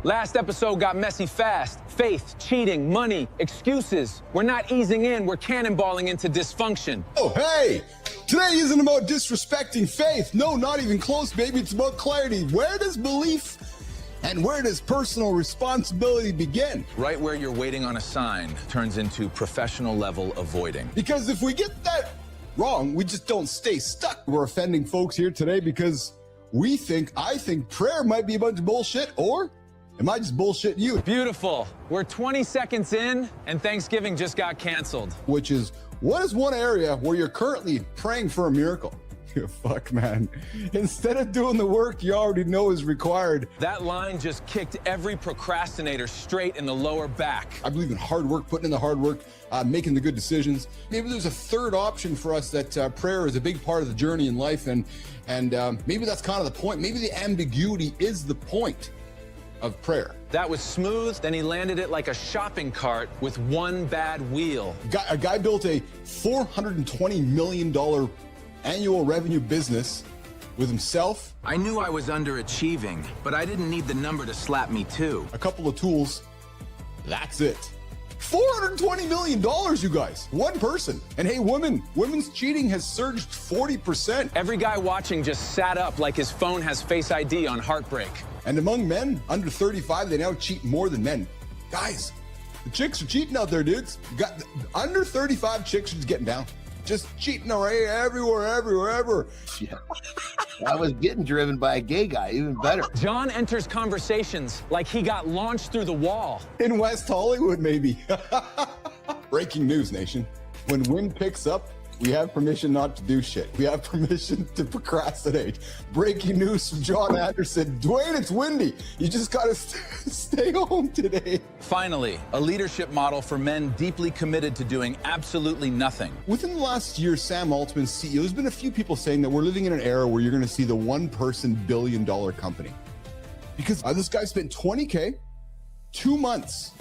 Last episode got messy fast. Faith, cheating, money, excuses. We're not easing in, we're cannonballing into dysfunction. Oh, hey! Today isn't about disrespecting faith. No, not even close, baby. It's about clarity. Where does belief and where does personal responsibility begin? Right where you're waiting on a sign turns into professional level avoiding. Because if we get that wrong, we just don't stay stuck. We're offending folks here today because I think prayer might be a bunch of bullshit, or am I just bullshitting you? Beautiful. We're 20 seconds in, and Thanksgiving just got canceled. Which is, what is one area where you're currently praying for a miracle? Fuck, man. Instead of doing the work you already know is required. That line just kicked every procrastinator straight in the lower back. I believe in hard work, putting in the hard work, making the good decisions. Maybe there's a third option for us, that prayer is a big part of the journey in life, and maybe that's kind of the point. Maybe the ambiguity is the point of prayer. That was smooth, then he landed it like a shopping cart with one bad wheel. A guy built a $420 million annual revenue business with himself. I knew I was underachieving, but I didn't need the number to slap me too. A couple of tools. That's it. $420 million, you guys. One person. And hey, women's cheating has surged 40%. Every guy watching just sat up like his phone has Face ID on heartbreak. And among men under 35, they now cheat more than men. Guys, the chicks are cheating out there, dudes. You got under 35 chicks are just getting down. Just cheating away everywhere. Yeah. I was getting driven by a gay guy, even better. John enters conversations like he got launched through the wall. In West Hollywood, maybe. Breaking news, nation. When wind picks up, we have permission not to do shit. We have permission to procrastinate. Breaking news from John Anderson. Dwayne, it's windy. You just gotta stay home today. Finally, a leadership model for men deeply committed to doing absolutely nothing. Within the last year, Sam Altman's CEO, there's been a few people saying that we're living in an era where you're gonna see the one-person billion-dollar company. Because this guy spent $20K, 2 months,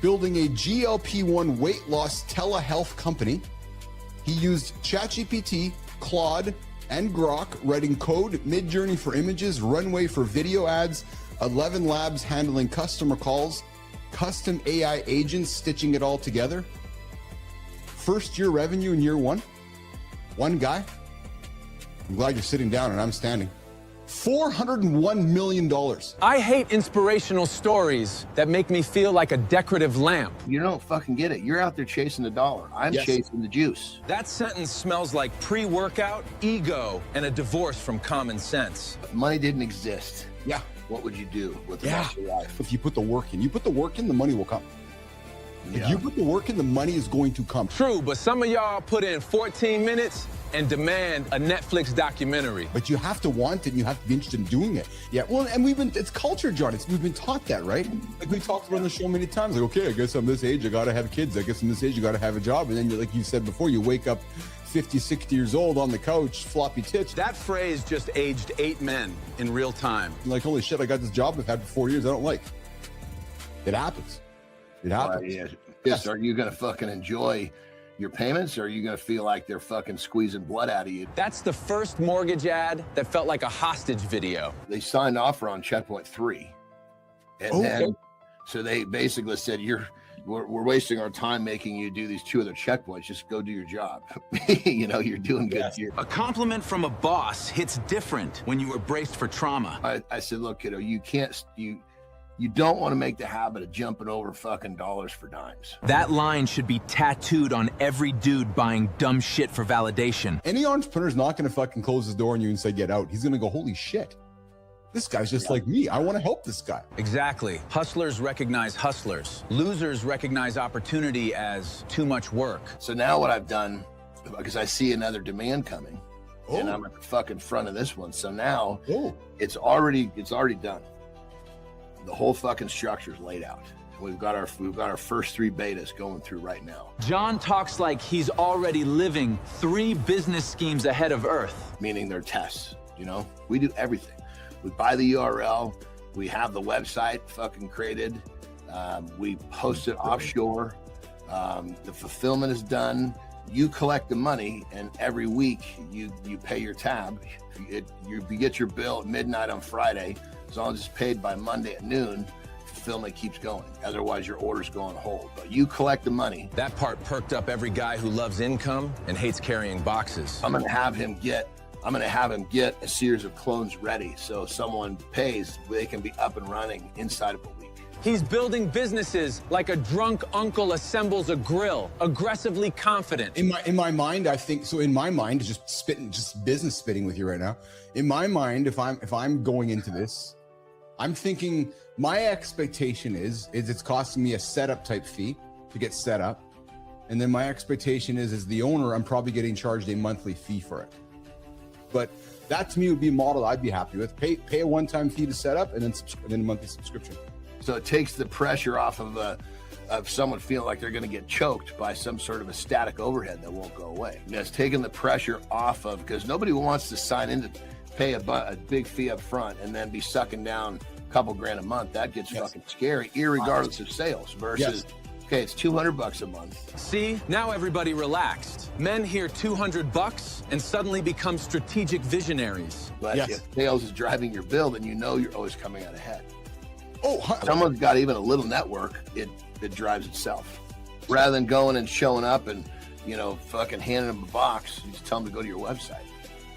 building a GLP-1 weight loss telehealth company. He used ChatGPT, Claude, and Grok, writing code, Mid-Journey for images, Runway for video ads, 11 labs handling customer calls, custom AI agents stitching it all together. First year revenue in year one. One guy. I'm glad you're sitting down and I'm standing. $401 million. I hate inspirational stories that make me feel like a decorative lamp. You don't fucking get it. You're out there chasing the dollar. I'm chasing the juice. That sentence smells like pre-workout, ego, and a divorce from common sense. If money didn't exist, Yeah. what would you do with the rest of your life? If you put the work in, the money will come. If you put the work in, the money is going to come. True, but some of y'all put in 14 minutes and demand a Netflix documentary. But you have to want it, and you have to be interested in doing it. Yeah, well, and it's culture, John. We've been taught that, right? Like we talked about on the show many times. Like, okay, I guess I'm this age, I gotta have kids. I guess I'm this age, you gotta have a job. And then, like you said before, you wake up 50, 60 years old on the couch, floppy tits. That phrase just aged 8 men in real time. Like, holy shit, I got this job I've had for 4 years I don't like. It happens. It happens. Yeah. Yes. Are you gonna fucking enjoy your payments, or are you gonna feel like they're fucking squeezing blood out of you? That's the first mortgage ad that felt like a hostage video. They signed off on checkpoint 3. And then, so they basically said, we're wasting our time making you do these 2 other checkpoints. Just go do your job. You know, you're doing good. Yes. A compliment from a boss hits different when you were braced for trauma. I said, look, kiddo, you don't want to make the habit of jumping over fucking dollars for dimes. That line should be tattooed on every dude buying dumb shit for validation. Any entrepreneur's not going to fucking close his door on you and say, get out. He's going to go, holy shit. This guy's just like me. I want to help this guy. Exactly. Hustlers recognize hustlers. Losers recognize opportunity as too much work. So now what I've done, because I see another demand coming, and I'm at the fucking front of this one. So now it's already done. The whole fucking structure's laid out. We've got our first 3 betas going through right now. John talks like he's already living 3 business schemes ahead of Earth. Meaning they're tests, you know? We do everything. We buy the URL, we have the website fucking created, we post it offshore, the fulfillment is done, you collect the money, and every week you pay your tab. You get your bill at midnight on Friday, As long as it's paid by Monday at noon, fulfillment keeps going. Otherwise, your orders go on hold. But you collect the money. That part perked up every guy who loves income and hates carrying boxes. I'm gonna have him get a series of clones ready, so someone pays, they can be up and running inside of a week. He's building businesses like a drunk uncle assembles a grill, aggressively confident. In my mind, I think so. In my mind, just business spitting with you right now. In my mind, if I'm going into this, I'm thinking my expectation is it's costing me a setup type fee to get set up, and then my expectation is as the owner, I'm probably getting charged a monthly fee for it. But that to me would be a model I'd be happy with. Pay a one-time fee to set up, and then a monthly subscription. So it takes the pressure off of someone feeling like they're going to get choked by some sort of a static overhead that won't go away. And it's taking the pressure off of, because nobody wants to sign in to pay a big fee up front and then be sucking down a couple grand a month. That gets fucking scary, irregardless of sales. Versus, okay, it's $200 a month. See, now everybody relaxed. Men hear $200 and suddenly become strategic visionaries. But if sales is driving your bill, then you know you're always coming out ahead. Oh, someone's got even a little network, it drives itself. Rather than going and showing up and, fucking handing them a box, you just tell them to go to your website.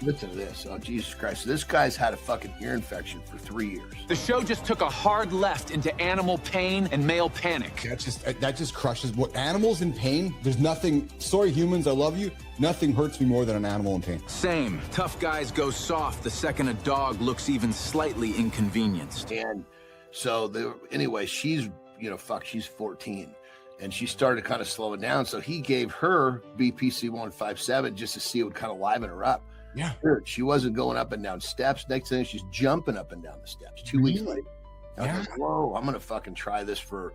Listen to this. Oh, Jesus Christ. This guy's had a fucking ear infection for 3 years. The show just took a hard left into animal pain and male panic. That just crushes what animals in pain. There's nothing. Sorry, humans, I love you. Nothing hurts me more than an animal in pain. Same. Tough guys go soft the second a dog looks even slightly inconvenienced. And so anyway, she's 14. And she started kind of slowing down. So he gave her BPC 157 just to see it would kind of liven her up. Yeah. She wasn't going up and down steps. Next thing, she's jumping up and down the steps. 2 weeks later. I was like, whoa, I'm going to fucking try this for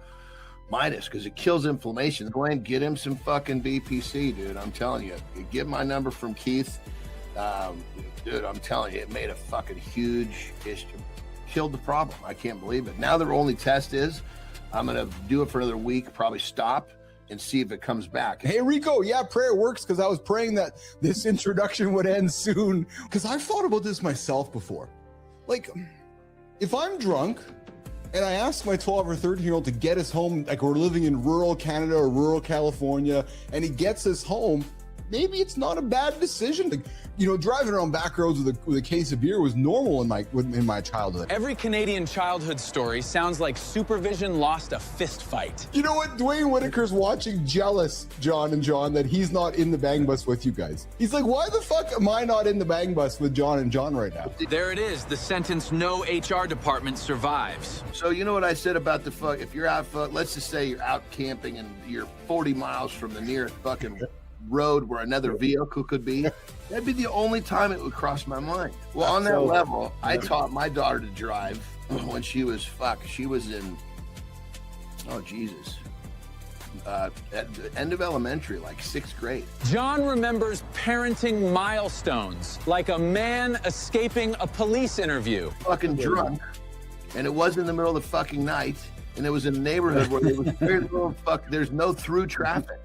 Midas because it kills inflammation. Go ahead and get him some fucking BPC, dude. I'm telling you. Get my number from Keith. Dude, I'm telling you, it made a fucking huge issue. Killed the problem. I can't believe it. Now their only test is I'm going to do it for another week, probably stop and see if it comes back. Hey, Rico, prayer works because I was praying that this introduction would end soon. Because I've thought about this myself before. Like, if I'm drunk and I ask my 12 or 13-year-old to get us home, like we're living in rural Canada or rural California, and he gets us home, maybe it's not a bad decision. Like, driving around back roads with a case of beer was normal in my childhood. Every Canadian childhood story sounds like Supervision lost a fist fight. You know what? Dwayne Whitaker's watching jealous, John and John, that he's not in the bang bus with you guys. He's like, why the fuck am I not in the bang bus with John and John right now? There it is. The sentence, no HR department survives. So you know what I said about the fuck? If you're out, let's just say you're out camping and you're 40 miles from the nearest fucking road where another vehicle could be, that'd be the only time it would cross my mind. Well, on that level, I taught my daughter to drive when she was in, oh Jesus, at the end of elementary, like 6th grade. John remembers parenting milestones, like a man escaping a police interview. Fucking drunk, and it was in the middle of the fucking night, and it was in a neighborhood where there was very little there's no through traffic.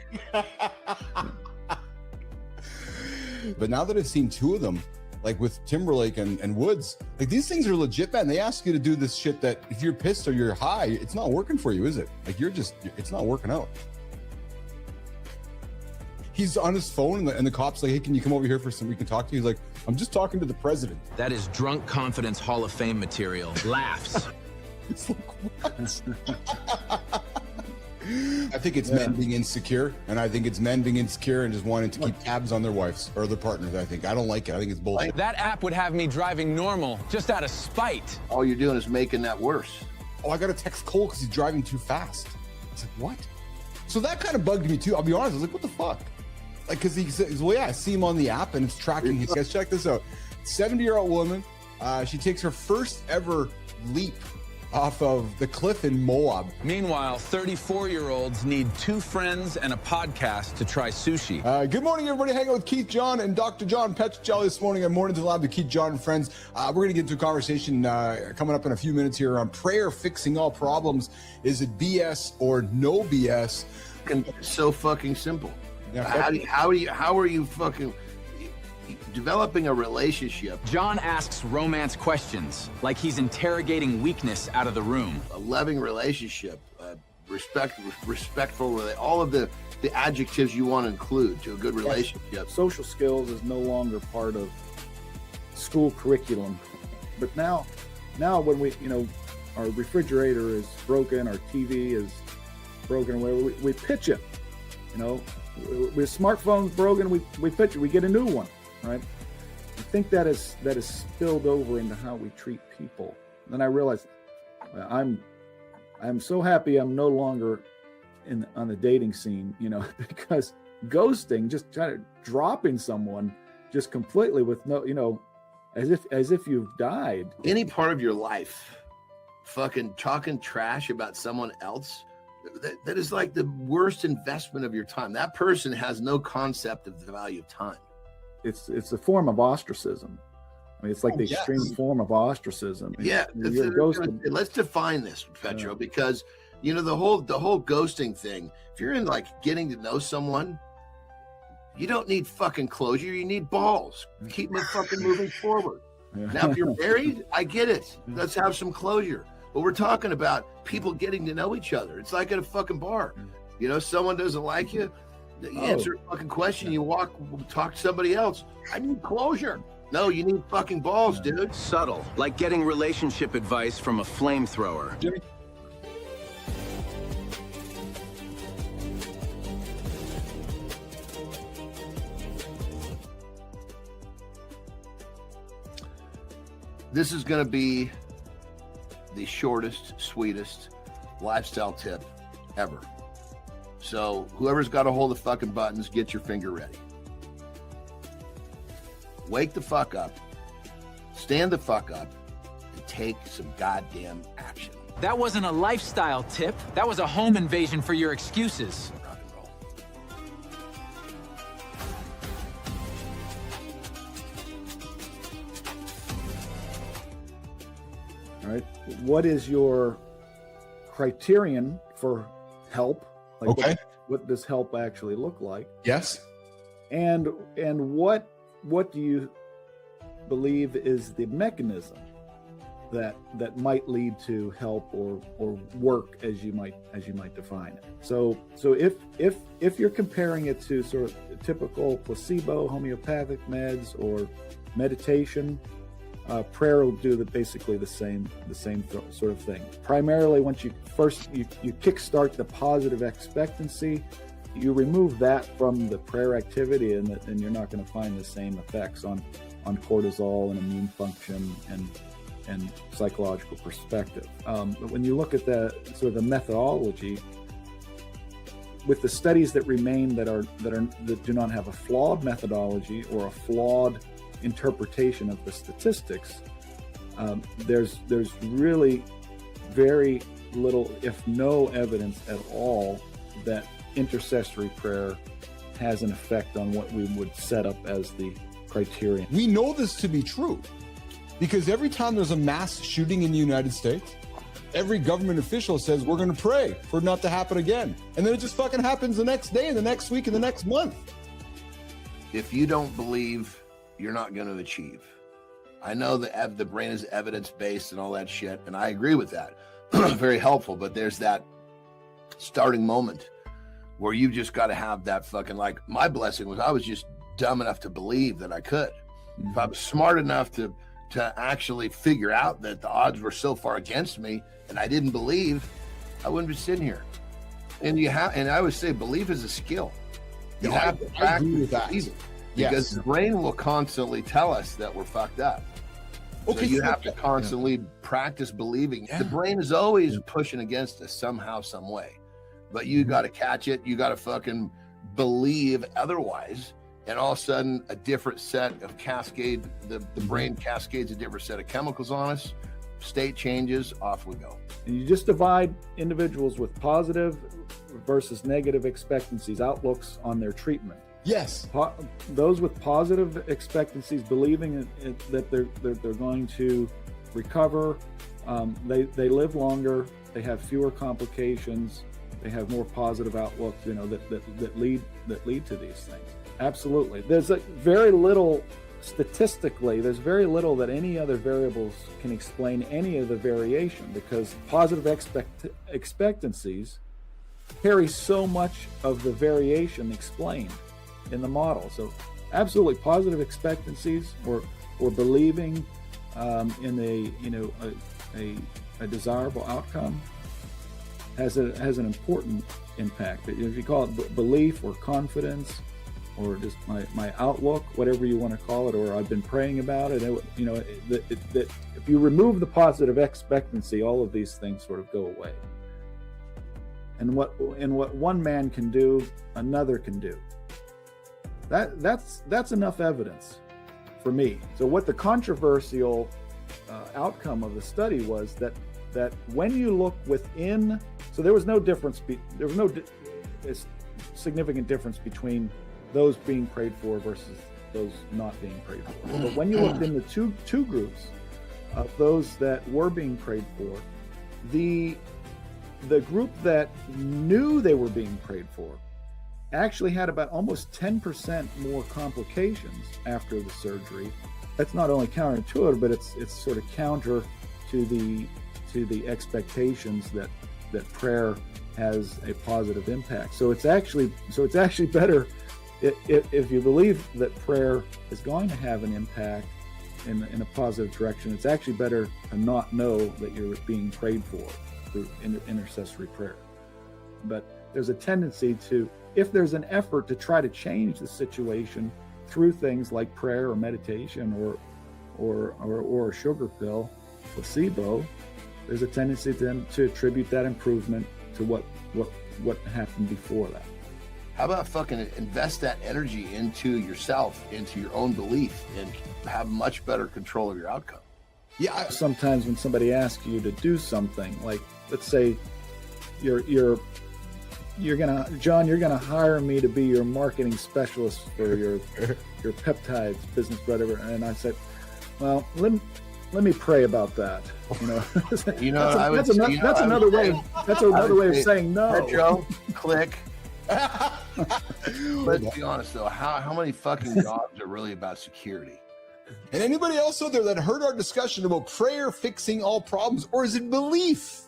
But now that I've seen 2 of them, like with Timberlake and Woods, like these things are legit, man. They ask you to do this shit that if you're pissed or you're high, it's not working for you, is it? Like it's not working out. He's on his phone and the cop's like, hey, can you come over here we can talk to you? He's like, I'm just talking to the president. That is drunk confidence Hall of Fame material. Laughs. It's like, what? I think it's men being insecure, and I think it's men being insecure and just wanting to keep tabs on their wives or their partners. I don't like it. I think it's bullshit. That app would have me driving normal just out of spite. All you're doing is making that worse. Oh, I got to text Cole because he's driving too fast. It's like, what? So that kind of bugged me too. I'll be honest. I was like, what the fuck? Like, because he says, well, yeah, I see him on the app and it's tracking. He says, check this out. 70-year-old woman. She takes her first ever leap off of the cliff in Moab. Meanwhile, 34-year-olds need 2 friends and a podcast to try sushi. Good morning, everybody. Hanging out with Keith John and Dr. John Petrocelli this morning at Mornings Lab with Keith John and friends. We're going to get into a conversation coming up in a few minutes here on prayer fixing all problems. Is it BS or no BS? It's so fucking simple. Yeah, how are you fucking? developing a relationship. John asks romance questions, like he's interrogating weakness out of the room. A loving relationship, respectful, all of the adjectives you want to include to a good relationship. Social skills is no longer part of school curriculum, but now when we, our refrigerator is broken, our TV is broken, we pitch it. With smartphones broken, we pitch it, we get a new one, right? I think that is spilled over into how we treat people. Then I realized I'm so happy I'm no longer on the dating scene, because ghosting, just kind of dropping someone just completely with no, as if you've died. Any part of your life, fucking talking trash about someone else, that is like the worst investment of your time. That person has no concept of the value of time. It's a form of osterism. I mean, it's like the extreme form of ostracism. Yeah, let's define this, Petro, because the whole ghosting thing. If you're in like getting to know someone, you don't need fucking closure. You need balls. Keep them fucking moving forward. Yeah. Now, if you're married, I get it. Let's have some closure. But we're talking about people getting to know each other. It's like at a fucking bar. Someone doesn't like you. You answer a fucking question. You talk to somebody else. I need closure. No, you need fucking balls, dude. Subtle, like getting relationship advice from a flamethrower. This is going to be the shortest, sweetest lifestyle tip ever. So whoever's got a hold of fucking buttons, get your finger ready. Wake the fuck up, stand the fuck up, and take some goddamn action. That wasn't a lifestyle tip. That was a home invasion for your excuses. Rock and roll. All right. What is your criterion for help? Like okay. What does help actually look like? Yes. And what do you believe is the mechanism that might lead to help or work as you might define it? So if you're comparing it to sort of typical placebo, homeopathic meds, or meditation, prayer will do basically the same sort of thing. Primarily, once you kickstart the positive expectancy, you remove that from the prayer activity, and you're not going to find the same effects on cortisol and immune function and psychological perspective. But when you look at the sort of the methodology, with the studies that remain that do not have a flawed methodology or a flawed interpretation of the statistics, there's really very little, if no evidence at all, that intercessory prayer has an effect on what we would set up as the criterion. We know this to be true because every time there's a mass shooting in the United States, every government official says we're going to pray for it not to happen again. And then it just fucking happens the next day, the next week, and the next month. If you don't believe, you're not going to achieve. I know that the brain is evidence-based and all that shit, and I agree with that. Very helpful, but there's that starting moment where you just got to have that fucking, like, my blessing was I was just dumb enough to believe that I could. If I was smart enough to actually figure out that the odds were so far against me and I didn't believe, I wouldn't be sitting here. And I would say belief is a skill. You have to practice believing. Because the brain will constantly tell us that we're fucked up. Okay, so you have to constantly practice believing. The brain is always pushing against us somehow, some way. But you got to catch it. You got to fucking believe otherwise. And all of a sudden, a different set of the brain cascades a different set of chemicals on us. State changes, off we go. And you just divide individuals with positive versus negative expectancies, outlooks on their treatment. Yes. Those with positive expectancies, believing that they're going to recover, they live longer, they have fewer complications, they have more positive outlooks, that lead to these things. Absolutely. There's very little, statistically, there's very little that any other variables can explain any of the variation, because positive expectancies carry so much of the variation explained in the model. So absolutely, positive expectancies or believing in a desirable outcome has an important impact. If you call it belief or confidence, or just my outlook, whatever you want to call it, or I've been praying about it, that if you remove the positive expectancy, all of these things sort of go away. And what one man can do, another can do. That's enough evidence for me. So what the controversial outcome of the study was that when you look within, so there was no difference, there was no significant difference between those being prayed for versus those not being prayed for. But when you looked in the two groups of those that were being prayed for, the group that knew they were being prayed for actually had about almost 10% more complications after the surgery. That's not only counterintuitive, but it's sort of counter to the expectations that prayer has a positive impact. So it's actually better if you believe that prayer is going to have an impact in a positive direction. It's actually better to not know that you're being prayed for through intercessory prayer. But there's a tendency to, if there's an effort to try to change the situation through things like prayer or meditation or a sugar pill, placebo, there's a tendency then to attribute that improvement to what happened before that. How about fucking invest that energy into yourself, into your own belief, and have much better control of your outcome? Yeah. Sometimes when somebody asks you to do something, like let's say you're gonna hire me to be your marketing specialist for your peptides business, whatever, and I said, well, let me pray about that. That's another way of saying no. Retro, click. Let's be honest though, how many fucking jobs are really about security? And anybody else out there that heard our discussion about prayer fixing all problems, or is it belief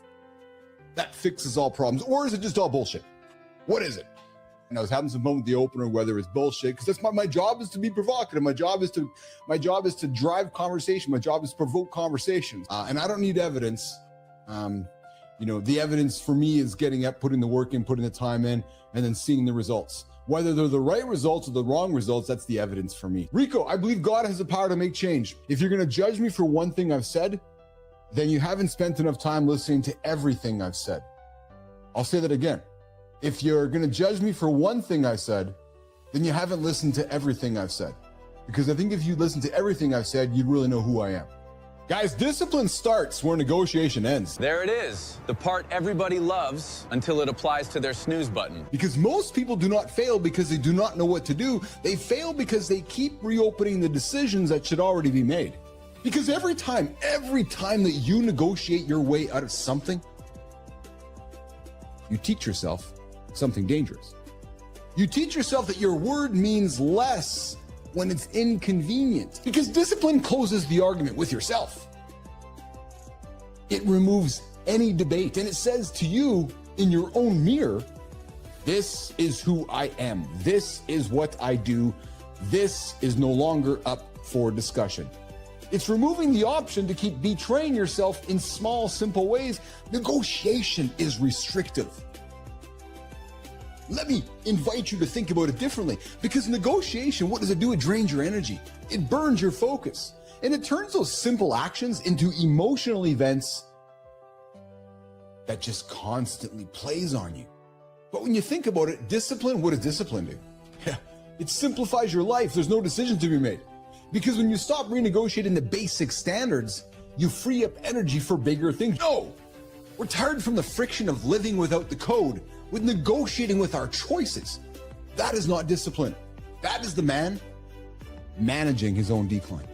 that fixes all problems, or is it just all bullshit? What is it? And I was having some fun with the opener, whether it's bullshit, because that's my job is to be provocative. My job is to drive conversation. My job is to provoke conversations, and I don't need evidence. The evidence for me is getting up, putting the work in, putting the time in, and then seeing the results. Whether they're the right results or the wrong results, that's the evidence for me. Rico, I believe God has the power to make change. If you're going to judge me for one thing I've said, then you haven't spent enough time listening to everything I've said. I'll say that again. If you're going to judge me for one thing I said, then you haven't listened to everything I've said. Because I think if you listen to everything I've said, you'd really know who I am. Guys, discipline starts where negotiation ends. There it is. The part everybody loves until it applies to their snooze button. Because most people do not fail because they do not know what to do. They fail because they keep reopening the decisions that should already be made. Because every time that you negotiate your way out of something, you teach yourself something dangerous. You teach yourself that your word means less when it's inconvenient, because discipline closes the argument with yourself. It removes any debate, and it says to you in your own mirror, this is who I am. This is what I do. This is no longer up for discussion. It's removing the option to keep betraying yourself in small, simple ways. Negotiation is restrictive. Let me invite you to think about it differently, because negotiation, what does it do? It drains your energy. It burns your focus, and it turns those simple actions into emotional events that just constantly plays on you. But when you think about it, discipline, what does discipline do? Yeah, it simplifies your life. There's no decision to be made, because when you stop renegotiating the basic standards, you free up energy for bigger things. No, we're tired from the friction of living without the code, with negotiating with our choices. That is not discipline. That is the man managing his own decline.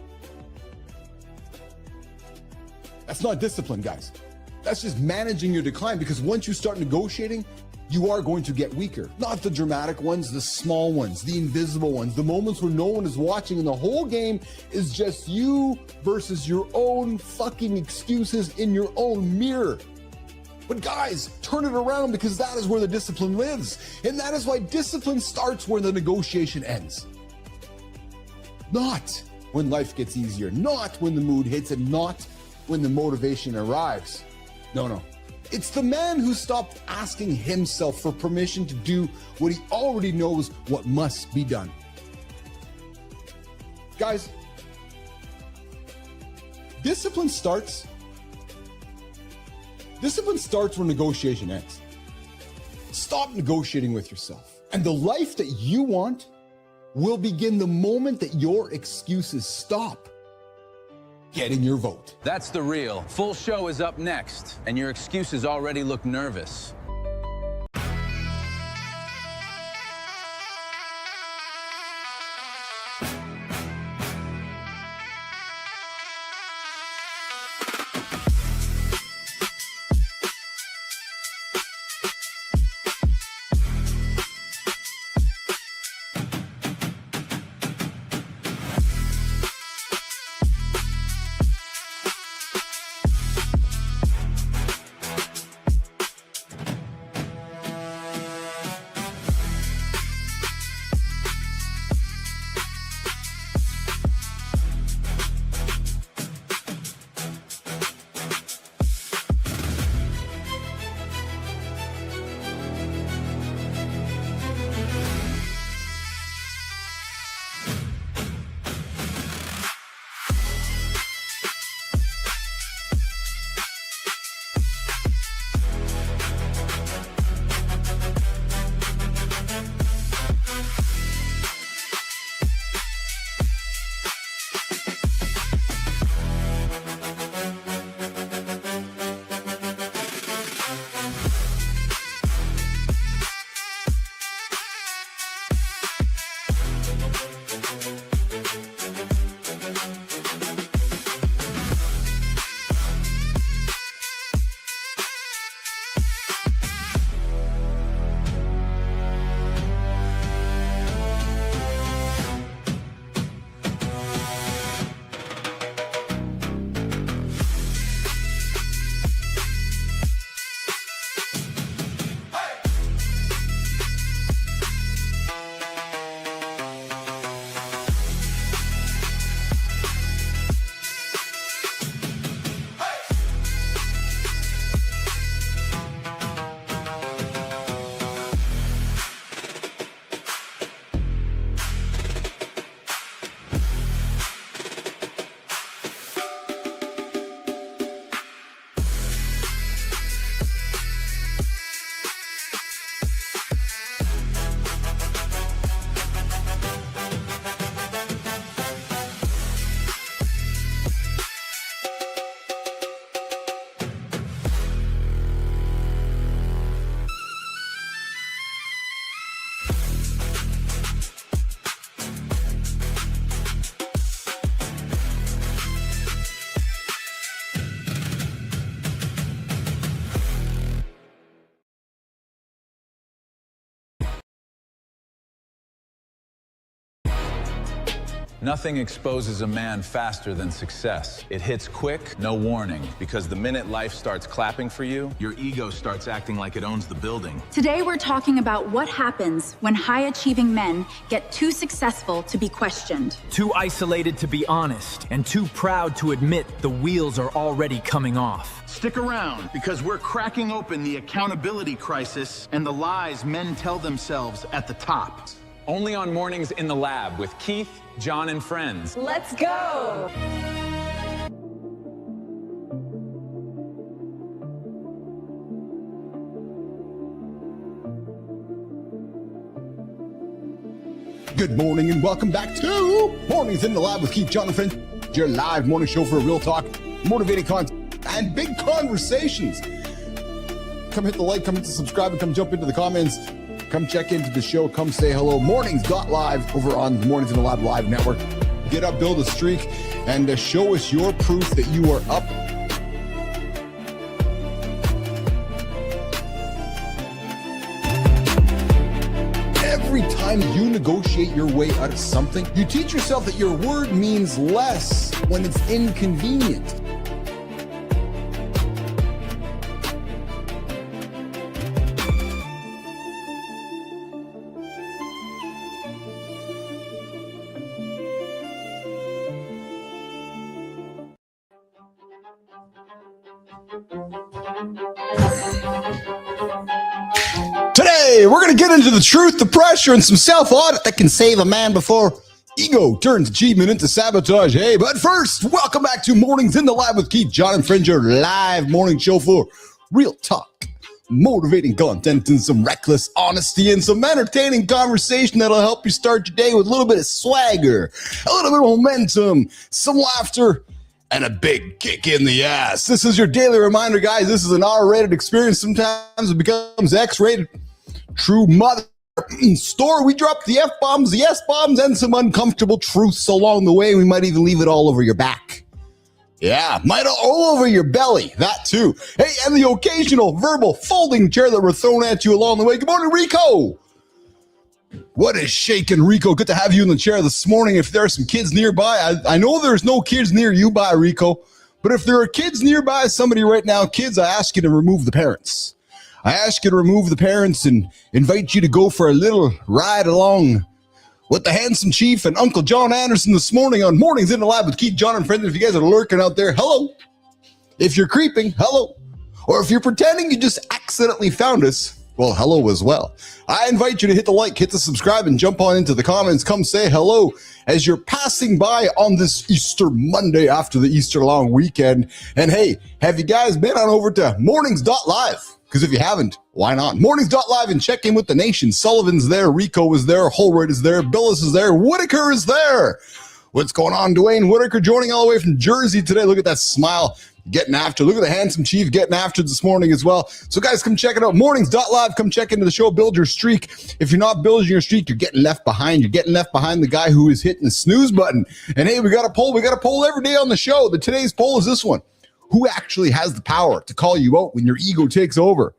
That's not discipline, guys. That's just managing your decline, because once you start negotiating, you are going to get weaker. Not the dramatic ones, the small ones, the invisible ones, the moments where no one is watching and the whole game is just you versus your own fucking excuses in your own mirror. But guys, turn it around, because that is where the discipline lives. And that is why discipline starts where the negotiation ends. Not when life gets easier, not when the mood hits, and not when the motivation arrives. No. It's the man who stopped asking himself for permission to do what he already knows what must be done. Guys, discipline starts where negotiation ends. Stop negotiating with yourself. And the life that you want will begin the moment that your excuses stop getting your vote. That's the real. Full show is up next, and your excuses already look nervous. Nothing exposes a man faster than success. It hits quick, no warning, because the minute life starts clapping for you, your ego starts acting like it owns the building. Today we're talking about what happens when high-achieving men get too successful to be questioned. Too isolated to be honest, and too proud to admit the wheels are already coming off. Stick around, because we're cracking open the accountability crisis and the lies men tell themselves at the top. Only on Mornings in the Lab with Keith, John, and friends. Let's go! Good morning and welcome back to Mornings in the Lab with Keith, John, and friends. Your live morning show for real talk, motivating content, and big conversations. Come hit the like, come hit the subscribe, and come jump into the comments. Come check into the show. Come say hello. Mornings.live over on the Mornings in the Lab Live Network. Get up, build a streak, and show us your proof that you are up. time you negotiate your way out of something, you teach yourself that your word means less when it's inconvenient. Today, we're going to get into the truth, the pressure, and some self-audit that can save a man before ego turns achievement into sabotage. Hey, but first, welcome back to Mornings in the Lab with Keith, John, and Friends, your live morning show for real talk, motivating content, and some reckless honesty, and some entertaining conversation that'll help you start your day with a little bit of swagger, a little bit of momentum, some laughter, and a big kick in the ass. This is your daily reminder, guys. This is an R-rated experience. Sometimes it becomes X-rated. True mother store. We drop the F-bombs, the S-bombs, and some uncomfortable truths along the way. We might even leave it all over your back. Yeah, might all over your belly. That too. Hey, and the occasional verbal folding chair that were thrown at you along the way. Good morning, Rico. What is shaking, Rico? Good to have you in the chair this morning. If there are some kids nearby, I know there's no kids near you by, Rico, but if there are kids nearby, somebody right now, kids, I ask you to remove the parents. I ask you to remove the parents and invite you to go for a little ride along with the handsome chief and Uncle John Anderson this morning on Mornings in the Lab with Keith, John, and Friends. If you guys are lurking out there, hello. If you're creeping, hello. Or if you're pretending you just accidentally found us, well, hello as well. I invite you to hit the like, hit the subscribe, and jump on into the comments. Come say hello as you're passing by on this Easter Monday after the Easter long weekend. And hey, have you guys been on over to mornings.live? Because if you haven't, why not? Mornings.live and check in with the nation. Sullivan's there, Rico is there, Holroyd is there, Billis is there, Whitaker is there. What's going on, Dwayne Whitaker joining all the way from Jersey today. Look at that smile. Getting after. Look at the handsome chief getting after this morning as well. So guys, come check it out. Mornings.live. Come check into the show. Build your streak. If you're not building your streak, you're getting left behind. You're getting left behind the guy who is hitting the snooze button. And hey, we got a poll. We got a poll every day on the show. Today's poll is this one. Who actually has the power to call you out when your ego takes over?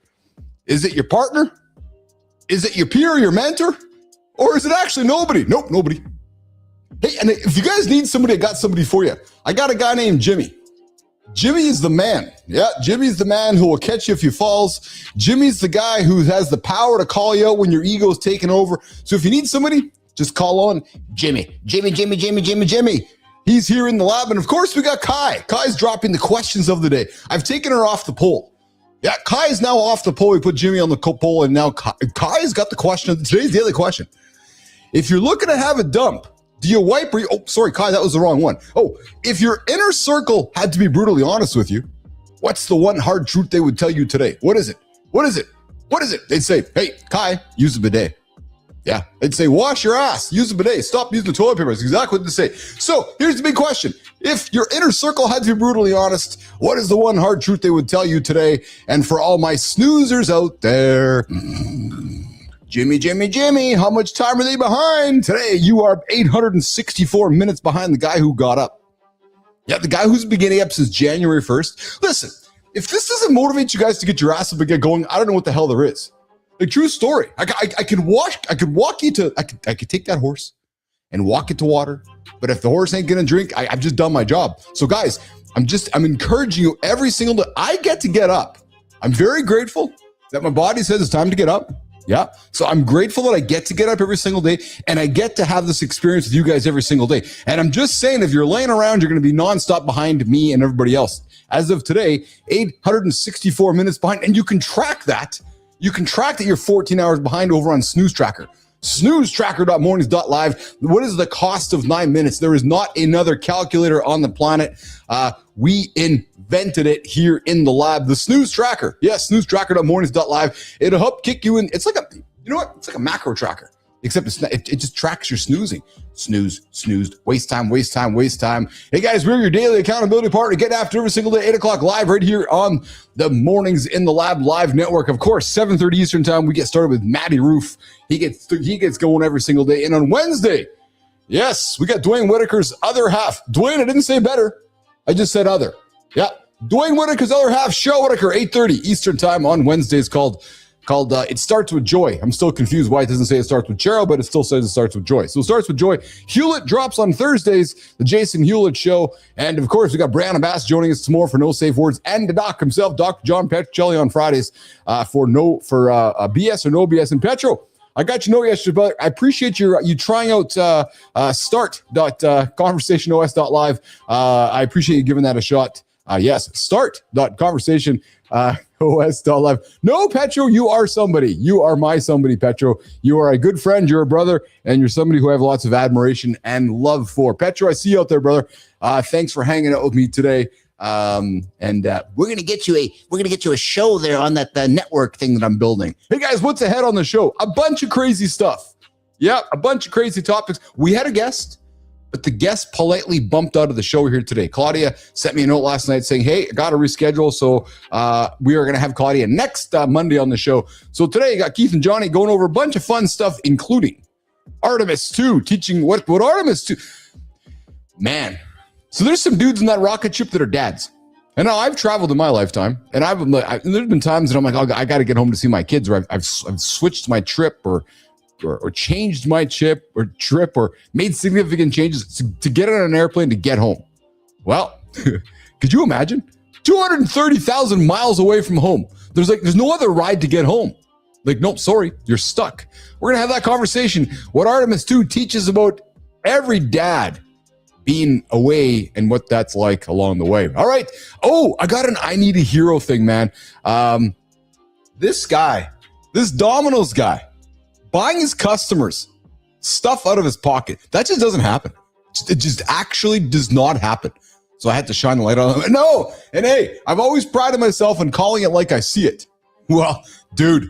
Is it your partner? Is it your peer or your mentor? Or is it actually nobody? Nope, nobody. Hey, and if you guys need somebody, I got somebody for you. I got a guy named Jimmy. Jimmy is the man. Yeah, Jimmy's the man who will catch you if you falls. Jimmy's the guy who has the power to call you out when your ego is taking over. So if you need somebody, just call on Jimmy. Jimmy. He's here in the lab. And of course, we got Kai. Kai's dropping the questions of the day. I've taken her off the poll. Yeah, Kai is now off the poll. We put Jimmy on the poll, and now Kai's got the question of today's daily question. If you're looking to have a dump, do you wipe or oh, sorry, Kai, that was the wrong one. Oh, if your inner circle had to be brutally honest with you, what's the one hard truth they would tell you today? What is it? They'd say, hey, Kai, use a bidet. Yeah, they'd say, wash your ass, use a bidet, stop using the toilet paper. That's exactly what they say. So here's the big question. If your inner circle had to be brutally honest, what is the one hard truth they would tell you today? And for all my snoozers out there, Jimmy, how much time are they behind? Today, you are 864 minutes behind the guy who got up. Yeah, the guy who's been getting up since January 1st. Listen, if this doesn't motivate you guys to get your ass up and get going, I don't know what the hell there is. Like, true story. I could walk you to, I could take that horse and walk it to water. But if the horse ain't gonna drink, I've just done my job. So guys, I'm encouraging you every single day. I get to get up. I'm very grateful that my body says it's time to get up. Yeah. So I'm grateful that I get to get up every single day and I get to have this experience with you guys every single day. And I'm just saying, if you're laying around, you're going to be nonstop behind me and everybody else. As of today, 864 minutes behind. And you can track that. You can track that you're 14 hours behind over on Snooze Tracker. SnoozeTracker.mornings.live. What is the cost of 9 minutes? There is not another calculator on the planet. We invented it here in the lab. The Snooze Tracker. Yes, SnoozeTracker.mornings.live. It'll help kick you in. It's like you know what? It's like a macro tracker. Except it just tracks your snoozing. Snoozed, waste time. Hey guys, we're your daily accountability partner. Get after every single day, 8 o'clock live right here on the Mornings in the Lab live network. Of course, 7:30 Eastern time, we get started with Matty Roof. He gets going every single day. And on Wednesday, yes, we got Dwayne Whitaker's other half. Dwayne, I didn't say better. I just said other. Yeah, Dwayne Whitaker's other half, Show Whitaker, 8:30 Eastern time on Wednesdays, called called It Starts With Joy. I'm still confused why it doesn't say it starts with Cheryl, but it still says it starts with joy. So it starts with joy. Hewlett drops on Thursdays, the Jason Hewlett Show. And of course, we got Brianna Bass joining us tomorrow for No Safe Words, and the doc himself, Dr. John Petrocelli, on Fridays for BS or no BS. And Petro, I got your note yesterday, brother. I appreciate you trying out start.conversationos.live. I appreciate you giving that a shot. Yes, start.conversationos.live. No, Petro, you are somebody. You are my somebody, Petro. You are a good friend. You're a brother, and you're somebody who I have lots of admiration and love for. Petro, I see you out there, brother. Thanks for hanging out with me today. We're gonna get you a show there on that network thing that I'm building. Hey guys, what's ahead on the show? A bunch of crazy stuff. Yeah, a bunch of crazy topics. We had a guest, but the guest politely bumped out of the show here today. Claudia sent me a note last night saying, hey, I got to reschedule. So we are going to have Claudia next Monday on the show. So today you got Keith and Johnny going over a bunch of fun stuff, including Artemis 2, teaching what Artemis 2. Man, so there's some dudes in that rocket ship that are dads. And now I've traveled in my lifetime, and there's been times that I'm like, oh, I got to get home to see my kids, or I've switched my trip or changed my trip or made significant changes to get on an airplane to get home. Well, could you imagine? 230,000 miles away from home. There's no other ride to get home. Like, nope, sorry, you're stuck. We're going to have that conversation. What Artemis 2 teaches about every dad being away and what that's like along the way. All right. Oh, I got an I Need a Hero thing, man. This Domino's guy, buying his customers stuff out of his pocket. That just doesn't happen. It just actually does not happen. So I had to shine the light on him. No. And hey, I've always prided myself on calling it like I see it. Well, dude,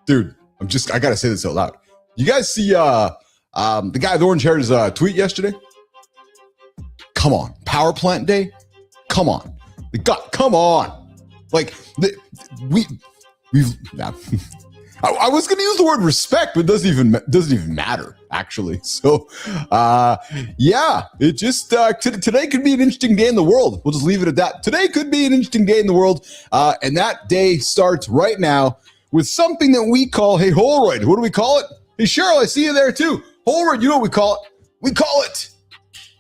I got to say this out loud. You guys see the guy with orange hair's tweet yesterday? Come on. Power plant day? Come on. Come on. Like, we've I was going to use the word respect, but it doesn't even matter, actually. So, yeah, it just today could be an interesting day in the world. We'll just leave it at that. Today could be an interesting day in the world, and that day starts right now with something that we call, hey, Holroyd. What do we call it? Hey, Cheryl, I see you there too. Holroyd, you know what we call it? We call it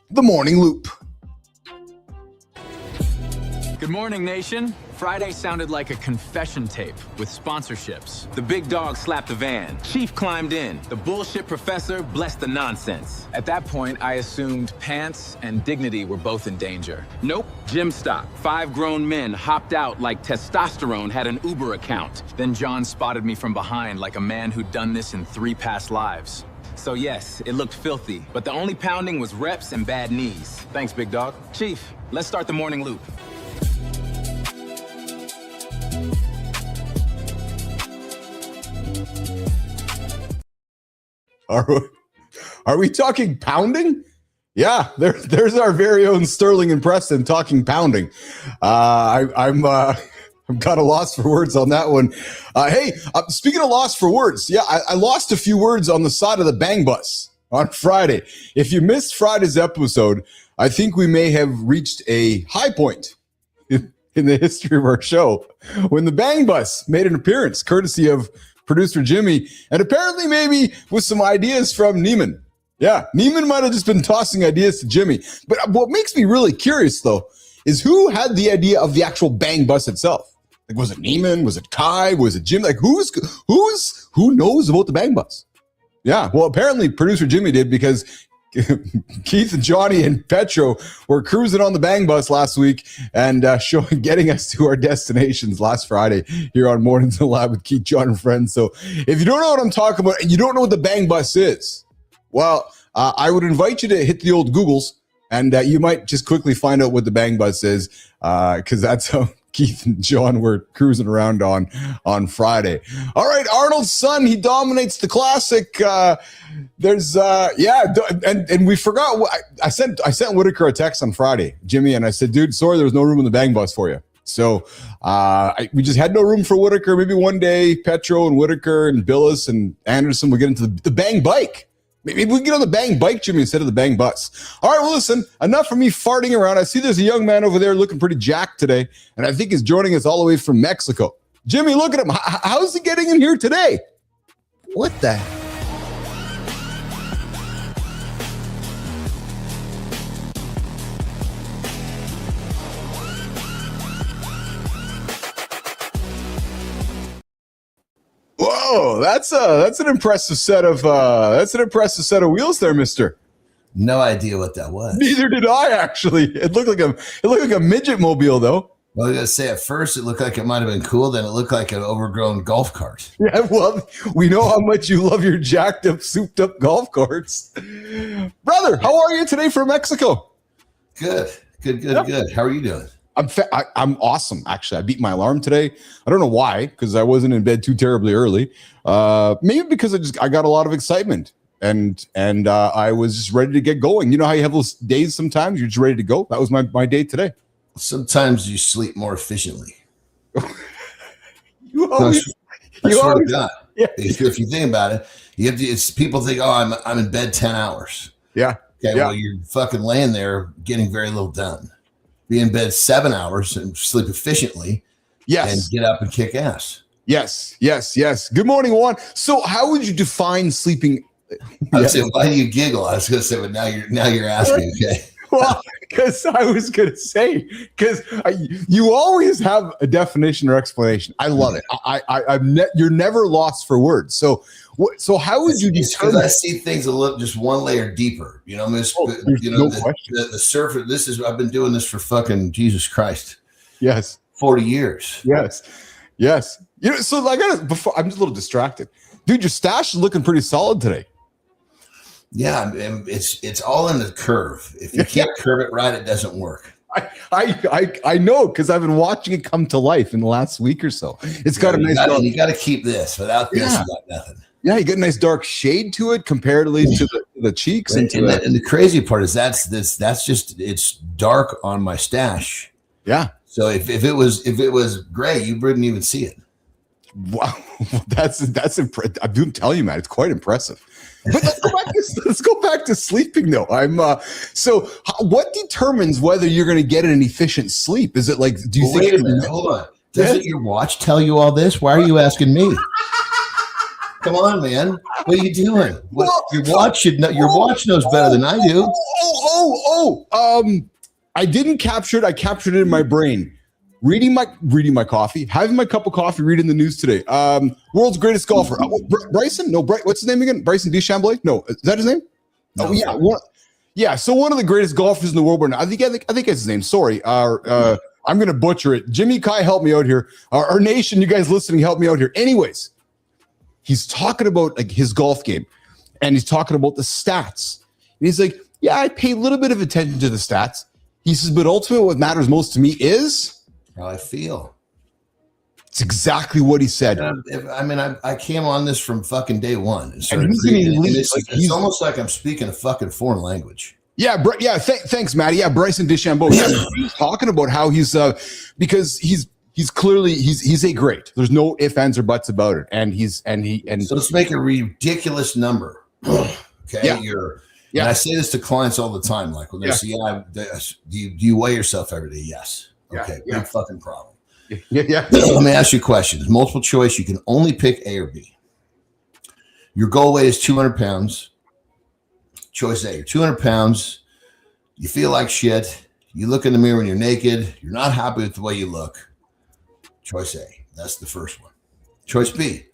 the morning loop. Good morning, nation. Friday sounded like a confession tape with sponsorships. The big dog slapped the van. Chief climbed in. The bullshit professor blessed the nonsense. At that point, I assumed pants and dignity were both in danger. Nope. Gym stopped. 5 grown men hopped out like testosterone had an Uber account. Then John spotted me from behind like a man who'd done this in 3 past lives. So yes, it looked filthy, but the only pounding was reps and bad knees. Thanks, big dog. Chief, let's start the morning loop. Are we talking pounding? Yeah, there's our very own Sterling and Preston talking pounding. I'm kind of lost for words on that one. Hey, speaking of lost for words, yeah, I lost a few words on the side of the bang bus on Friday. If you missed Friday's episode, I think we may have reached a high point in the history of our show when the bang bus made an appearance, courtesy of producer Jimmy, and apparently maybe with some ideas from Neiman. Yeah, Neiman might have just been tossing ideas to Jimmy. But what makes me really curious, though, is who had the idea of the actual bang bus itself? Like, was it Neiman? Was it Kai? Was it Jim? Like, who knows about the bang bus? Yeah, well, apparently producer Jimmy did, because Keith and Johnny and Petro were cruising on the bang bus last week and getting us to our destinations last Friday here on Mornings in the Lab with Keith, John, and Friends. So if you don't know what I'm talking about and you don't know what the bang bus is, well, I would invite you to hit the old Googles, and you might just quickly find out what the bang bus is, because that's how Keith and John were cruising around on Friday. All right, Arnold's son, he dominates the classic. And we forgot. I sent Whitaker a text on Friday, Jimmy, and I said, dude, sorry, there was no room in the bang bus for you. So we just had no room for Whitaker. Maybe one day, Petro and Whitaker and Billis and Anderson will get into the bang bike. Maybe we can get on the bang bike, Jimmy, instead of the bang bus. All right, well, listen, enough from me farting around. I see there's a young man over there looking pretty jacked today, and I think he's joining us all the way from Mexico. Jimmy, look at him. How's he getting in here today? What the heck? Whoa, that's an impressive set of wheels there, mister. No idea what that was. Neither did I, actually. It looked like a midget mobile, though. Well, I gotta say, at first it looked like it might have been cool. Then it looked like an overgrown golf cart. Yeah, well, we know how much you love your jacked up, souped up golf carts, brother. How are you today from Mexico? Good. How are you doing? I'm awesome. Actually, I beat my alarm today. I don't know why, because I wasn't in bed too terribly early. Maybe because I got a lot of excitement and I was just ready to get going. You know how you have those days sometimes you're just ready to go. That was my day today. Sometimes you sleep more efficiently. you always, I swear to God. Yeah. If you think about it, it's people think, oh, I'm in bed 10 hours. Yeah. Okay. Yeah. Well, you're fucking laying there getting very little done. Be in bed 7 hours and sleep efficiently. Yes. And get up and kick ass. Yes. Good morning, Juan. So how would you define sleeping? I would say, why do you giggle? I was going to say, but now you're asking. Okay. Well, because I was going to say, because you always have a definition or explanation. I love it. You're never lost for words. So how would you determine? Because I see things a little, just one layer deeper. You know, the surface. I've been doing this for fucking Jesus Christ. Yes. 40 years. Yes. You know, so I'm just a little distracted, dude. Your stash is looking pretty solid today. Yeah, it's all in the curve. If you can't curve it right, it doesn't work. I know, because I've been watching it come to life in the last week or so. It's got a nice. You got to keep this. Without this, you got nothing. Yeah, you get a nice dark shade to it comparatively to the cheeks. And the crazy part is that's just it's dark on my stash. Yeah. So if it was gray, you wouldn't even see it. Wow, that's impressive. I'm telling you, man, it's quite impressive. But let's go back to sleeping, though. So what determines whether you're going to get an efficient sleep? Is it like, do you think? Wait a minute, hold on. Doesn't your watch tell you all this? Why are you asking me? Come on, man. What are you doing? Your watch should know. Your watch knows better than I do. I didn't capture it. I captured it in my brain. Reading my coffee, having my cup of coffee, reading the news today. World's greatest golfer, Bryson. No, what's his name again? Bryson DeChambeau. No, is that his name? No, oh yeah, yeah. So one of the greatest golfers in the world. I think that's his name. Sorry, I'm gonna butcher it. Jimmy Kai, help me out here. Our nation, you guys listening, help me out here. Anyways, he's talking about like his golf game, and he's talking about the stats. And he's like, yeah, I pay a little bit of attention to the stats. He says, but ultimately, what matters most to me is how I feel. It's exactly what he said. I came on this from fucking day one. It's almost like I'm speaking a fucking foreign language. Yeah, thanks, Matty. Yeah, Bryson DeChambeau. Yeah, he's talking about how he's because he's clearly he's a great. There's no ifs, ands, or buts about it. And so let's make a ridiculous number. Okay, Yeah. And I say this to clients all the time. Like when they say, do you weigh yourself every day? Yes. Okay, big fucking problem. Yeah. Let me ask you questions. Multiple choice. You can only pick A or B. Your goal weight is 200 pounds. Choice A, you're 200 pounds. You feel like shit. You look in the mirror when you're naked. You're not happy with the way you look. Choice A. That's the first one. Choice B,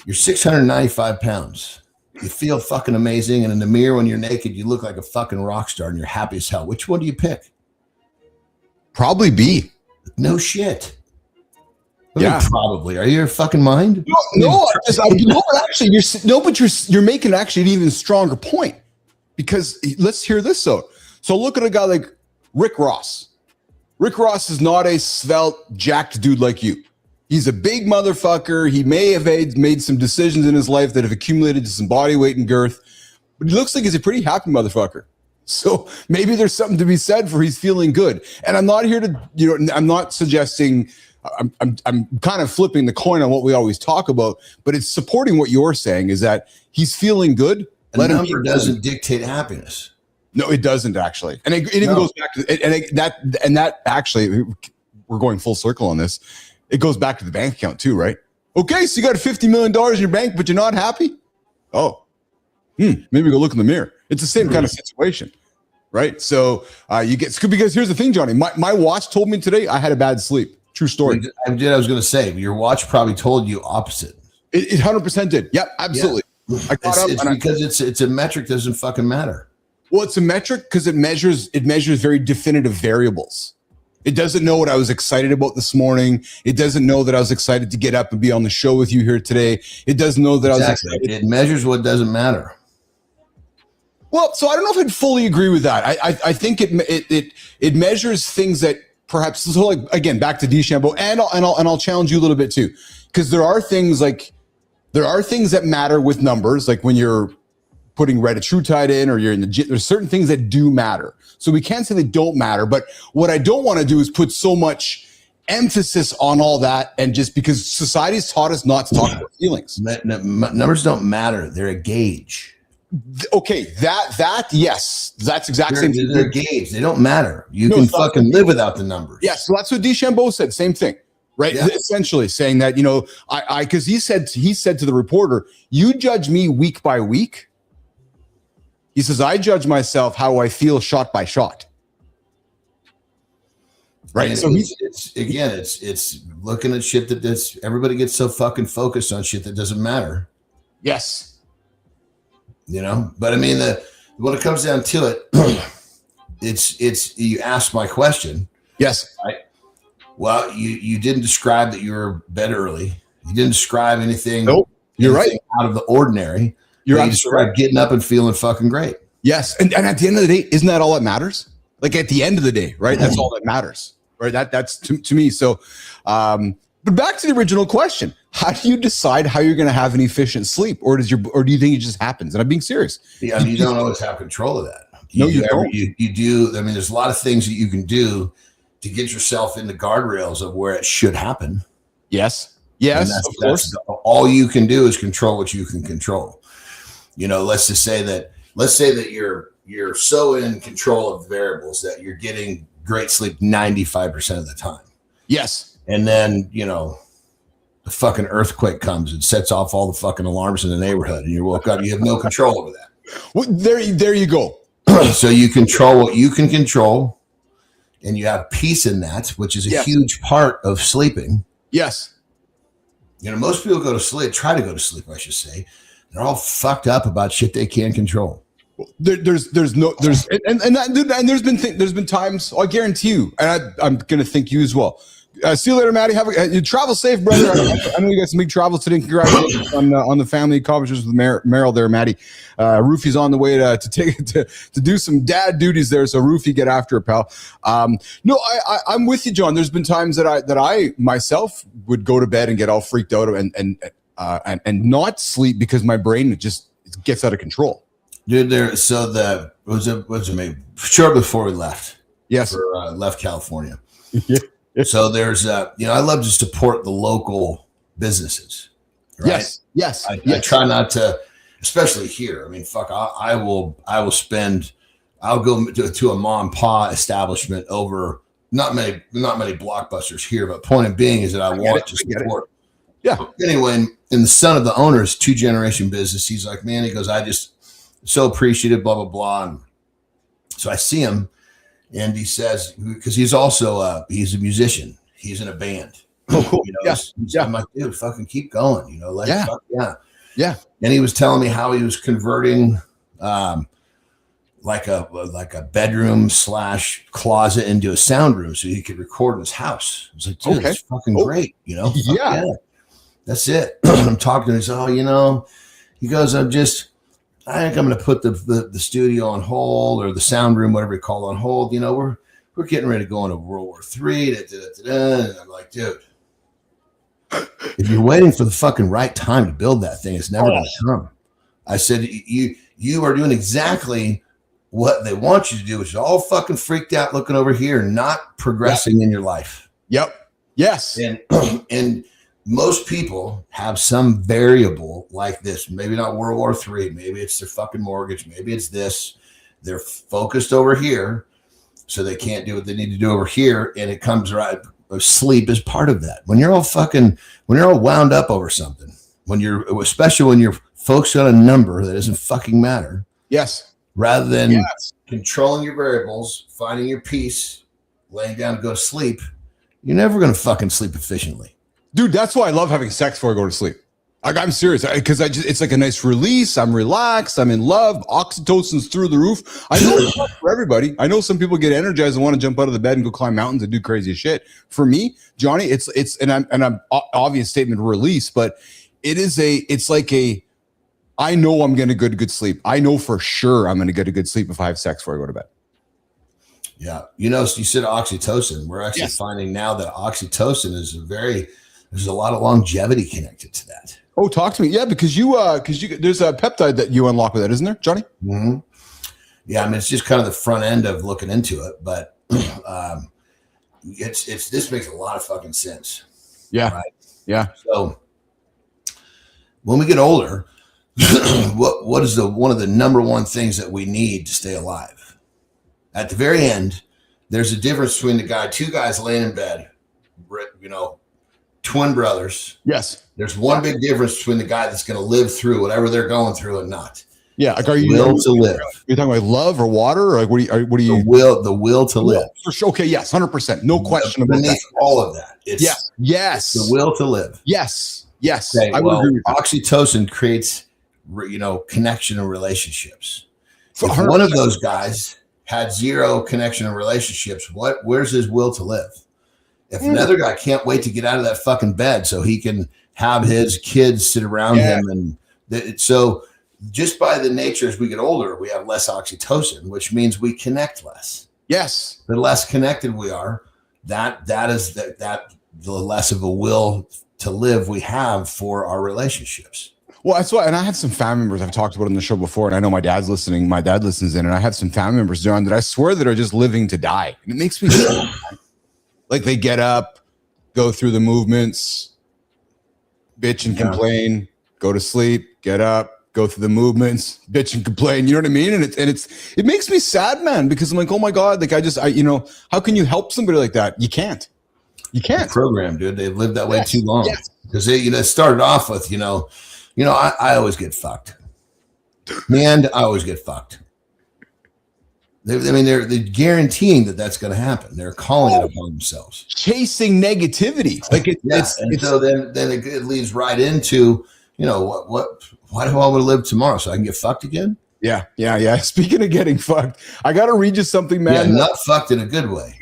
you're 695 pounds. You feel fucking amazing. And in the mirror when you're naked, you look like a fucking rock star and you're happy as hell. Which one do you pick? Probably B. No shit. Probably. Are you your fucking mind? But you're making actually an even stronger point, because let's hear this though. So look at a guy like Rick Ross. Rick Ross is not a svelte, jacked dude like you. He's a big motherfucker. He may have made some decisions in his life that have accumulated to some body weight and girth, but he looks like he's a pretty happy motherfucker. So maybe there's something to be said for he's feeling good. And I'm not here to, I'm not suggesting, I'm kind of flipping the coin on what we always talk about, but it's supporting what you're saying is that he's feeling good. A number doesn't dictate happiness. No, it doesn't actually. And it even goes back to, that actually, we're going full circle on this. It goes back to the bank account too, right? Okay, so you got $50 million in your bank, but you're not happy? Oh, maybe go look in the mirror. It's the same kind of situation, right? So you get, because here's the thing, Johnny, my watch told me today I had a bad sleep. True story. I was going to say, your watch probably told you opposite. It 100% did. Yep, absolutely. Yeah. It's because it's a metric that doesn't fucking matter. Well, it's a metric because it measures very definitive variables. It doesn't know what I was excited about this morning. It doesn't know that I was excited to get up and be on the show with you here today. It doesn't know that I was excited. It measures what doesn't matter. Well, so I don't know if I'd fully agree with that. I think it measures things that perhaps, so like, again, back to DeChambeau, and I'll challenge you a little bit too, because there are things that matter with numbers, like when you're putting retatrutide in, or you're in the gym. There's certain things that do matter. So we can't say they don't matter, but what I don't want to do is put so much emphasis on all that, and just because society's taught us not to talk about feelings. Numbers don't matter. They're a gauge. Okay, that yes, that's exactly the same. They're a gauge. They don't matter. You can fucking live without the numbers. Yes, so that's what DeChambeau said. Same thing, right? Yeah. Essentially saying that, because he said to the reporter, "You judge me week by week." He says, "I judge myself how I feel shot by shot." Right. And so it's looking at shit that everybody gets so fucking focused on shit that doesn't matter. Yes. But I mean, when it comes down to it, it's you asked my question. Yes. Right. Well, you didn't describe that you were bed early. You didn't describe anything. Nope. You're right. Out of the ordinary. You described getting up and feeling fucking great. Yes. And at the end of the day, isn't that all that matters? Like at the end of the day, right? That's all that matters, right? That's to me. So, but back to the original question: how do you decide how you're going to have an efficient sleep, or do you think it just happens? And I'm being serious. Yeah, I mean, you don't always have control of that. You don't. You do. I mean, there's a lot of things that you can do to get yourself in the guardrails of where it should happen. Yes. Yes. Of course. All you can do is control what you can control. Let's say that you're so in control of the variables that you're getting great sleep 95% of the time. Yes. And then, the fucking earthquake comes and sets off all the fucking alarms in the neighborhood, and you woke up, you have no control over that. Well, there you go. So you control what you can control, and you have peace in that, which is a huge part of sleeping. Yes. Most people try to go to sleep, I should say. They're all fucked up about shit they can't control. There's been times, I guarantee you, and I'm going to think you as well. See you later, Maddie. You travel safe, brother. I know you got some big travels today. Congratulations on the family accomplishments with Meryl there, Maddie. Roofy's on the way to do some dad duties there. So Roofy, get after it, pal. No, I'm with you, John. There's been times that I myself would go to bed and get all freaked out and not sleep because my brain just gets out of control. Dude, was it maybe sure before we left? Yes, left California. Yeah. So there's I love to support the local businesses. Right? Yes. I try not to, especially here. I mean, fuck, I'll go to a mom and pa establishment over not many blockbusters here, but point of being is that I want to support. Yeah. Anyway, and the son of the owner is 2-generation business. He's like, man, he goes, I just so appreciative, blah, blah, blah. And so I see him, and he says, because he's also he's a musician. He's in a band. Oh, cool. I'm like, dude, fucking keep going. Fuck, yeah. And he was telling me how he was converting like a bedroom / closet into a sound room so he could record in his house. I was like, dude, that's fucking great. Yeah. That's it. I'm talking to him. He said, he goes, I think I'm going to put the studio on hold, or the sound room, whatever you call it, on hold. We're getting ready to go into World War III. And I'm like, dude, if you're waiting for the fucking right time to build that thing, it's never going to come. I said, you are doing exactly what they want you to do, which is all fucking freaked out looking over here, not progressing in your life. Yep. Yes. And most people have some variable like this. Maybe not World War III. Maybe it's their fucking mortgage. Maybe it's this. They're focused over here, so they can't do what they need to do over here. And it comes right sleep is part of that. When you're all wound up over something, especially when you're focused on a number that doesn't fucking matter. Yes. Rather than controlling your variables, finding your peace, laying down to go to sleep, you're never going to fucking sleep efficiently. Dude, that's why I love having sex before I go to sleep. Like, I'm serious, because it's like a nice release. I'm relaxed. I'm in love. Oxytocin's through the roof. I know it's not for everybody. I know some people get energized and want to jump out of the bed and go climb mountains and do crazy shit. For me, Johnny, it's I'm obvious statement release, but it's like I know I'm going to get a good sleep. I know for sure I'm going to get a good sleep if I have sex before I go to bed. Yeah. You said oxytocin. We're actually finding now that oxytocin there's a lot of longevity connected to that. Oh, talk to me. Yeah, because there's a peptide that you unlock with that, isn't there, Johnny? Mm-hmm. Yeah, I mean, it's just kind of the front end of looking into it, but this makes a lot of fucking sense. Yeah. Right? Yeah. So when we get older, what is one of the number one things that we need to stay alive? At the very end, there's a difference between two guys laying in bed, twin brothers. Yes. There's one big difference between the guy that's going to live through whatever they're going through and not. Yeah. Like, are you will to live? You're talking about love or water, or like what do you? The will to live. For sure. Okay. Yes. 100%. No question about that. All of that. It's yes. The will to live. Yes. Yes. Okay, I would agree with that. Oxytocin creates, connection and relationships. If one of those guys had zero connection and relationships, where's his will to live? If another guy can't wait to get out of that fucking bed so he can have his kids sit around him, so just by the nature as we get older, we have less oxytocin, which means we connect less. Yes. The less connected we are, the less of a will to live we have for our relationships. Well, that's why, and I have some family members I've talked about on the show before, and I know my dad's listening. My dad listens in, and I have some family members, John, that I swear that are just living to die. And it makes me sad. Like, they get up, go through the movements, bitch and complain, go to sleep, get up, go through the movements, bitch and complain. You know what I mean? And it makes me sad, man, because I'm like, oh my God, like how can you help somebody like that? You can't. You can't. Program, dude. They've lived that way too long. Because they started off with, I always get fucked. Man, I always get fucked. They're guaranteeing that that's going to happen. They're calling it upon themselves, chasing negativity. Like so then it leads right into why do I want to live tomorrow so I can get fucked again? Yeah. Speaking of getting fucked, I got to read you something, man. Yeah, not fucked in a good way.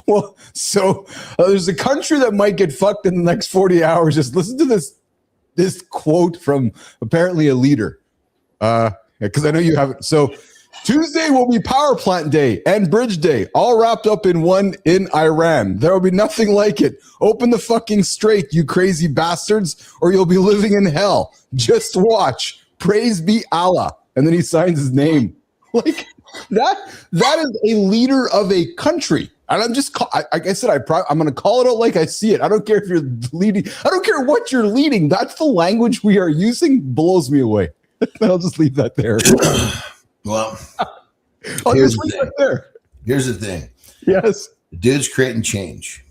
Well, so there's a country that might get fucked in the next 40 hours. Just listen to this quote from apparently a leader. Because I know you have it. So Tuesday will be power plant day and bridge day, all wrapped up in one in Iran. There will be nothing like it. Open the fucking strait, you crazy bastards, or you'll be living in hell. Just watch. Praise be Allah. And then he signs his name. Like that is a leader of a country. And I'm just, like I said, I'm going to call it out like I see it. I don't care if you're leading. I don't care what you're leading. That's the language we are using. Blows me away. I'll just leave that there. Well, here's the thing. Yes. The dude's creating change.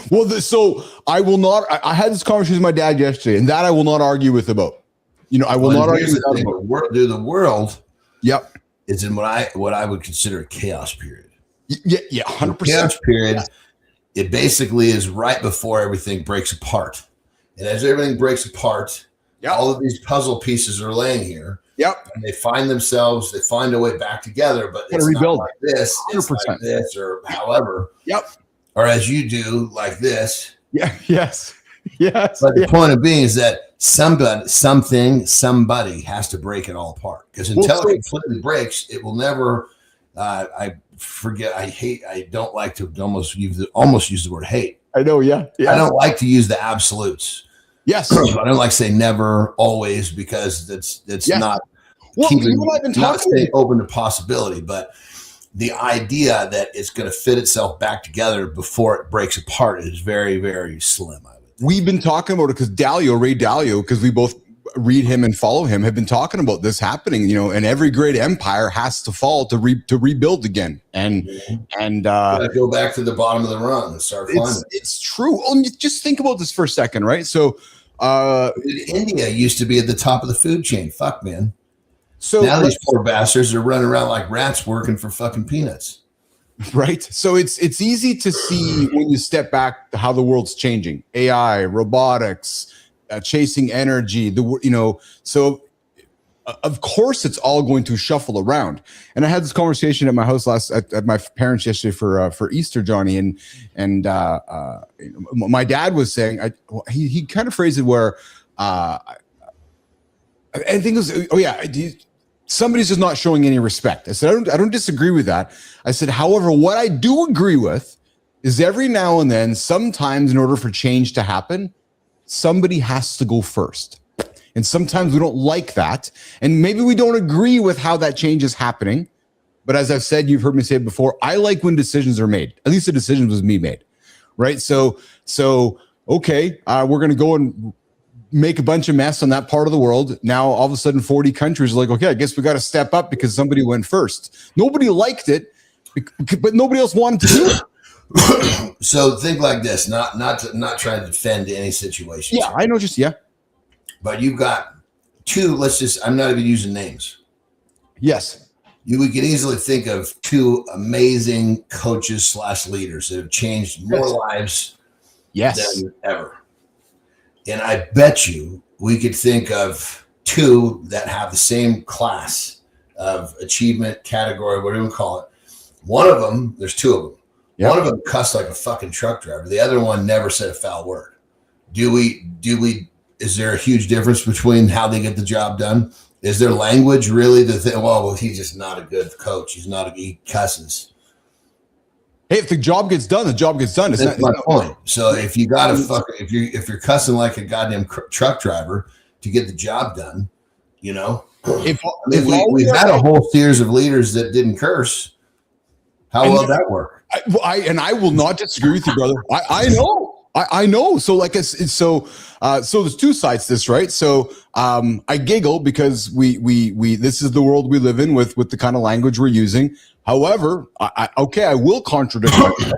Well, so I will not. I had this conversation with my dad yesterday, and that I will not argue with about. I will not argue with that. The world. Yep. Is in what I would consider a chaos period. Yeah, 100%. Chaos period. Yeah. It basically is right before everything breaks apart, and as everything breaks apart, all of these puzzle pieces are laying here. Yep. And they find a way back together, but it's not like this. 100%. It's like this, or however. Yep. Or as you do, like this. Yeah. Yes. Yes. But the point of being is that somebody has to break it all apart. Because until it completely breaks, it will never. I don't like to almost use the word hate. I know. Yeah. I don't like to use the absolutes. Yes. I don't like to say never, always, because it's not. Well, not staying open to possibility, but the idea that it's going to fit itself back together before it breaks apart is very, very slim. We've been talking about it because Ray Dalio, because we both read him and follow him have been talking about this happening, and every great empire has to fall to rebuild again. And go back to the bottom of the rung and start climbing. It's true. Just think about this for a second, right? So India used to be at the top of the food chain. Fuck, man. So now these poor bastards are running around like rats working for fucking peanuts. Right. So it's easy to see when you step back how the world's changing. AI, robotics, chasing energy, so of course it's all going to shuffle around. And I had this conversation at my house at my parents yesterday for Easter, Johnny, and my dad was saying, he kind of phrased it where I think it was, somebody's just not showing any respect. I said, I don't disagree with that. I said, however, what I do agree with is every now and then, sometimes in order for change to happen, somebody has to go first. And sometimes we don't like that. And maybe we don't agree with how that change is happening. But as I've said, you've heard me say it before, I like when decisions are made. At least the decision was me made, right? So okay, we're going to go and make a bunch of mess on that part of the world. Now, all of a sudden, 40 countries are like, okay, I guess we got to step up because somebody went first. Nobody liked it, but nobody else wanted to do it. So think like this, not trying to defend any situation. Yeah, I know, But you've got two, I'm not even using names. Yes. We could easily think of two amazing coaches / leaders that have changed more lives than ever. And I bet you we could think of two that have the same class of achievement category, whatever you call it. One of them, there's two of them. Yep. One of them cussed like a fucking truck driver. The other one never said a foul word. Is there a huge difference between how they get the job done? Is their language really the thing? Well, he's just not a good coach. He cusses. Hey, if the job gets done, the job gets done. That's my point. So if you got to if you're cussing like a goddamn truck driver to get the job done, we've had a whole series of leaders that didn't curse. How will that work? I will not disagree with you, brother. I know. I know. So so there's two sides to this, right? So I giggle because we this is the world we live in with the kind of language we're using. However, I will contradict myself.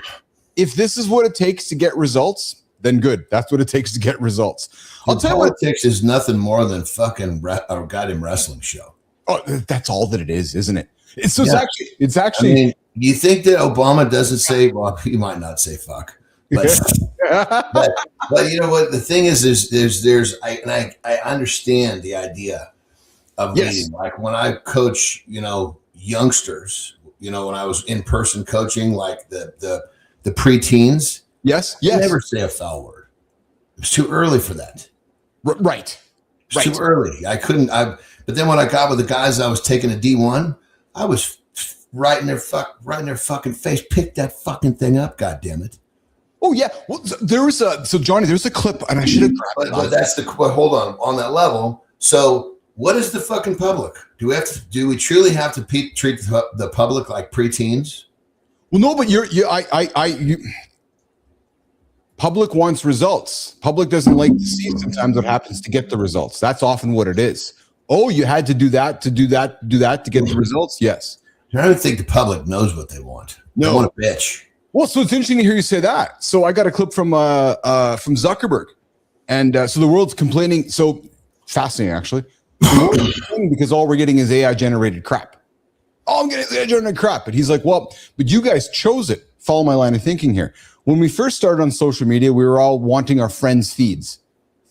If this is what it takes to get results, then good. That's what it takes to get results. I'll tell you what it takes is nothing more than fucking a goddamn wrestling show. Oh, that's all that it is, isn't it? It's actually. I mean, you think that Obama doesn't say? Well, he might not say fuck, but but you know what? The thing is I understand the idea of leading. Like when I coach, youngsters. When I was in person coaching, like the preteens, yes, I never say a foul word. It was too early for that. Right. Too early. I couldn't. But then when I got with the guys, I was taking a D1. I was right in their fucking face. Pick that fucking thing up, goddammit. Oh yeah. Well, Johnny, there's a clip, and I should have grabbed it. But that's hold on that level. So. What is the fucking public? Do we truly have to treat the public like preteens? Well, no, but public wants results. Public doesn't like to see sometimes what happens to get the results. That's often what it is. Oh, you had to do that to get the results. Yes. I don't think the public knows what they want. No. They want a bitch. Well, so it's interesting to hear you say that. So I got a clip from Zuckerberg, and so the world's complaining. So fascinating, actually. Because all we're getting is AI generated crap. Oh, I'm getting AI generated crap. But he's like, well, but you guys chose it. Follow my line of thinking here. When we first started on social media, we were all wanting our friends' feeds.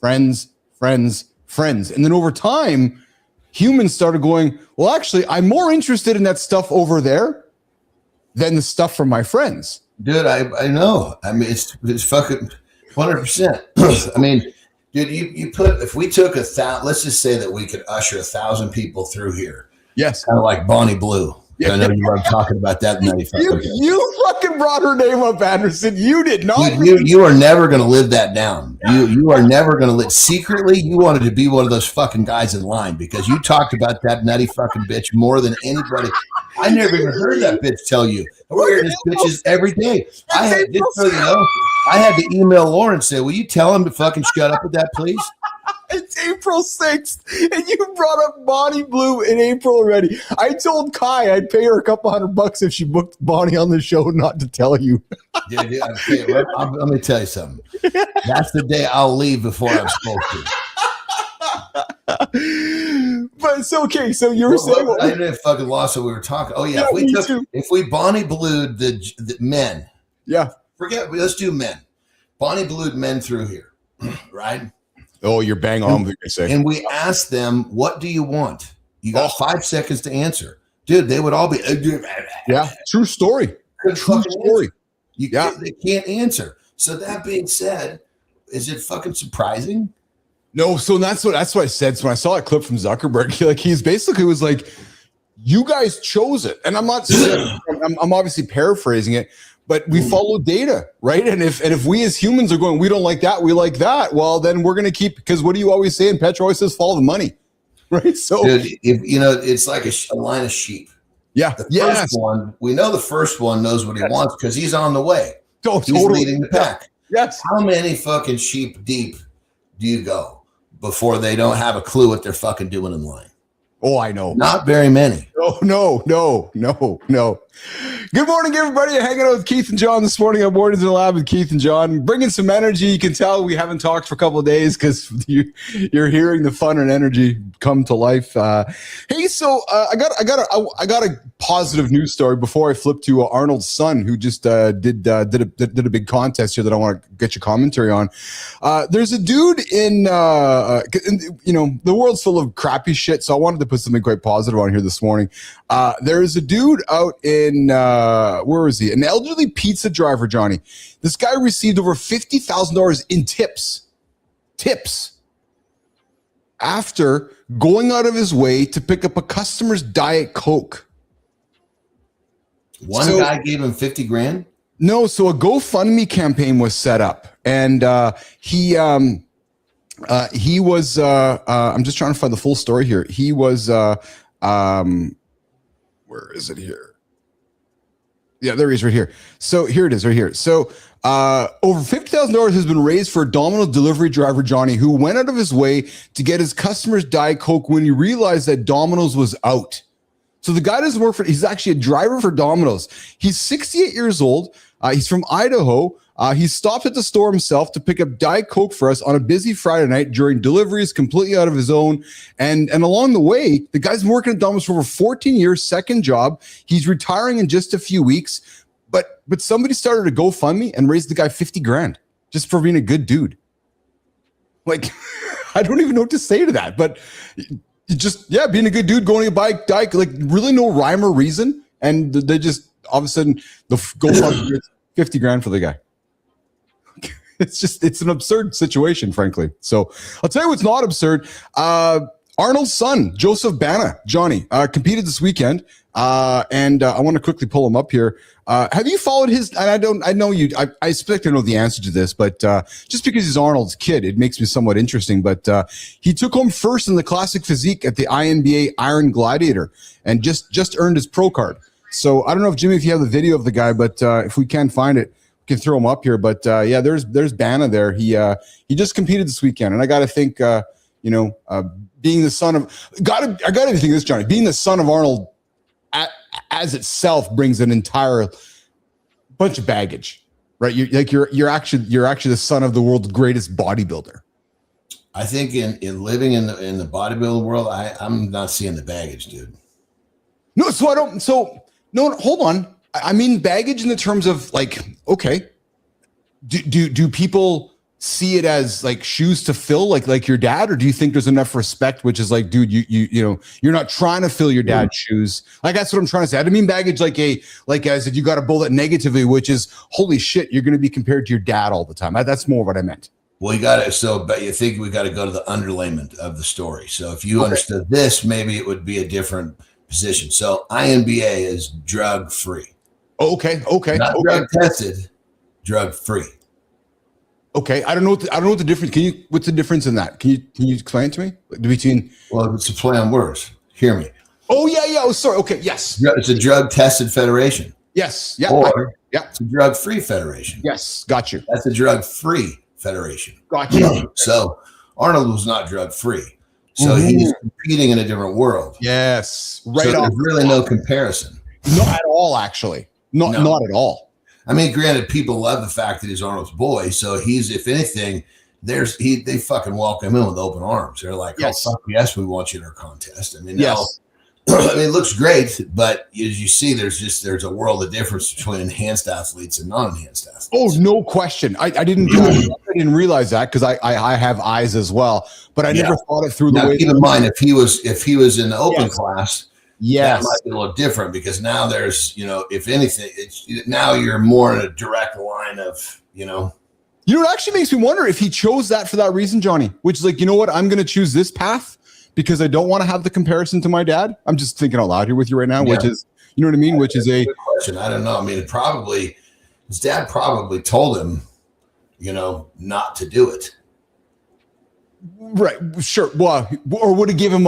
Friends. And then over time, humans started going, well, actually, I'm more interested in that stuff over there than the stuff from my friends. Dude, I know. I mean, it's fucking 100%. I mean, dude, if we took let's just say that we could usher 1,000 people through here. Yes. Kind of like Bonnie Blue. I know you love talking about that. You fucking brought her name up, Anderson. You did not. You are never going to live that down. You are never going to live. Secretly, you wanted to be one of those fucking guys in line because you talked about that nutty fucking bitch more than anybody. I never even heard that bitch tell you. We're hearing this bitches every day. I had to email Lauren and say, will you tell him to fucking shut up with that, please? It's April 6th, and you brought up Bonnie Blue in April already. I told Kai I'd pay her a couple $100 if she booked Bonnie on the show not to tell you. Dude, let me tell you something. That's the day I'll leave before I'm supposed to. But it's okay. So you were saying... I didn't fucking lost what we were talking. Oh, yeah. If we Bonnie Blued the men. Yeah. Let's do men. Bonnie Blued men through here, right? Oh, you're bang on with what you're saying. And we asked them, what do you want? You got 5 seconds to answer. Dude, they would all be... Yeah, true story. True story. They can't answer. So that being said, is it fucking surprising? No, so that's what I said. So when I saw that clip from Zuckerberg, he's basically was like, you guys chose it. And I'm not saying, I'm obviously paraphrasing it, but we follow data, right? And if we as humans are going, we don't like that, we like that, well, then we're going to keep, because what do you always say? And Petra always says, follow the money, right? So, dude, it's like a line of sheep. Yeah. First one, we know the first one knows what he wants because he's on the way. He's leading the pack. Yes. How many fucking sheep deep do you go before they don't have a clue what they're fucking doing in line? Oh, I know. Not very many. Oh, no. Good morning, everybody. I'm hanging out with Keith and John this morning on Mornings in the Lab with Keith and John. Bringing some energy. You can tell we haven't talked for a couple of days because you're hearing the fun and energy come to life. Hey, so I got a positive news story before I flip to Arnold's son, who just did a big contest here that I want to get your commentary on. There's a dude in the world's full of crappy shit, so I wanted to put something quite positive on here this morning. There's a dude out in where is he? An elderly pizza driver, Johnny. This guy received over $50,000 in tips after going out of his way to pick up a customer's Diet Coke. One guy gave him 50 grand? No, so a GoFundMe campaign was set up, and he was I'm just trying to find the full story here. He was where is it here? Yeah, there he is right here. So here it is right here. So over $50,000 has been raised for a Domino's delivery driver, Johnny, who went out of his way to get his customers Diet Coke when he realized that Domino's was out. So the guy doesn't work he's actually a driver for Domino's. He's 68 years old. He's from Idaho. He stopped at the store himself to pick up Diet Coke for us on a busy Friday night during deliveries, completely out of his own. And along the way, the guy's been working at Domino's for over 14 years, second job. He's retiring in just a few weeks. But somebody started a GoFundMe and raised the guy 50 grand just for being a good dude. Like, I don't even know what to say to that, but being a good dude, going to buy Diet, like really no rhyme or reason. And they just, all of a sudden, the GoFundMe gets 50 grand for the guy. It's an absurd situation, frankly. So I'll tell you what's not absurd. Arnold's son, Joseph Bana, Johnny, competed this weekend. And I want to quickly pull him up here. Have you followed his, and I expect to know the answer to this, but just because he's Arnold's kid, it makes me somewhat interesting. But he took home first in the classic physique at the INBA Iron Gladiator and just earned his pro card. So I don't know if Jimmy, if you have the video of the guy, but if we can find it, we can throw him up here. But there's Bana there. He just competed this weekend, and I got to think, being the son of I got to think this, Johnny, being the son of Arnold as itself brings an entire bunch of baggage, right? You're actually the son of the world's greatest bodybuilder. I think in living in the bodybuilding world, I'm not seeing the baggage, dude. No, no, hold on. I mean baggage in the terms of like, okay, do people see it as like shoes to fill, like your dad, or do you think there's enough respect, which is like, dude, you're not trying to fill your dad's shoes? Like that's what I'm trying to say. I didn't mean baggage like I said, you got to bullet negatively, which is holy shit, you're going to be compared to your dad all the time. That's more what I meant. Well, but you think we got to go to the underlayment of the story. So if you understood this, maybe it would be a different position. So INBA is drug free. Okay. Not drug tested, drug free. Okay, I don't know what the difference. What's the difference in that? Can you explain it to me? Between it's a play on words. Hear me. Oh yeah. Oh, sorry. Okay, yes. It's a drug tested federation. Yes. Yeah. Or it's a drug free federation. Yes. Got you. That's a drug free federation. Got you. So Arnold was not drug free. So he's competing in a different world. Yes. Right. So there's really no comparison. Not at all, actually. Not at all. I mean, granted, people love the fact that he's Arnold's boy. So he's, if anything, they fucking welcome him with open arms. They're like, oh, fuck yes, we want you in our contest. I mean, I mean, it looks great, but as you see, there's a world of difference between enhanced athletes and non-enhanced athletes. Oh, no question. I didn't realize that because I have eyes as well, but I never thought it through the way. Keep in mind, if he was in the open class, that might be a little different because now there's, if anything, now you're more in a direct line of, it actually makes me wonder if he chose that for that reason, Johnny, which is like, you know what, I'm going to choose this path because I don't want to have the comparison to my dad. I'm just thinking out loud here with you right now, which is, you know what I mean? Which is a good question. I don't know. I mean, his dad probably told him, not to do it. Right. Sure. Well, or would have given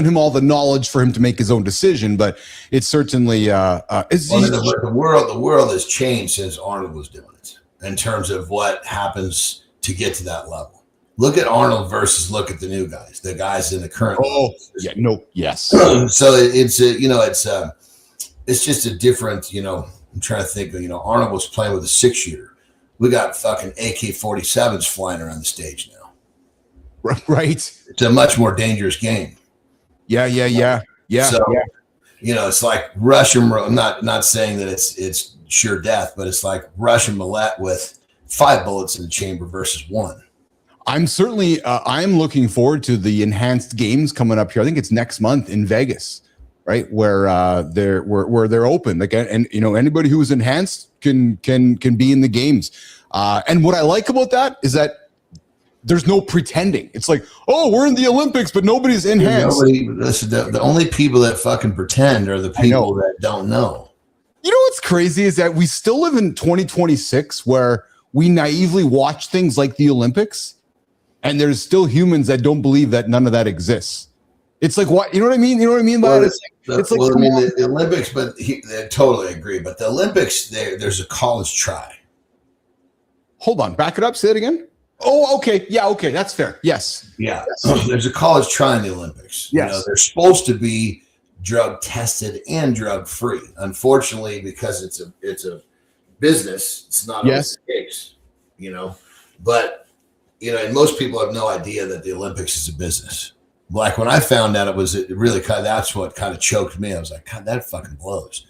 him all the knowledge for him to make his own decision. But it's certainly, the world has changed since Arnold was doing it in terms of what happens to get to that level. Look at Arnold versus look at the new guys, the guys in the current. Oh, yeah, no, yes. So it's just a different, I'm trying to think of, Arnold was playing with a 6-shooter. We got fucking AK-47s flying around the stage now. Right. It's a much more dangerous game. Yeah. So, it's like Russian. I'm not saying that it's sure death, but it's like Russian roulette with 5 bullets in the chamber versus 1. I'm certainly I'm looking forward to the enhanced games coming up here. I think it's next month in Vegas, right? Where they're open. Like, and anybody who is enhanced can be in the games. And what I like about that is that there's no pretending. It's like, oh, we're in the Olympics, but nobody's enhanced. The only people that fucking pretend are the people that don't know. You know what's crazy is that we still live in 2026 where we naively watch things like the Olympics. And there's still humans that don't believe that none of that exists. It's like, what, you know what I mean? You know what I mean by it? The Olympics, but I totally agree. But the Olympics, there's a college try. Hold on, back it up. Say it again. Oh, okay. Yeah, okay. That's fair. Yes. Yeah. There's a college try in the Olympics. Yes. They're supposed to be drug tested and drug free. Unfortunately, because it's a business, it's not always the case, but and most people have no idea that the Olympics is a business. Like when I found out that's what kind of choked me. I was like, God, that fucking blows.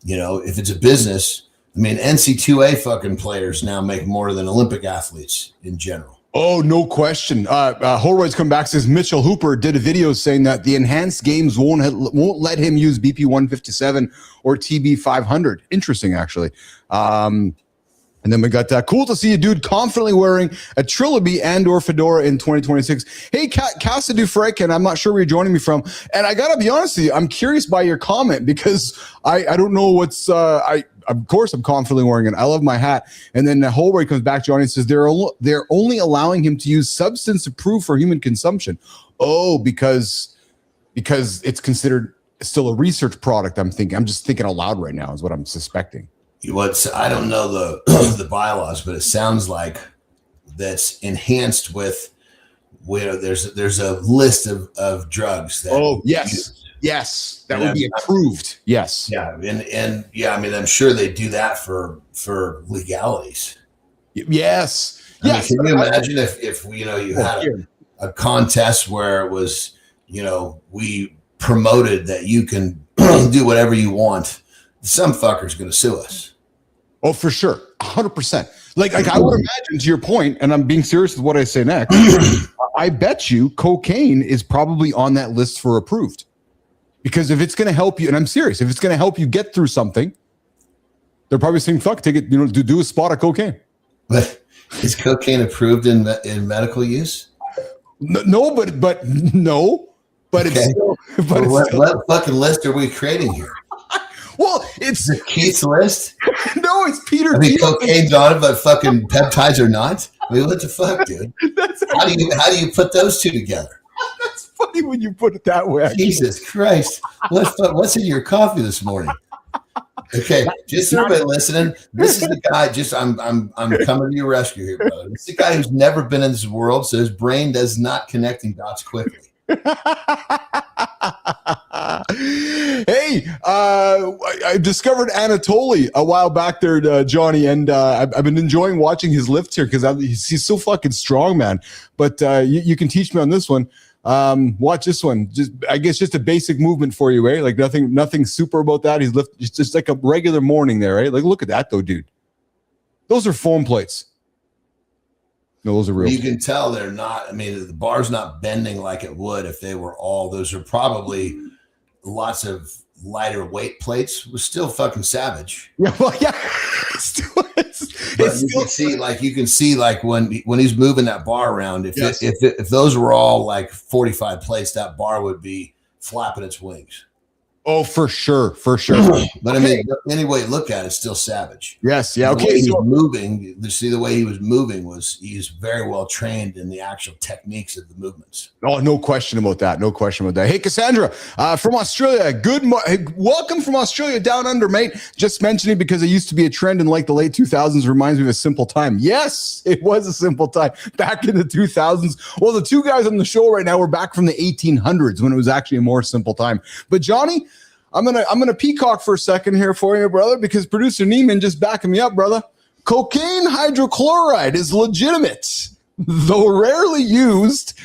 If it's a business, I mean, NC2A fucking players now make more than Olympic athletes in general. Oh, no question. Holroyd's come back, says Mitchell Hooper did a video saying that the enhanced games won't let him use BP 157 or TB 500. Interesting, actually. And then we got cool to see a dude confidently wearing a trilby and or fedora in 2026. Hey, Cassidy Frank, and I'm not sure where you're joining me from. And I got to be honest with you, I'm curious by your comment because I don't know what's of course I'm confidently wearing it. I love my hat. And then Holroyd comes back, Johnny, and says they're only allowing him to use substance approved for human consumption. Oh, because it's considered still a research product. I'm just thinking out loud right now is what I'm suspecting. I don't know the bylaws, but it sounds like that's enhanced with there's a list of drugs that. Oh, yes, that would be approved. Yes, yeah, and I mean, I'm sure they do that for legalities. Yes. I mean, can you imagine if you had a contest where it was we promoted that you can do whatever you want? Some fucker's going to sue us. Oh, for sure. 100%. Like I would imagine, to your point, and I'm being serious with what I say next, I bet you cocaine is probably on that list for approved. Because if it's going to help you, and I'm serious, if it's going to help you get through something, they're probably saying, fuck, take it, do a spot of cocaine. But is cocaine approved in medical use? No, but it's still, what fucking list are we creating here? Well, it's Keith's list. No, it's Peter. I mean, cocaine's on it, but fucking peptides are not. I mean, what the fuck, dude? How do you put those two together? That's funny when you put it that way. Jesus Christ! What's in your coffee this morning? Okay, just so everybody listening, this is the guy. I'm coming to your rescue here, brother. It's the guy who's never been in this world, so his brain does not connecting dots quickly. Hey, I discovered Anatoly a while back there, Johnny, and I've been enjoying watching his lifts here because he's so fucking strong, man. But you can teach me on this one. Watch this one. I guess just a basic movement for you, right? Like nothing super about that. It's just like a regular morning there, right? Like look at that though, dude. Those are foam plates. No, those are real. You can tell they're not. I mean, the bar's not bending like it would if they were all. Those are probably lots of lighter weight plates. It was still fucking savage. Yeah, well, yeah. You can see like when he's moving that bar around. If those were all like 45 plates, that bar would be flapping its wings. Oh, for sure. But I mean, any way you look at it, it's still savage. Yes, yeah. Okay, he's moving. See, the way he was moving he's very well trained in the actual techniques of the movements. Oh, no question about that. Hey, Cassandra, from Australia. Welcome from Australia down under, mate. Just mentioning because it used to be a trend in like the late 2000s. Reminds me of a simple time. Yes, it was a simple time back in the 2000s. Well, the two guys on the show right now were back from the 1800s when it was actually a more simple time. But Johnny, I'm gonna peacock for a second here for you, brother, because producer Neiman just backing me up, brother. Cocaine hydrochloride is legitimate, though rarely used.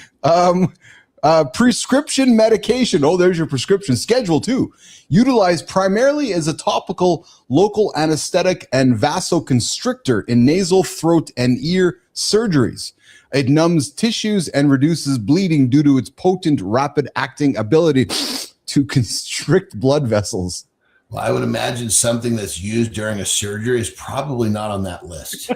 Prescription medication. Oh, there's your prescription. Schedule 2. Utilized primarily as a topical local anesthetic and vasoconstrictor in nasal, throat, and ear surgeries. It numbs tissues and reduces bleeding due to its potent, rapid-acting ability to constrict blood vessels. Well, I would imagine something that's used during a surgery is probably not on that list.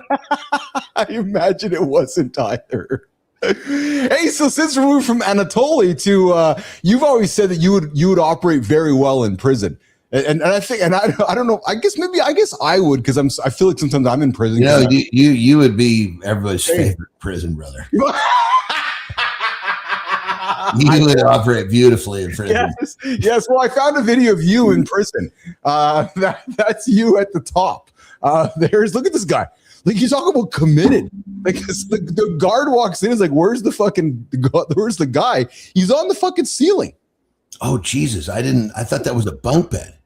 I imagine it wasn't either. Hey, so since we're moving from Anatoly to, you've always said that you would operate very well in prison, and I think, and I don't know, I guess I would because I feel like sometimes I'm in prison. You know, you would be everybody's favorite prison brother. You would operate beautifully in prison. Yes. Well, I found a video of you in prison. That's you at the top. Look at this guy. Like, you talk about committed. Like, the guard walks in, is like, where's the guy? He's on the fucking ceiling. Oh, Jesus. I thought that was a bunk bed.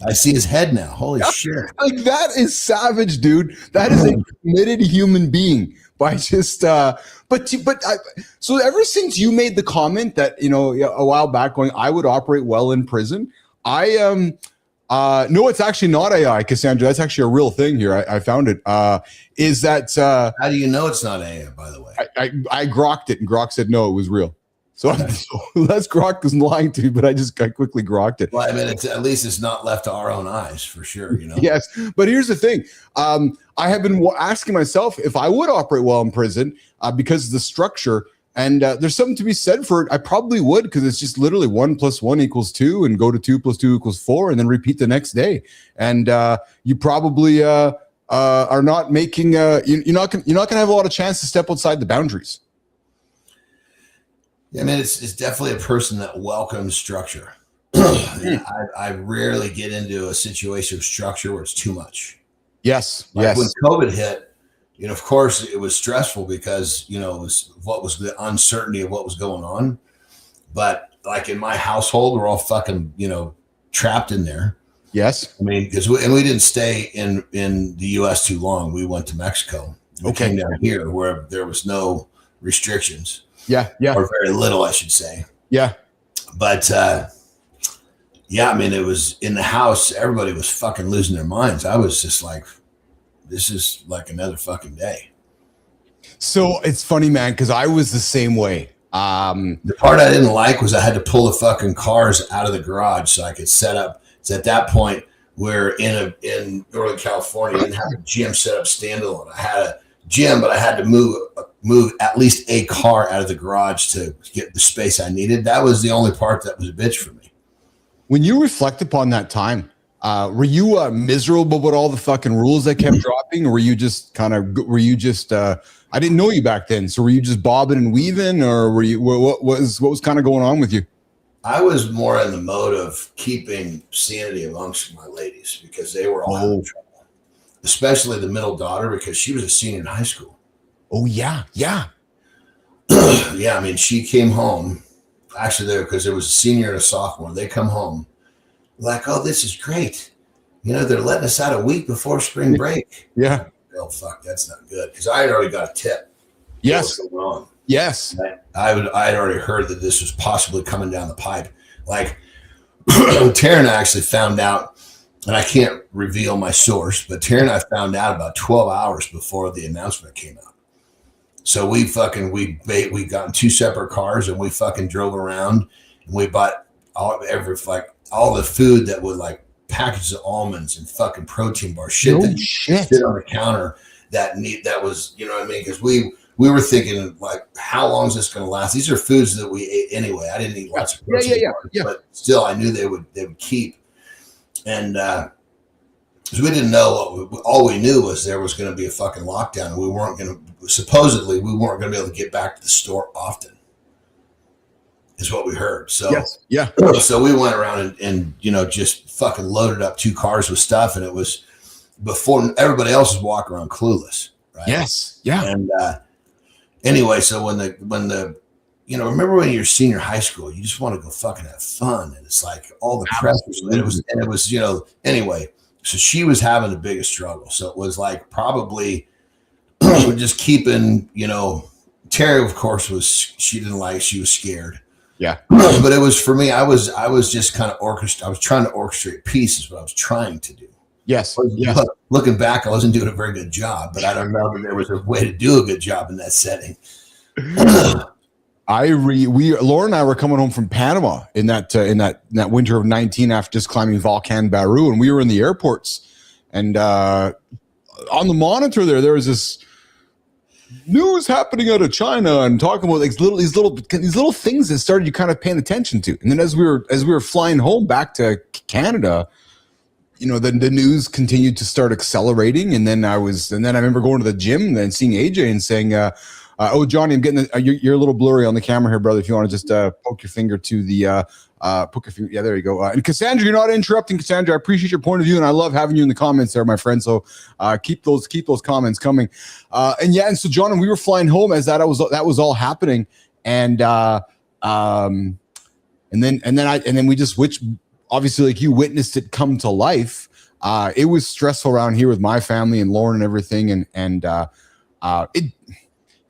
I see his head now. Holy shit. Like, that is savage, dude. That is a committed human being. By just, so ever since you made the comment that, a while back going, I would operate well in prison, no, it's actually not AI, Cassandra. That's actually a real thing here. I found it. Is that, how do you know it's not AI, by the way? I grokked it and Grok said, no, it was real. So Les Grok was lying to me, but I quickly grokked it. Well, I mean, at least it's not left to our own eyes for sure, Yes, but here's the thing. I have been asking myself if I would operate well in prison because of the structure, and there's something to be said for it. I probably would, because it's just literally 1 + 1 = 2, and go to 2 + 2 = 4, and then repeat the next day. And you probably are not making. You're not gonna have a lot of chance to step outside the boundaries. I mean, it's definitely a person that welcomes structure. I rarely get into a situation of structure where it's too much. Yes. When COVID hit, of course it was stressful because, it was the uncertainty of what was going on. But like in my household, we're all fucking, trapped in there. Yes. I mean, we didn't stay in the US too long. We went to Mexico. We came down here where there was no restrictions. Yeah. Or very little, I should say. Yeah. But I mean, it was in the house, everybody was fucking losing their minds. I was just like, this is like another fucking day. So it's funny, man, because I was the same way. The part I didn't like was I had to pull the fucking cars out of the garage so I could set up. It's at that point where in Northern California, I didn't have a gym set up standalone. I had a gym, but I had to move at least a car out of the garage to get the space I needed. That was the only part that was a bitch for me. When you reflect upon that time, were you miserable about all the fucking rules that kept dropping, or were you just I didn't know you back then, so were you just bobbing and weaving, or were you what was kind of going on with you? I was more in the mode of keeping sanity amongst my ladies because they were all having trouble, especially the middle daughter because she was a senior in high school. Oh yeah, yeah. Yeah, I mean, she came home. Actually, there because there was a senior and a sophomore. They come home like, "Oh, this is great. You know, they're letting us out a week before spring break." Yeah. Oh fuck, that's not good because I had already got a tip. Yes. What was going on? Yes. I had already heard that this was possibly coming down the pipe. Like Taryn actually found out, and I can't reveal my source, but Taryn and I found out about 12 hours before the announcement came out. So we got in 2 separate cars and we fucking drove around and we bought all the food that would like packages of almonds and fucking protein bars, shit that sit on the counter that was, you know what I mean? Because we were thinking like, how long is this going to last? These are foods that we ate anyway. I didn't eat lots of protein bars, but still I knew they would keep. And because we didn't know, all we knew was there was going to be a fucking lockdown and we weren't going to be able to get back to the store often is what we heard. So so we went around and you know, just fucking loaded up 2 cars with stuff. And it was before everybody else was walking around clueless. Right. Yes. Yeah. And anyway, so when the you know, remember when you're senior high school, you just want to go fucking have fun. And it's like all the pressure. And it was, you know, anyway, so she was having the biggest struggle. So it was like probably just keeping, you know, Terry, of course, she was scared. Yeah. But it was for me, I was just kind of I was trying to orchestrate peace is what I was trying to do. Yes. But looking back, I wasn't doing a very good job, but I don't know that there was a way to do a good job in that setting. Laura and I were coming home from Panama in that winter of 19 after just climbing Volcan Baru, and we were in the airports, and on the monitor there was this news happening out of China and talking about like these little things that started you kind of paying attention to. And then as we were flying home back to Canada, you know, the news continued to start accelerating. And then I remember going to the gym and then seeing AJ and saying, oh, Johnny, I'm getting you're a little blurry on the camera here, brother. If you want to just poke your finger to the yeah, there you go. And Cassandra, you're not interrupting, Cassandra. I appreciate your point of view, and I love having you in the comments there, my friend. So keep those comments coming. And so John and we were flying home as that was all happening, and then we just obviously, like you witnessed it come to life. It was stressful around here with my family and Lauren and everything, and it.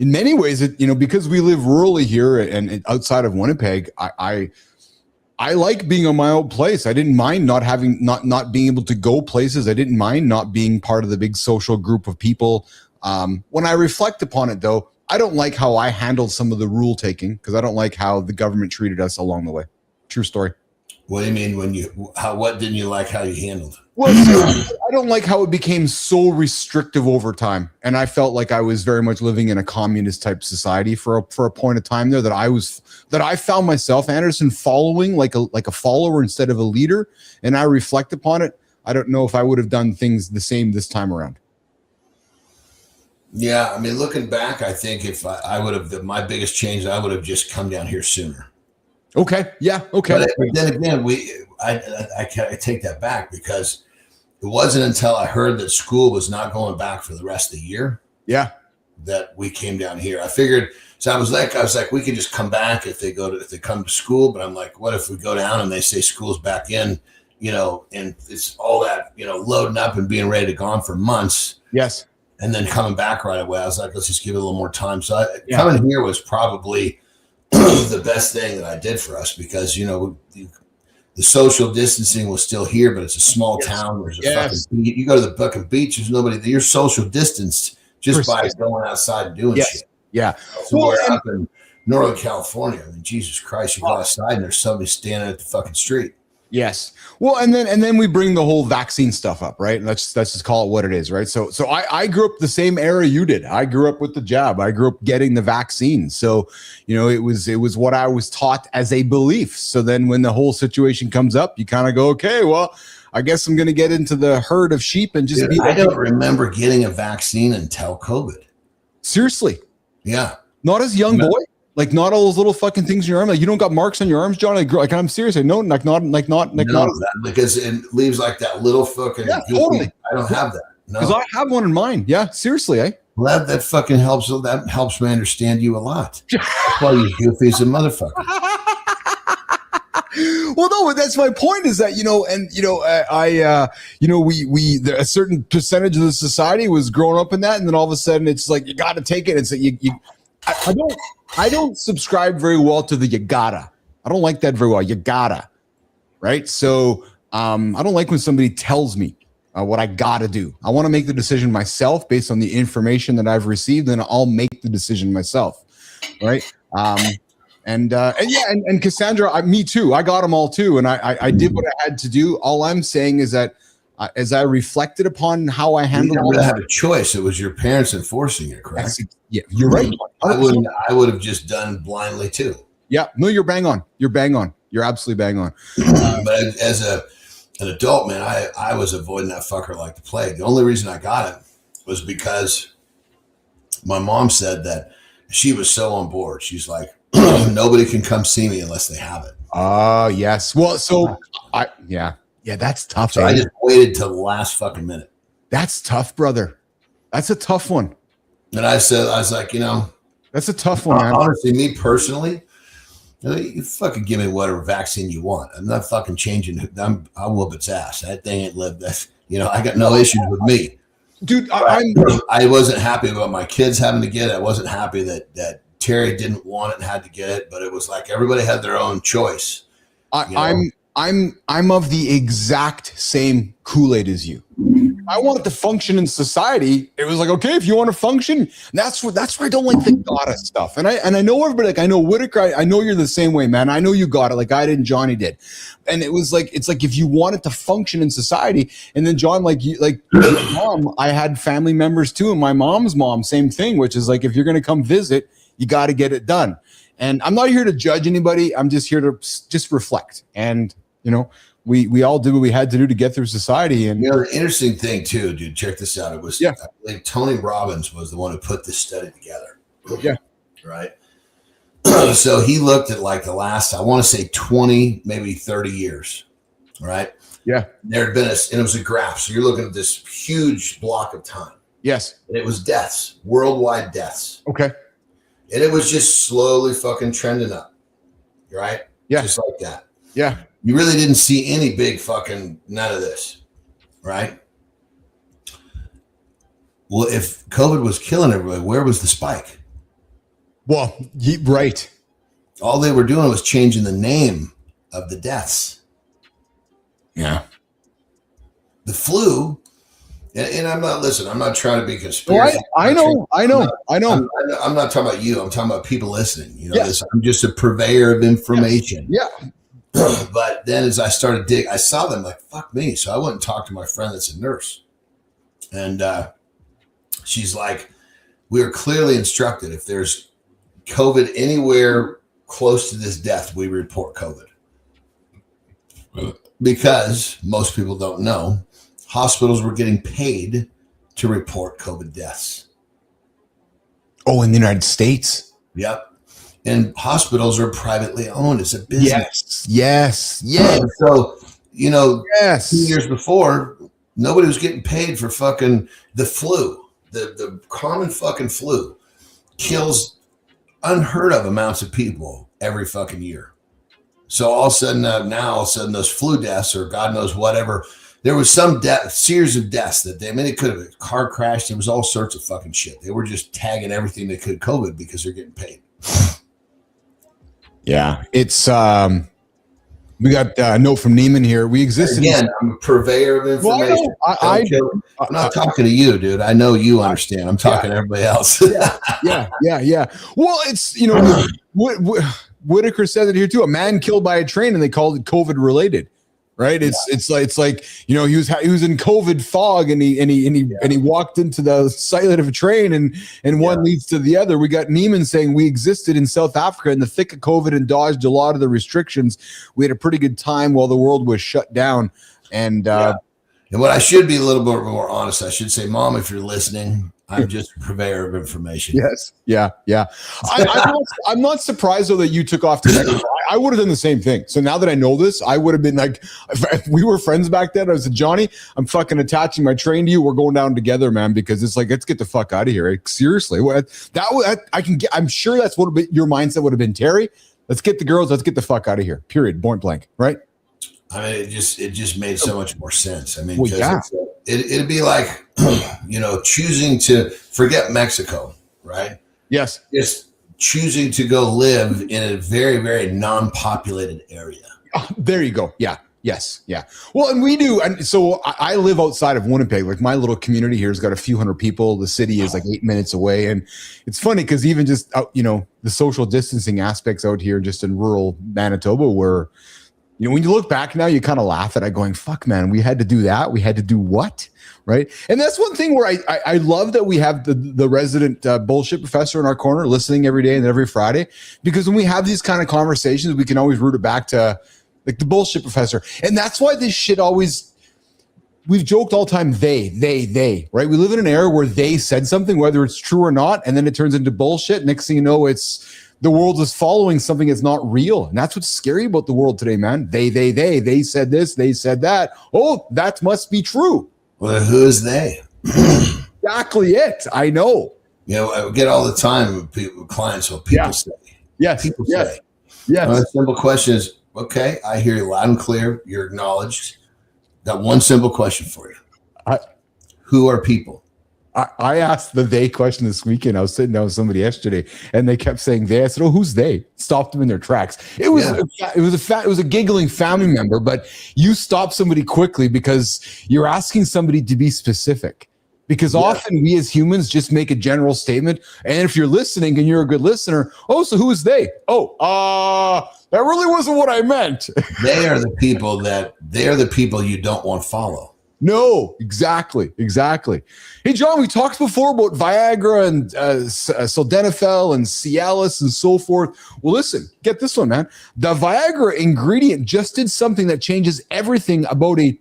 In many ways, you know, because we live rurally here and outside of Winnipeg, I like being on my own place. I didn't mind not being able to go places. I didn't mind not being part of the big social group of people. When I reflect upon it, though, I don't like how I handled some of the rule taking because I don't like how the government treated us along the way. True story. What do you mean what didn't you like how you handled? Well, I don't like how it became so restrictive over time. And I felt like I was very much living in a communist type society for a point of time there that I found myself, Anderson, following like a follower instead of a leader. And I reflect upon it. I don't know if I would have done things the same this time around. Yeah. I mean, looking back, I think if I would have, my biggest change, I would have just come down here sooner. Okay. Yeah. Okay. But then again, I take that back because it wasn't until I heard that school was not going back for the rest of the year. Yeah. That we came down here. I figured, so I was like, we could just come back if they come to school. But I'm like, what if we go down and they say school's back in, you know, and it's all that, you know, loading up and being ready to go on for months. Yes. And then coming back right away. I was like, let's just give it a little more time. So coming here was probably the best thing that I did for us because, you know, the social distancing was still here, but it's a small town. There's a fucking beach. You go to the fucking beach, there's nobody. You're social distanced just by going outside and doing shit. Yeah. So we're up in Northern California. I mean, Jesus Christ, you go outside and there's somebody standing at the fucking street. Yes. Well, and then we bring the whole vaccine stuff up, right? And let's just call it what it is, right? So I grew up the same era you did. I grew up with the jab. I grew up getting the vaccine. So, you know, it was what I was taught as a belief. So then when the whole situation comes up, you kind of go, okay, well, I guess I'm going to get into the herd of sheep and just be. I don't remember getting a vaccine until COVID. Seriously? Yeah. Not as a young boy? Like not all those little fucking things in your arm. Like you don't got marks on your arms, John. Like I'm serious. I know, not because it leaves like that little fucking. Yeah, totally. I don't have that. No, because I have one in mine. Yeah, seriously, eh? Well, that fucking helps. That helps me understand you a lot. That's why you goofy's a motherfucker. Well, no, but that's my point is that, a certain percentage of the society was growing up in that. And then all of a sudden it's like, you got to take it. It's like, I don't subscribe very well to the you gotta. I don't like that very well. You gotta. Right. So I don't like when somebody tells me what I gotta do. I want to make the decision myself based on the information that I've received, and I'll make the decision myself. Right. And Cassandra, me too. I got them all too. And I did what I had to do. All I'm saying is that as I reflected upon how I handled it. You never had a choice. It was your parents enforcing it, correct? Yeah, you're right. I would have just done blindly too. Yeah, no, you're bang on. You're bang on. You're absolutely bang on. But as an adult, man, I was avoiding that fucker like the plague. The only reason I got it was because my mom said that she was so on board. She's like, nobody can come see me unless they have it. Yes. Well, so yeah, that's tough. So I just waited till the last fucking minute. That's tough, brother. That's a tough one. And I was like, that's a tough one, man. Honestly, me personally, you fucking give me whatever vaccine you want. I'm not fucking changing. I'll whoop its ass. That thing ain't lived. I got no issues with me. Dude, I wasn't happy about my kids having to get it. I wasn't happy that Terry didn't want it and had to get it, but it was like everybody had their own choice. I'm of the exact same Kool-Aid as you. I want it to function in society. It was like, okay, if you want to function, that's why I don't like the gotta stuff. And I know everybody, like I know Whitaker, I know you're the same way, man. I know you got it like I did and Johnny did. And it was like, it's like if you want it to function in society, and then John, like mom, I had family members too, and my mom's mom, same thing, which is like if you're gonna come visit, you got to get it done. And I'm not here to judge anybody. I'm just here to just reflect. And, we all did what we had to do to get through society. And the interesting thing too, dude, check this out. It was, I believe Tony Robbins was the one who put this study together. Yeah. Right. So he looked at like the last, I want to say 20, maybe 30 years. Right. Yeah. There had been and it was a graph. So you're looking at this huge block of time. Yes. And it was deaths, worldwide deaths. Okay. And it was just slowly fucking trending up. Right. Yeah. Just like that. Yeah. You really didn't see any big fucking none of this, right? Well, if COVID was killing everybody, where was the spike? Well, right. All they were doing was changing the name of the deaths. Yeah. The flu, and I'm not trying to be conspiracy. I know. I'm not talking about you. I'm talking about people listening. I'm just a purveyor of information. Yeah. But then as I started digging, I saw them like, fuck me. So I went and talked to my friend that's a nurse. And she's like, we are clearly instructed if there's COVID anywhere close to this death, we report COVID. Because most people don't know, hospitals were getting paid to report COVID deaths. Oh, in the United States? Yep. And hospitals are privately owned. It's a business. Yes. So, 2 years before, nobody was getting paid for fucking the flu. The common fucking flu kills unheard of amounts of people every fucking year. So all of a sudden, those flu deaths or God knows whatever, there was some series of deaths that it could have been a car crash. There was all sorts of fucking shit. They were just tagging everything they could COVID because they're getting paid. Yeah, it's we got a note from Neiman here. We exist again. I'm a purveyor of information. Well, I'm not talking to you, dude. I know you understand. I'm talking to everybody else. Yeah. Well, it's Whitaker said it here too. A man killed by a train, and they called it COVID related. Right? It's like he was in COVID fog, and he walked into the side of a train, and one leads to the other. We got Neiman saying we existed in South Africa in the thick of COVID and dodged a lot of the restrictions. We had a pretty good time while the world was shut down. And what I should be a little bit more honest, I should say, Mom, if you're listening, I'm just a purveyor of information. Yes. Yeah. Yeah. I'm not surprised though that you took off to Mexico. I would have done the same thing. So now that I know this, I would have been like, if we were friends back then, I said, Johnny, I'm fucking attaching my train to you. We're going down together, man, because it's like, let's get the fuck out of here. Like, seriously. I'm sure that's what your mindset would have been, Terry. Let's get the girls. Let's get the fuck out of here. Period. Point blank. Right. I mean, it just made so much more sense. I mean, well, yeah. It'd be like, choosing to forget Mexico, right? Yes. Just choosing to go live in a very, very non-populated area. Oh, there you go. Yeah. Yes. Yeah. Well, and we do. And so I live outside of Winnipeg. Like my little community here has got a few hundred people. The city is like 8 minutes away. And it's funny because even just, the social distancing aspects out here, just in rural Manitoba, where, when you look back now, you kind of laugh at it going, fuck, man, we had to do that. We had to do what? Right. And that's one thing where I love that we have the resident bullshit professor in our corner listening every day and every Friday, because when we have these kind of conversations, we can always root it back to like the bullshit professor. And that's why this shit we've joked all the time, they, right? We live in an era where they said something, whether it's true or not, and then it turns into bullshit. Next thing you know, the world is following something that's not real. And that's what's scary about the world today, man. They said this, they said that. Oh, that must be true. Well, who is they? Exactly it. I know. I get all the time with clients what people say. Yes. People yes. say. Yes. The simple question is, okay, I hear you loud and clear. You're acknowledged. Got one simple question for you. Who are people? I asked the they question this weekend. I was sitting down with somebody yesterday, and they kept saying they. I said, "Oh, who's they?" Stopped them in their tracks. It was a giggling family member, but you stop somebody quickly because you're asking somebody to be specific. Because often we as humans just make a general statement, and if you're listening and you're a good listener, so who is they? That really wasn't what I meant. They are the people you don't want to follow. No, exactly. Hey, John, we talked before about Viagra and sildenafil and Cialis and so forth. Well, listen, get this one, man. The Viagra ingredient just did something that changes everything about a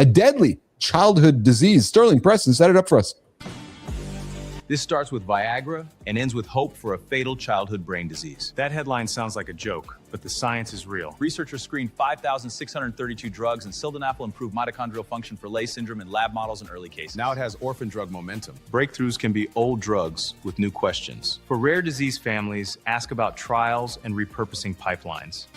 deadly childhood disease. Sterling Preston, set it up for us. This starts with Viagra and ends with hope for a fatal childhood brain disease. That headline sounds like a joke, but the science is real. Researchers screened 5,632 drugs, and sildenafil improved mitochondrial function for Leigh syndrome in lab models in early cases. Now it has orphan drug momentum. Breakthroughs can be old drugs with new questions. For rare disease families, ask about trials and repurposing pipelines.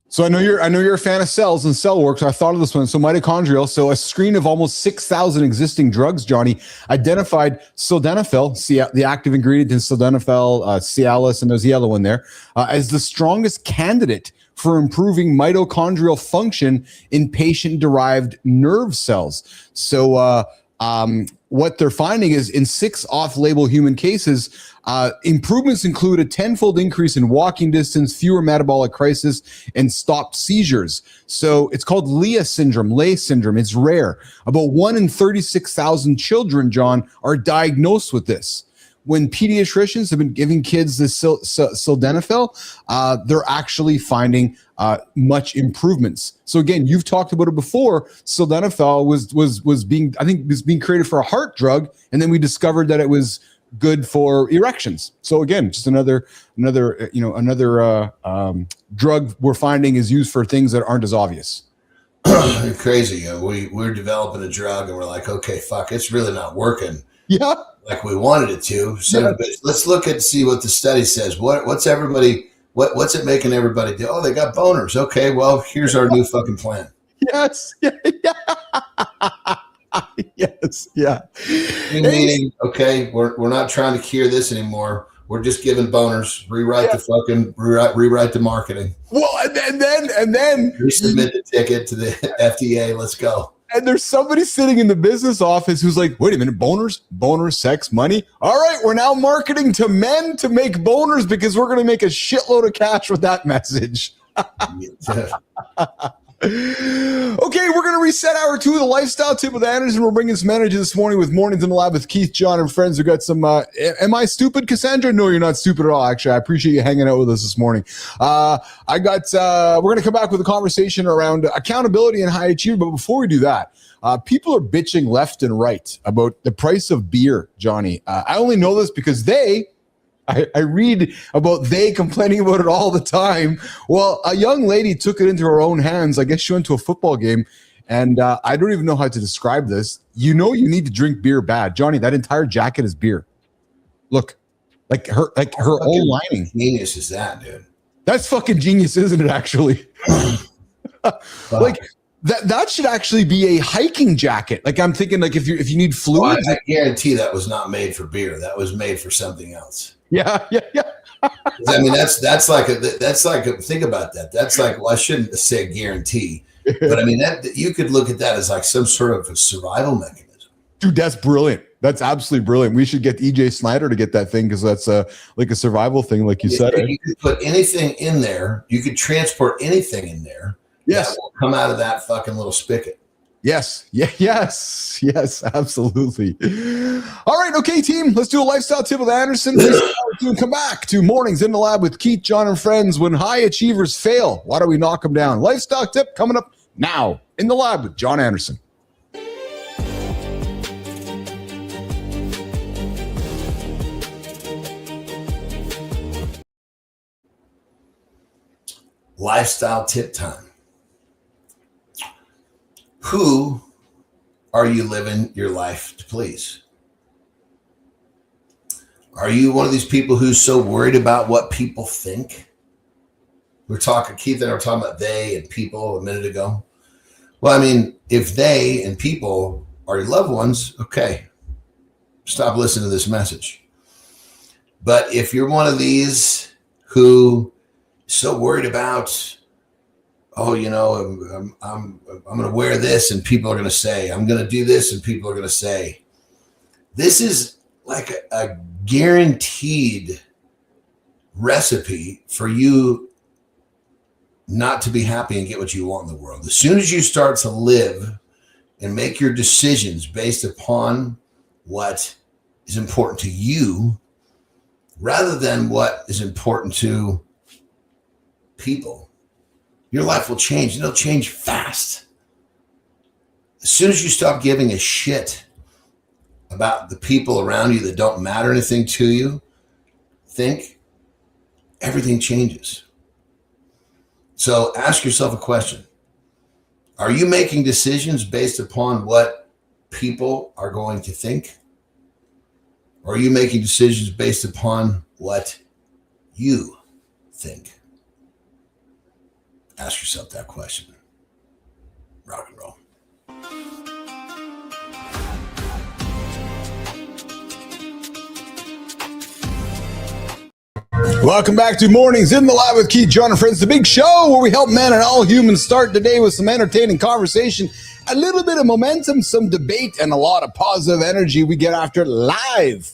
So I know you're a fan of cells and cell work, so I thought of this one. So mitochondrial. So a screen of almost 6,000 existing drugs, Johnny, identified sildenafil, the active ingredient in sildenafil, Cialis, and there's the yellow one there, as the strongest candidate for improving mitochondrial function in patient-derived nerve cells. So what they're finding is in 6 off-label human cases, improvements include a 10-fold increase in walking distance, fewer metabolic crises, and stopped seizures. So it's called Leigh syndrome. It's rare. About 1 in 36,000 children, John, are diagnosed with this. When pediatricians have been giving kids this sildenafil, they're actually finding much improvements. So again, you've talked about it before. Sildenafil was being created for a heart drug, and then we discovered that it was good for erections. So again, just another drug we're finding is used for things that aren't as obvious. Crazy. We're developing a drug, and we're like, okay, fuck, it's really not working. Yeah. Like we wanted it to. So let's look and see what the study says. What's it making everybody do? Oh, they got boners. Okay, well, here's our new fucking plan. Yes. Yeah. Yes. Yeah. Meaning, okay, we're not trying to cure this anymore. We're just giving boners. Rewrite the marketing. Well, and then resubmit the ticket to the FDA. Let's go. And there's somebody sitting in the business office who's like, wait a minute, boners, sex, money. All right, we're now marketing to men to make boners because we're going to make a shitload of cash with that message. Okay, we're going to reset hour 2 of the lifestyle tip with Anderson. We're bringing some energy this morning with Mornings in the Lab with Keith, John, and friends. We've got some, am I stupid, Cassandra? No, you're not stupid at all, actually. I appreciate you hanging out with us this morning. We're going to come back with a conversation around accountability and high achiever. But before we do that, people are bitching left and right about the price of beer, Johnny. I only know this because I read about they complaining about it all the time. Well, a young lady took it into her own hands. I guess she went to a football game, and I don't even know how to describe this. You know you need to drink beer bad. Johnny, that entire jacket is beer. Look, like her whole lining. Genius is that, dude? That's fucking genius, isn't it, actually? Like, that should actually be a hiking jacket. Like, I'm thinking, like, if you need fluid. I guarantee that was not made for beer. That was made for something else. Yeah. I mean, that's like think about that. That's like, well, I shouldn't say guarantee, but I mean that you could look at that as like some sort of a survival mechanism. Dude, that's brilliant. That's absolutely brilliant. We should get EJ Snyder to get that thing because that's like a survival thing, like you said. You could put anything in there. You could transport anything in there. Yes, that will come out of that fucking little spigot. Yes, absolutely. All right, okay, team. Let's do a lifestyle tip with Anderson. Come back to Mornings in the Lab with Keith, John, and friends. When high achievers fail, why do we knock them down? Lifestyle tip coming up now in the Lab with John Anderson. Lifestyle tip time. Who are you living your life to please? Are you one of these people who's so worried about what people think? Keith and I were talking about they and people a minute ago. Well, I mean, if they and people are your loved ones, okay, stop listening to this message. But if you're one of these who is so worried about, oh, you know, I'm going to wear this and people are going to say, I'm going to do this and people are going to say, this is like a guaranteed recipe for you not to be happy and get what you want in the world. As soon as you start to live and make your decisions based upon what is important to you rather than what is important to people, your life will change, and it'll change fast. As soon as you stop giving a shit about the people around you that don't matter anything to you, everything changes. So ask yourself a question. Are you making decisions based upon what people are going to think? Or are you making decisions based upon what you think? Ask yourself that question. Rock and roll. Welcome back to Mornings in the Lab with Keith, John, and friends, the big show where we help men and all humans start the day with some entertaining conversation, a little bit of momentum, some debate, and a lot of positive energy. We get after live.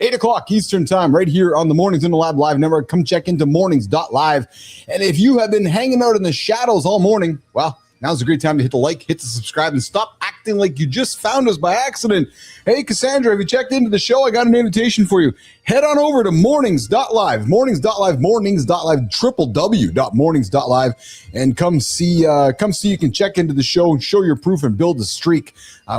8 o'clock Eastern time, right here on the Mornings in the Lab Live Network. Come check into mornings.live. And if you have been hanging out in the shadows all morning, well, now's a great time to hit the like, hit the subscribe, and stop acting like you just found us by accident. Hey, Cassandra, have you checked into the show? I got an invitation for you. Head on over to mornings.live, www.mornings.live, and come see you can check into the show and show your proof and build a streak.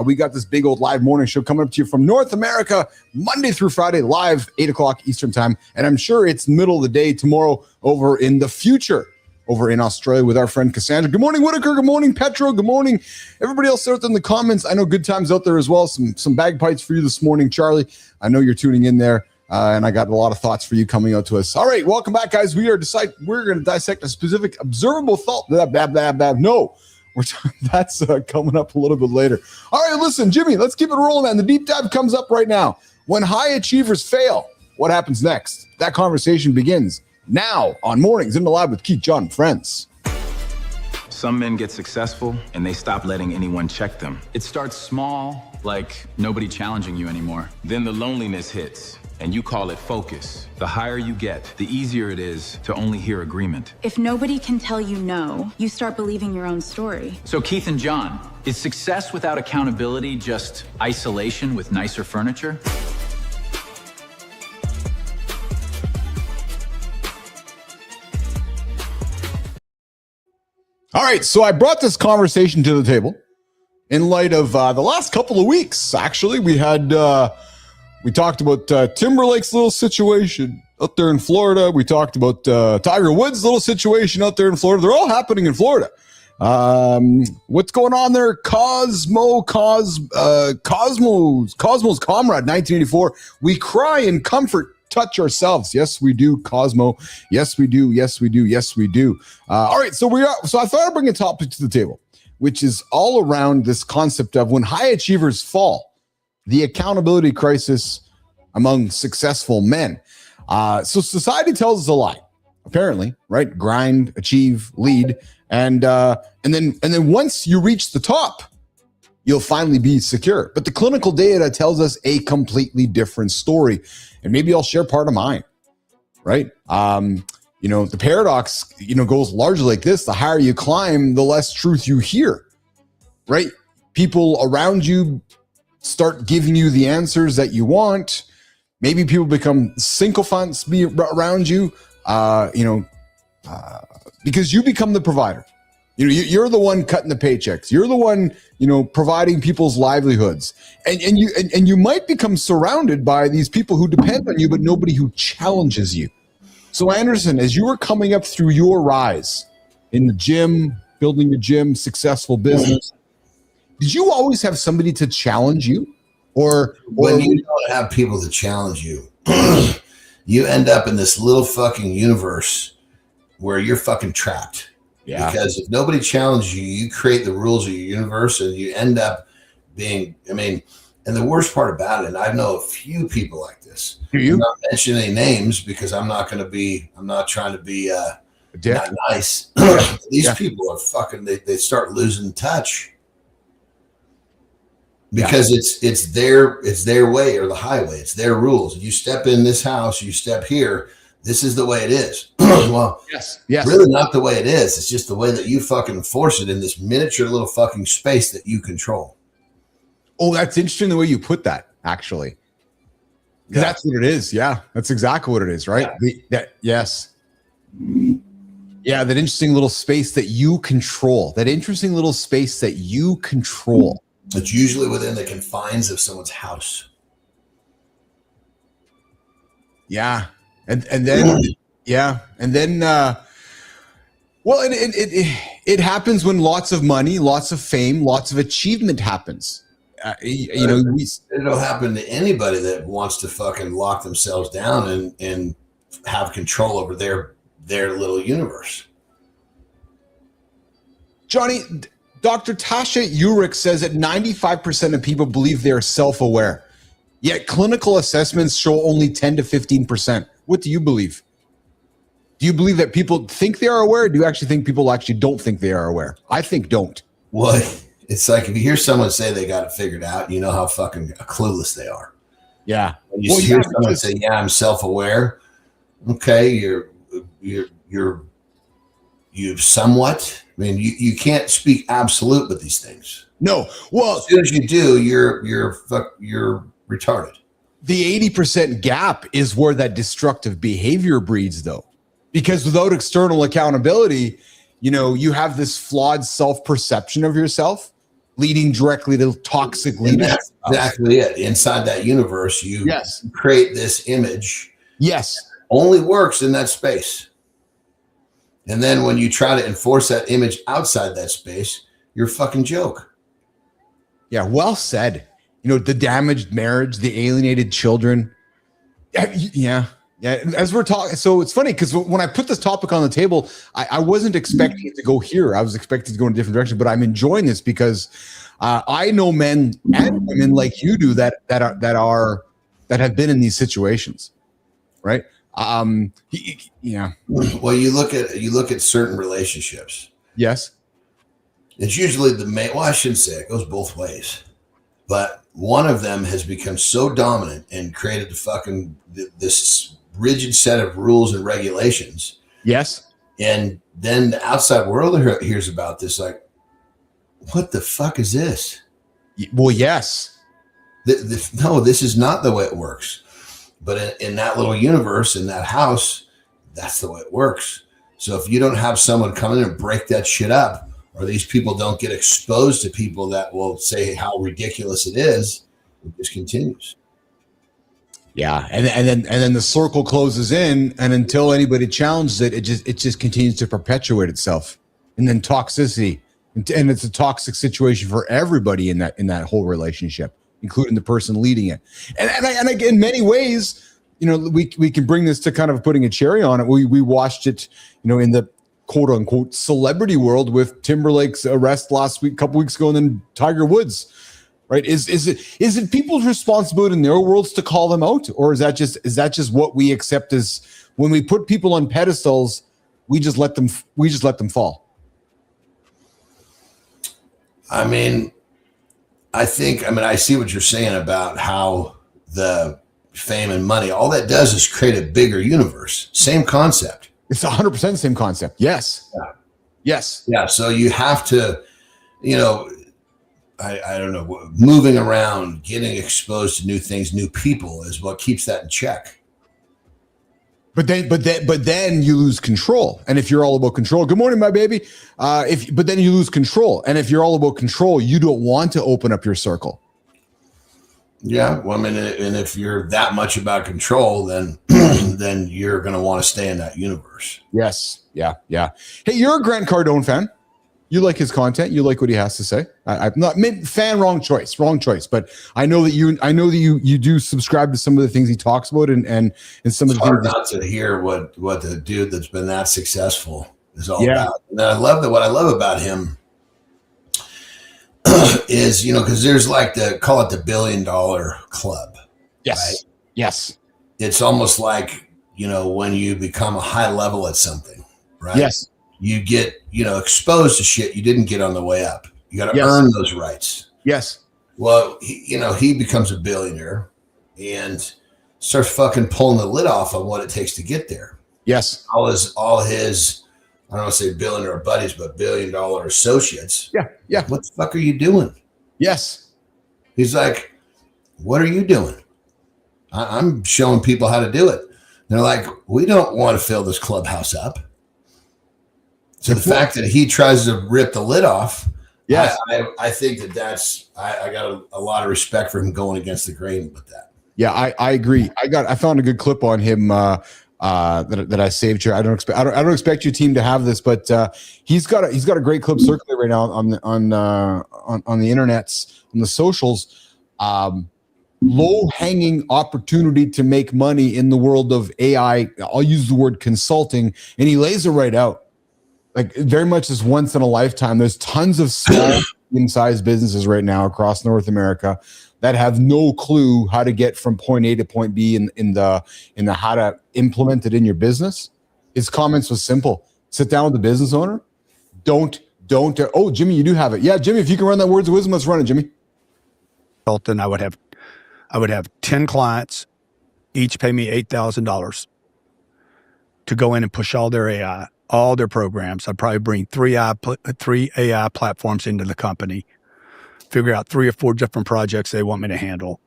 We got this big old live morning show coming up to you from North America, Monday through Friday, live 8 o'clock Eastern time. And I'm sure it's middle of the day tomorrow over in the future, over in Australia with our friend Cassandra. Good morning, Whitaker. Good morning, Petro. Good morning, everybody else out there in the comments. I know good times out there as well. Some bagpipes for you this morning, Charlie. I know you're tuning in there, and I got a lot of thoughts for you coming out to us. All right, welcome back, guys. We're going to dissect a specific observable thought. No, that's coming up a little bit later. All right, listen, Jimmy, let's keep it rolling, man. The deep dive comes up right now. When high achievers fail, what happens next? That conversation begins now on Mornings in the Lab with Keith, John, and friends. Some men get successful and they stop letting anyone check them. It starts small like nobody challenging you anymore. Then the loneliness hits, and you call it focus. The higher you get, the easier it is to only hear agreement. If nobody can tell you no, you start believing your own story. So Keith and John, is success without accountability just isolation with nicer furniture? All right, so I brought this conversation to the table in light of the last couple of weeks. Actually, we talked about Timberlake's little situation out there in Florida. We talked about Tiger Woods' little situation out there in Florida. They're all happening in Florida. What's going on there? Cosmo's comrade, 1984. We cry in comfort, touch ourselves. Yes, we do, Cosmo. Yes, we do. Yes, we do. Yes, we do. All right, so I thought I'd bring a topic to the table, which is all around this concept of when high achievers fall, the accountability crisis among successful men. So society tells us a lie, apparently, right? Grind, achieve, lead, and then once you reach the top, you'll finally be secure. But the clinical data tells us a completely different story. And maybe I'll share part of mine, right? The paradox, goes largely like this. The higher you climb, the less truth you hear, right? People around you start giving you the answers that you want. Maybe people become sycophants around you, because you become the provider. You're the one cutting the paychecks. You're the one, providing people's livelihoods. And you might become surrounded by these people who depend on you, but nobody who challenges you. So Anderson, as you were coming up through your rise in the gym, building your gym, successful business, did you always have somebody to challenge you? Or when you don't have people to challenge you, you end up in this little fucking universe where you're fucking trapped. Yeah. Because if nobody challenges you, you create the rules of your universe and you end up being, and the worst part about it, and I know a few people like this. Do you? I'm not mentioning any names because I'm not trying to be not nice. These people are fucking, they start losing touch because it's their way or the highway. It's their rules. You step in this house, you step here. This is the way it is. Well, yes, really not the way it is. It's just the way that you fucking enforce it in this miniature little fucking space that you control. Oh, that's interesting the way you put that, actually. Because that's what it is. Yeah, that's exactly what it is, right? Yes. Yeah, that interesting little space that you control. It's usually within the confines of someone's house. Yeah. And then it happens when lots of money, lots of fame, lots of achievement happens. It'll happen to anybody that wants to fucking lock themselves down and have control over their little universe. Johnny, Dr. Tasha Eurich says that 95% of people believe they're self-aware, yet clinical assessments show only 10 to 15%. What do you believe? Do you believe that people think they are aware? Or do you actually think people actually don't think they are aware? I think don't. Well, it's like if you hear someone say they got it figured out, you know how fucking clueless they are. Yeah. When you hear someone say, "Yeah, I'm self-aware." Okay, you're somewhat. You can't speak absolute with these things. No. Well, as soon as you do, you're retarded. The 80% gap is where that destructive behavior breeds, though, because without external accountability, you have this flawed self-perception of yourself leading directly to toxic leadership. That's exactly it. Inside that universe, you create this image. Yes. Only works in that space. And then when you try to enforce that image outside that space, you're a fucking joke. Yeah, well said. The damaged marriage, the alienated children. Yeah. As we're talking, so it's funny because when I put this topic on the table, I wasn't expecting it to go here. I was expecting to go in a different direction, but I'm enjoying this because I know men and women like you do that have been in these situations, right? Yeah. Well, you look at certain relationships. Yes. It's usually the male. Well, I shouldn't say it goes both ways, but one of them has become so dominant and created this rigid set of rules and regulations. Yes. And then the outside world hears about this, like, what the fuck is this? Well, yes. No, this is not the way it works. But in that little universe, in that house, that's the way it works. So if you don't have someone come in and break that shit up, or these people don't get exposed to people that will say how ridiculous it is, it just continues. Yeah, and then the circle closes in, and until anybody challenges it, it just continues to perpetuate itself, and then toxicity, and it's a toxic situation for everybody in that whole relationship, including the person leading it. And again, in many ways, we can bring this to kind of putting a cherry on it. We watched it, in the quote unquote celebrity world with Timberlake's arrest last week, a couple weeks ago, and then Tiger Woods. Right? Is it people's responsibility in their worlds to call them out, or is that just what we accept as when we put people on pedestals, we just let them fall? I mean, I see what you're saying about how the fame and money, all that does is create a bigger universe. Same concept. It's 100% the same concept. Yes. Yeah. Yes. Yeah. So you have to, I don't know, moving around, getting exposed to new things, new people is what keeps that in check. But then you lose control. And if you're all about control, good morning, my baby. But then you lose control. And if you're all about control, you don't want to open up your circle. Yeah. Well, and if you're that much about control, then then you're going to want to stay in that universe. Yes. Yeah. Yeah. Hey, you're a Grant Cardone fan. You like his content. You like what he has to say. I'm not fan. Wrong choice. But I know that you do subscribe to some of the things he talks about, and some of the hard things not to hear what the dude that's been that successful is all about. And I love that. What I love about him is, because there's call it the $1 billion club. Yes. Right? Yes. It's almost like, when you become a high level at something, right? Yes. You get, exposed to shit you didn't get on the way up. You got to earn those rights. Yes. Well, he becomes a billionaire and starts fucking pulling the lid off on what it takes to get there. Yes. All his, I don't want to say billionaire buddies, but $1 billion associates. Yeah. Yeah. What the fuck are you doing? Yes. He's like, what are you doing? I'm showing people how to do it. They're like, we don't want to fill this clubhouse up. So the fact that he tries to rip the lid off, yes, I think that's I got a lot of respect for him going against the grain with that. Yeah, I agree. I found a good clip on him that I saved here. I don't expect your team to have this, but he's got a great clip circulating right now on the internets, on the socials. Low-hanging opportunity to make money in the world of AI. I'll use the word consulting, and he lays it right out. Like very much this once in a lifetime. There's tons of small in-sized businesses right now across North America that have no clue how to get from point A to point B in the how to implement it in your business. His comments was simple. Sit down with the business owner. Don't. Oh, Jimmy, you do have it. Yeah, Jimmy, if you can run that words of wisdom, let's run it, Jimmy. Then I would have 10 clients, each pay me $8,000 to go in and push all their AI, all their programs. I'd probably bring three AI platforms into the company, figure out 3 or 4 different projects they want me to handle.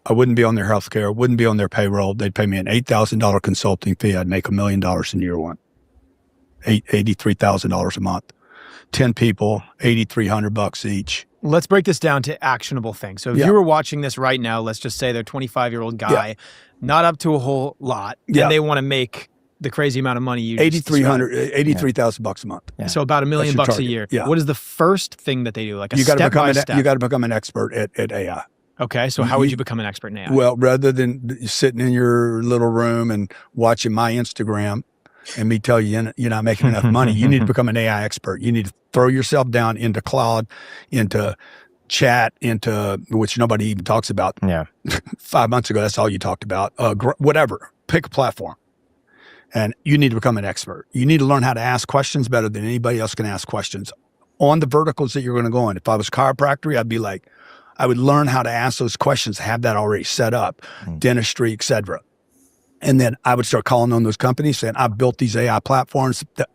I wouldn't be on their healthcare, wouldn't be on their payroll. They'd pay me an $8,000 consulting fee. I'd make $1 million in year one, $83,000 a month. 10 people, $8,300 each. Let's break this down to actionable things. So if you were watching this right now, let's just say they're a 25-year-old guy, not up to a whole lot, and they want to make the crazy amount of money you $83,000 a month. So about $1 million a year. Yeah. What is the first thing that they do? Like a you got step-by-step? to become an expert at AI. Okay, so how would you become an expert in AI? Well, rather than sitting in your little room and watching my Instagram and me tell you you're not making enough money, you need to become an AI expert. You need to throw yourself down into cloud, into chat, into which nobody even talks about. Yeah. 5 months ago, that's all you talked about. Whatever, pick a platform. And you need to become an expert. You need to learn how to ask questions better than anybody else can ask questions on the verticals that you're going to go in. If I was chiropractic, I'd be like, I would learn how to ask those questions, have that already set up, dentistry, etc. And then I would start calling on those companies saying, I've built these AI platforms that,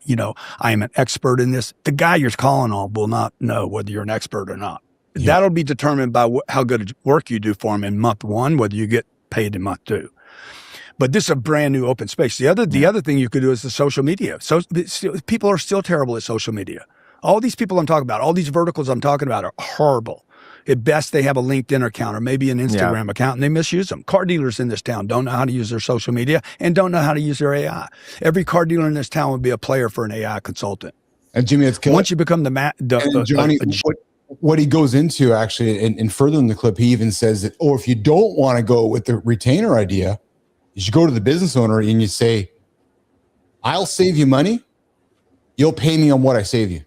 I am an expert in this. The guy you're calling on will not know whether you're an expert or not. Yeah. That'll be determined by how good work you do for them in month 1, whether you get paid in month 2. But this is a brand new open space. The other thing you could do is the social media. So people are still terrible at social media. All these people I'm talking about, all these verticals I'm talking about are horrible. At best, they have a LinkedIn account or maybe an Instagram account, and they misuse them. Car dealers in this town don't know how to use their social media and don't know how to use their AI. Every car dealer in this town would be a player for an AI consultant. And Jimmy, it's once you become Johnny, what he goes into actually, and further in the clip, he even says that, if you don't want to go with the retainer idea, you should go to the business owner and you say, I'll save you money. You'll pay me on what I save you.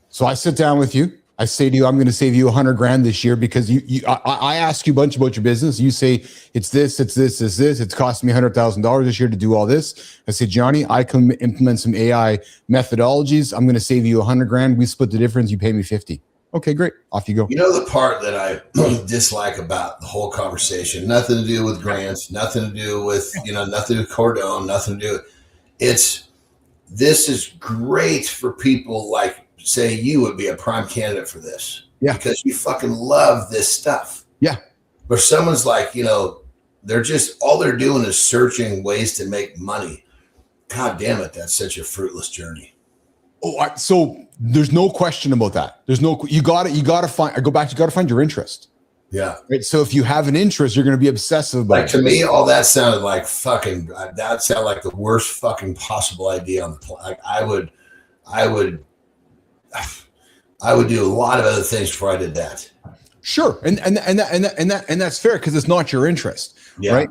So I sit down with you. I say to you, I'm going to save you $100,000 this year because I ask you a bunch about your business. You say, it's this. It's costing me $100,000 this year to do all this. I say, Johnny, I can implement some AI methodologies. I'm going to save you $100,000. We split the difference. You pay me 50. Okay, great. Off you go. You know, the part that I dislike about the whole conversation, nothing to do with grants, nothing to do with, nothing to do with Cordone, nothing to do with, this is great for people like, say, you would be a prime candidate for this. Yeah. Because you fucking love this stuff. Yeah. But someone's like, they're just, all they're doing is searching ways to make money. God damn it. That's such a fruitless journey. So there's no question about that. You got to find your interest. Yeah. Right. So if you have an interest, you're going to be obsessive about it. To me, all that sounded like that sounded like the worst fucking possible idea on the planet. I would do a lot of other things before I did that. Sure. And that's fair because it's not your interest. Yeah. Right.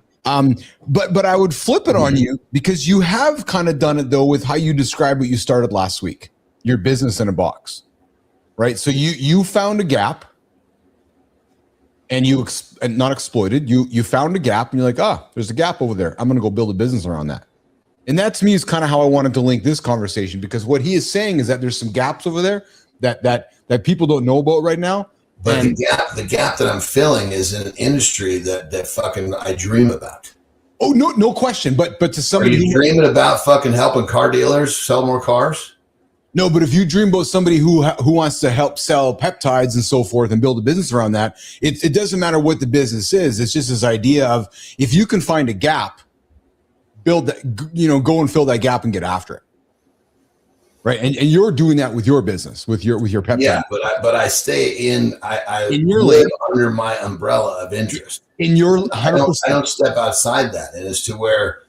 But I would flip it on you because you have kind of done it though with how you described what you started last week, your business in a box, right? So you found a gap and not exploited. You found a gap and you're like, there's a gap over there. I'm going to go build a business around that. And that to me is kind of how I wanted to link this conversation because what he is saying is that there's some gaps over there that people don't know about right now. But the gap that I'm filling is in an industry that fucking I dream about. Oh, no question. But to somebody, are you dreaming about fucking helping car dealers sell more cars? No, but if you dream about somebody who wants to help sell peptides and so forth and build a business around that, it doesn't matter what the business is. It's just this idea of if you can find a gap, build that, go and fill that gap and get after it. Right. And you're doing that with your business, with your peptide. Yeah, but I stay I live under my umbrella of interest. In your 100%. I don't step outside that. And as to where,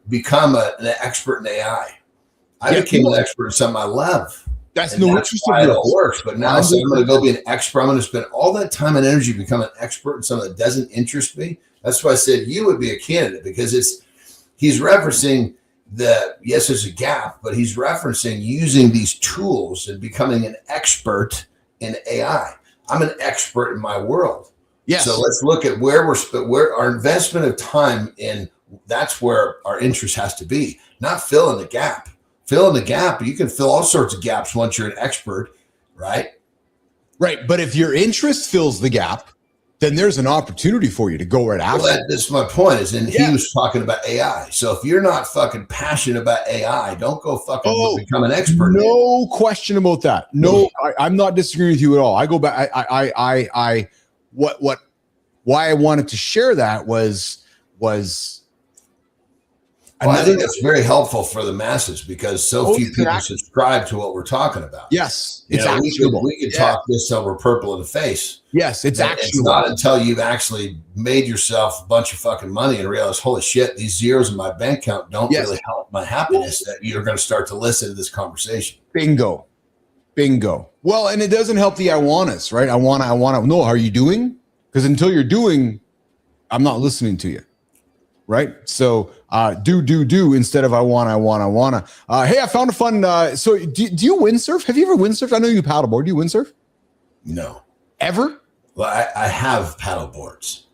become an expert in AI. I became an expert in something I love. That's why it all works. But now I'm going to go be an expert. I'm going to spend all that time and energy to become an expert in something that doesn't interest me. That's why I said you would be a candidate because he's referencing yes, there's a gap, but he's referencing using these tools and becoming an expert in AI. I'm an expert in my world. Yes. So let's look at where our investment of time in. That's where our interest has to be, not filling the gap. Filling the gap, you can fill all sorts of gaps once you're an expert, right? Right. But if your interest fills the gap, then there's an opportunity for you to go right after. Well, that's my point. He was talking about AI. So if you're not fucking passionate about AI, don't go fucking become an expert. No question about that. No, I'm not disagreeing with you at all. I go back. Why I wanted to share that was. Well, I think that's very helpful for the masses because so few people subscribe to what we're talking about. Yes, it's actionable. We could talk this till we're purple in the face. Yes, it's actionable. It's not until you've actually made yourself a bunch of fucking money and realize, holy shit, these zeros in my bank account don't really help my happiness, that you're going to start to listen to this conversation. Bingo. Well, and it doesn't help the I want us, right? I want to know, are you doing? Because until you're doing, I'm not listening to you. Right. So do instead of I wanna. Hey, I found a fun. So do you windsurf? Have you ever windsurfed? I know you paddleboard. Do you windsurf? No. Ever? Well, I have paddle boards.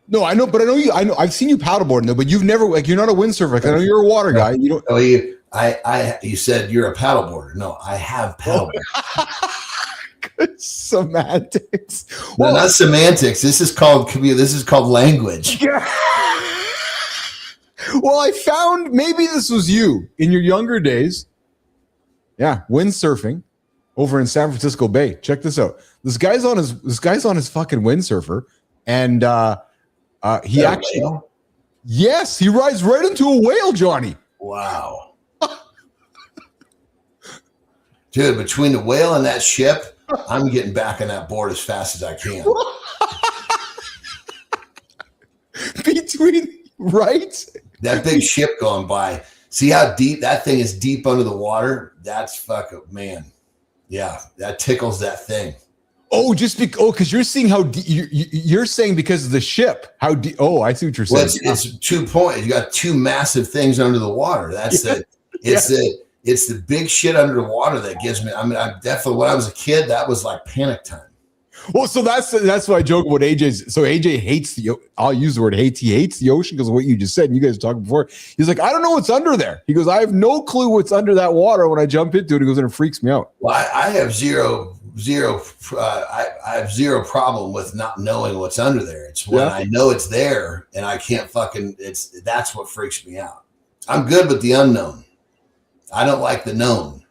No, I know, but I've seen you paddleboarding though, but you've never, you're not a windsurfer. Like, I know you're a water guy. You don't. Oh, you said you're a paddleboarder. No, I have paddleboard. Semantics. No, not semantics. This is called language. Yeah. Well, I found maybe this was you in your younger days. Yeah, windsurfing over in San Francisco Bay. Check this out. This guy's on his fucking windsurfer, and he actually, yes, he rides right into a whale, Johnny. Wow. Dude, between the whale and that ship, I'm getting back on that board as fast as I can. Right? That big ship going by. See how deep that thing is deep under the water? That's fucking, man. Yeah, that tickles that thing. Oh, because you're seeing how you're saying because of the ship. How deep? Oh, I see what you're saying. Well, it's 2 points. You got two massive things under the water. That's it's the big shit under the water that gives me. I mean, I definitely when I was a kid, that was like panic time. Well, so that's why I joke about AJ's. So AJ hates I'll use the word hates. He hates the ocean because of what you just said. And you guys were talking before. He's like, I don't know what's under there. He goes, I have no clue what's under that water when I jump into it. He goes, and it freaks me out. Well, I have zero. I have zero problem with not knowing what's under there. It's when I know it's there and I can't that's what freaks me out. I'm good with the unknown. I don't like the known.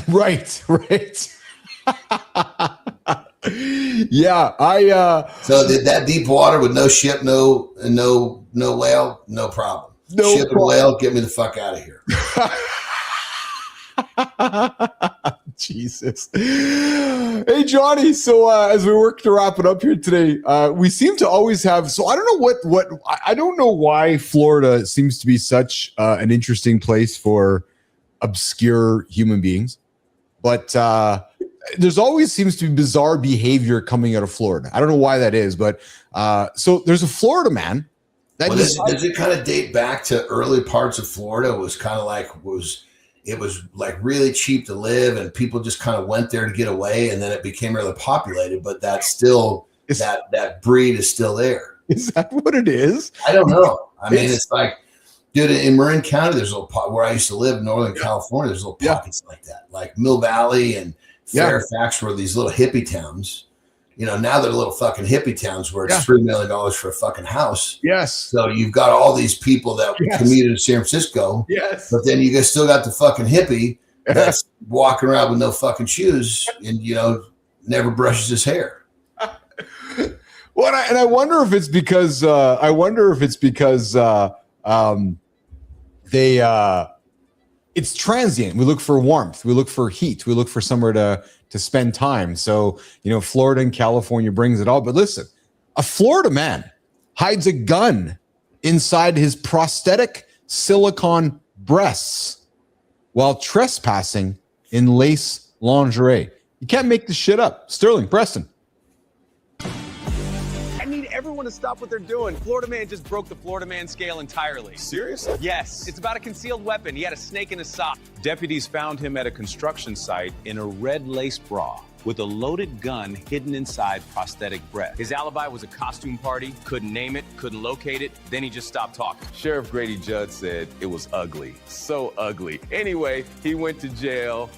Right. Yeah, so that deep water with no ship, no whale, no problem. Ship and whale, get me the fuck out of here. Jesus. Hey, Johnny. So as we work to wrap it up here today, we seem to always have. So I don't know I don't know why Florida seems to be such an interesting place for obscure human beings, but there's always seems to be bizarre behavior coming out of Florida. I don't know why that is, but so there's a Florida man. Does it kind of date back to early parts of Florida? It was kind of like it was like really cheap to live and people just kind of went there to get away, and then it became really populated, but that's still that breed is still there. Is that what it is? I don't know. I mean, it's like, dude, in Marin County, there's a little where I used to live in Northern California, there's little pockets like that, like Mill Valley and Fairfax were these little hippie towns. You know, now they're little fucking hippie towns where it's $3 million for a fucking house. Yes. So you've got all these people that commuted to San Francisco. Yes. But then you guys still got the fucking hippie that's walking around with no fucking shoes and, never brushes his hair. Well, and I wonder if it's because it's transient. We look for warmth. We look for heat. We look for somewhere to spend time. So, Florida and California brings it all. But listen, a Florida man hides a gun inside his prosthetic silicone breasts while trespassing in lace lingerie. You can't make this shit up. Sterling, Preston. I need everyone to stop what they're doing. Florida man just broke the Florida man scale entirely. Seriously? Yes. It's about a concealed weapon. He had a snake in his sock. Deputies found him at a construction site in a red lace bra with a loaded gun hidden inside prosthetic breast. His alibi was a costume party. Couldn't name it, couldn't locate it. Then he just stopped talking. Sheriff Grady Judd said it was ugly. So ugly. Anyway, he went to jail.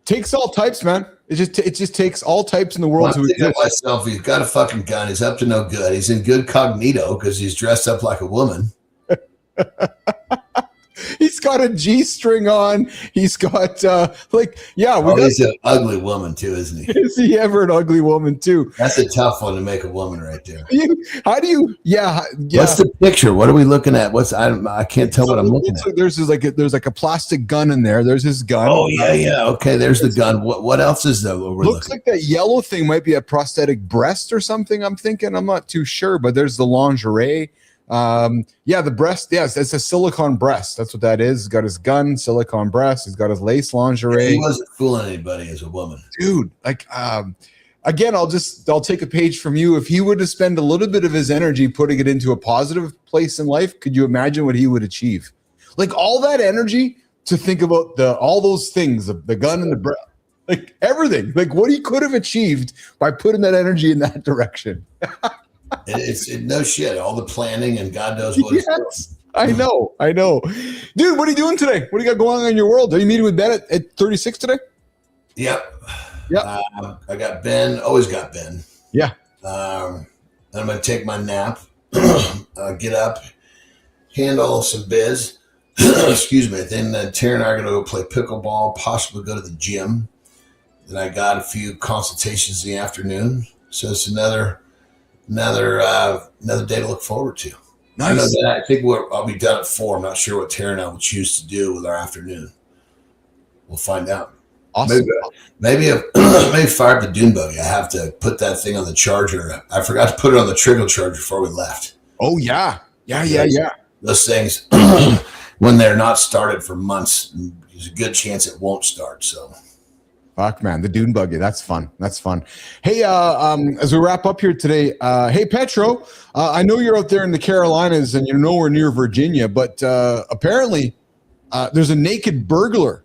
Takes all types, man. It just takes all types in the world. I'm thinking to myself, he's got a fucking gun. He's up to no good. He's in good cognito because he's dressed up like a woman. He's got a G-string on. He's got he's an ugly woman too, isn't he? Is he ever an ugly woman too? That's a tough one to make a woman right there. How do you? Yeah. What's the picture? What are we looking at? I can't tell what I'm looking at. There's like a plastic gun in there. There's his gun. Oh yeah. Okay, there's the gun. What else is there? Looks like that yellow thing might be a prosthetic breast or something. I'm thinking. I'm not too sure, but there's the lingerie. The breast. Yes, it's a silicone breast. That's what that is. He's got his gun, silicone breast. He's got his lace lingerie. He wasn't fooling anybody as a woman, dude. Again, I'll take a page from you. If he were to spend a little bit of his energy putting it into a positive place in life, could you imagine what he would achieve? Like all that energy to think about all those things, the gun and the breast, like everything, like what he could have achieved by putting that energy in that direction. It's no shit. All the planning and God knows what. Yes. I know. Dude, what are you doing today? What do you got going on in your world? Are you meeting with Ben at 36 today? Yep. I got Ben, always got Ben. Yeah. I'm going to take my nap, get up, handle some biz. Excuse me. Then Tara and I are going to go play pickleball, possibly go to the gym. Then I got a few consultations in the afternoon. So it's another day to look forward to. Nice. I know that. I think I'll be done at 4. I'm not sure what Tara and I will choose to do with our afternoon. We'll find out. Awesome. Maybe fire up the dune buggy. I have to put that thing on the charger. I forgot to put it on the trigger charger before we left. Oh yeah. Those things, when they're not started for months, there's a good chance it won't start. So. Fuck, man, the dune buggy. That's fun. Hey, as we wrap up here today, hey, Petro, I know you're out there in the Carolinas and you're nowhere near Virginia, but apparently there's a naked burglar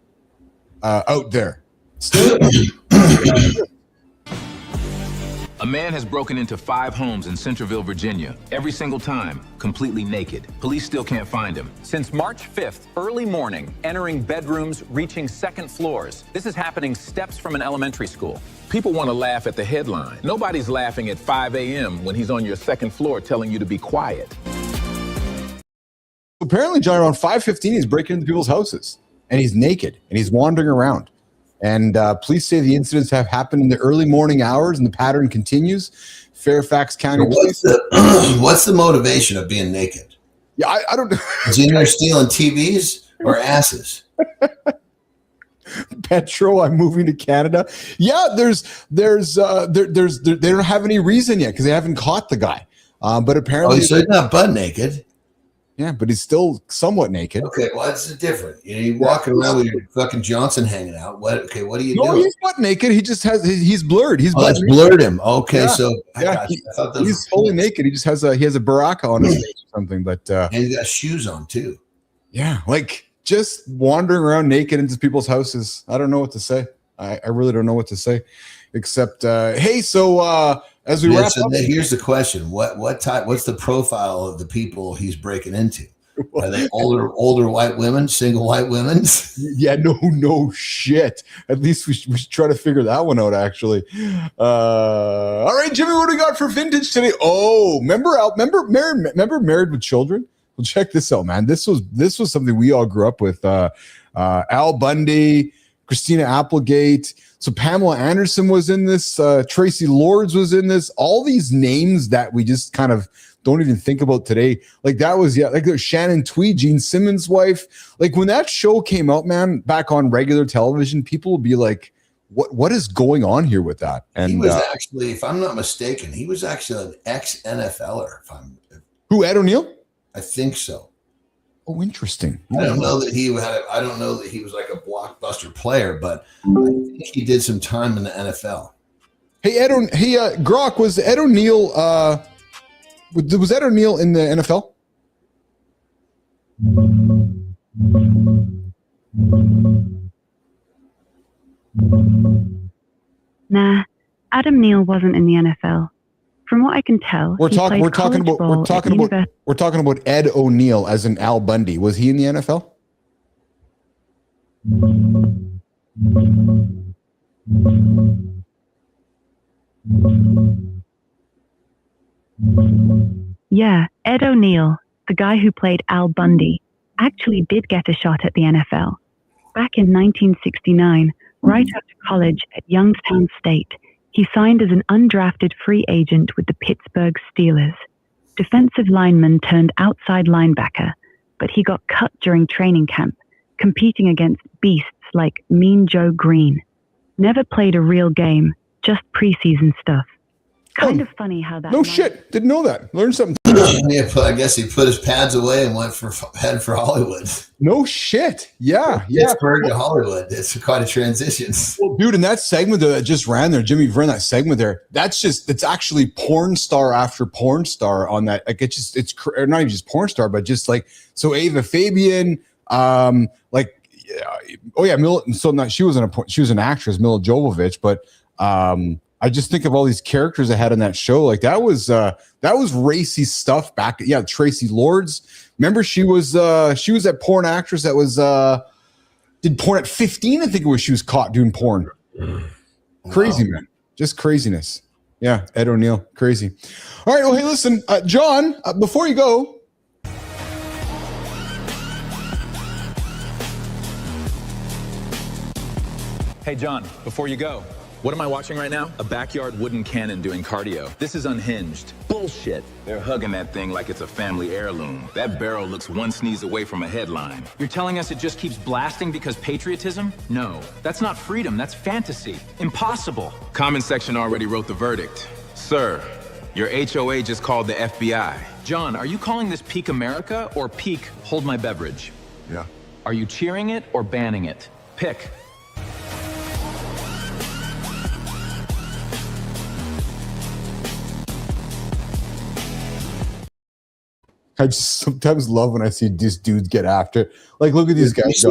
out there. Still? A man has broken into 5 homes in Centerville, Virginia. Every single time, completely naked. Police still can't find him. Since March 5th, early morning, entering bedrooms, reaching second floors. This is happening steps from an elementary school. People want to laugh at the headline. Nobody's laughing at 5 a.m. when he's on your second floor telling you to be quiet. Apparently, John, around 5:15, he's breaking into people's houses. And he's naked. And he's wandering around. And police say the incidents have happened in the early morning hours, and the pattern continues. Fairfax County. What's the motivation of being naked? Yeah, I don't know. Is he in there stealing TVs or asses? Petro, I'm moving to Canada. Yeah, there's they don't have any reason yet because they haven't caught the guy. But apparently, so he's not butt naked. Yeah, but he's still somewhat naked. Okay, well, that's different. You're walking around with your fucking Johnson hanging out. What do you do? No, he's butt naked. He just he's blurred. That's blurred him. Okay, yeah. so he's fully naked. He just has a baraka on his face or something. But and he's got shoes on too. Yeah, like just wandering around naked into people's houses. I don't know what to say. I really don't know what to say, except hey. So as we wrap up, here's the question: What's the profile of the people he's breaking into? Are they older white women, single white women? Yeah, no shit. At least we should try to figure that one out. Actually, all right, Jimmy, what do we got for vintage today? Oh, remember Married with Children? Well, check this out, man. This was something we all grew up with. Al Bundy, Christina Applegate. So Pamela Anderson was in this. Tracy Lords was in this. All these names that we just kind of don't even think about today. Like that was, like Shannon Tweed, Gene Simmons' wife. Like when that show came out, man, back on regular television, people would be like, what is going on here with that? And he was actually, if I'm not mistaken, he was actually an ex-NFLer. Who, Ed O'Neill? I think so. Oh, interesting. I don't know that he was like a blockbuster player, but I think he did some time in the NFL. Hey, Grok, was Ed O'Neill was Ed O'Neill in the NFL? Nah, Adam Neal wasn't in the NFL. From what I can tell, we're talking about Ed O'Neill as in Al Bundy. Was he in the NFL? Yeah, Ed O'Neill, the guy who played Al Bundy, actually did get a shot at the NFL. Back in 1969, right after college at Youngstown State, he signed as an undrafted free agent with the Pittsburgh Steelers. Defensive lineman turned outside linebacker, but he got cut during training camp, competing against beasts like Mean Joe Green. Never played a real game, just preseason stuff. Kind of funny how that... No shit. Didn't know that. Learned something. Yeah, I guess he put his pads away and went head for Hollywood. No shit. Yeah. Pittsburgh to Hollywood. It's quite a transition. Well, dude, in that segment that just ran there, Jimmy, you've run that segment there. It's actually porn star after porn star on that. Like it's not even just porn star, but just like, so Ava Fabian, she was an actress, Mila Jovovich, but I just think of all these characters I had in that show. Like that was racy stuff back. Yeah, Tracy Lords. Remember she was that porn actress that was did porn at 15. I think it was. She was caught doing porn. Crazy, man. Just craziness. Yeah, Ed O'Neill, crazy. All right, well, hey, listen, John, before you go. Hey, John, before you go, what am I watching right now? A backyard wooden cannon doing cardio. This is unhinged. Bullshit. They're hugging that thing like it's a family heirloom. That barrel looks one sneeze away from a headline. You're telling us it just keeps blasting because patriotism? No, that's not freedom, that's fantasy. Impossible. Comment section already wrote the verdict. Sir, your HOA just called the FBI. John, are you calling this peak America or peak hold my beverage? Yeah. Are you cheering it or banning it? Pick. I just sometimes love when I see these dudes get after it. Like, look at these guys.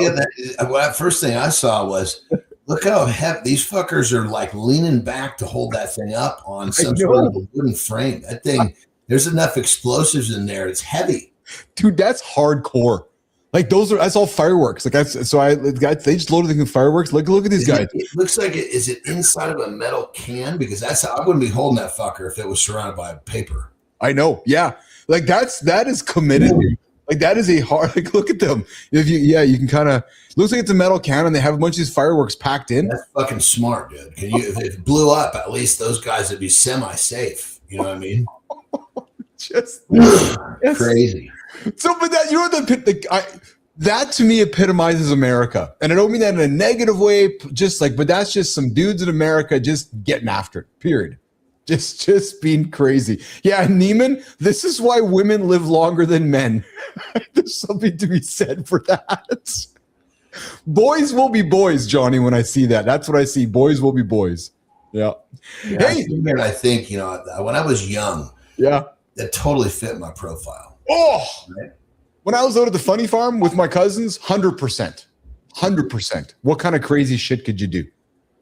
Well, first thing I saw was, look how heavy these fuckers are, like leaning back to hold that thing up on some sort of a wooden frame. That thing, there's enough explosives in there. It's heavy. Dude, that's hardcore. Like that's all fireworks. Like they just loaded the thing with fireworks. Look at these guys. It looks like is it inside of a metal can? Because that's how I wouldn't be holding that fucker if it was surrounded by paper. I know. Yeah. Like that is committed. Like that is a hard, like look at them. If you can kind of, looks like it's a metal can and they have a bunch of these fireworks packed in. That's fucking smart, dude. If it blew up, at least those guys would be semi-safe. You know what I mean? Just crazy. So, but that, you know what, that to me epitomizes America. And I don't mean that in a negative way, just like, but that's just some dudes in America just getting after it, period. Just being crazy. Yeah, Neiman, this is why women live longer than men. There's something to be said for that. Boys will be boys, Johnny, when I see that. That's what I see. Boys will be boys. Yeah. Hey, I think, when I was young, that totally fit my profile. Oh, right? When I was out at the funny farm with my cousins, 100%. 100%. What kind of crazy shit could you do?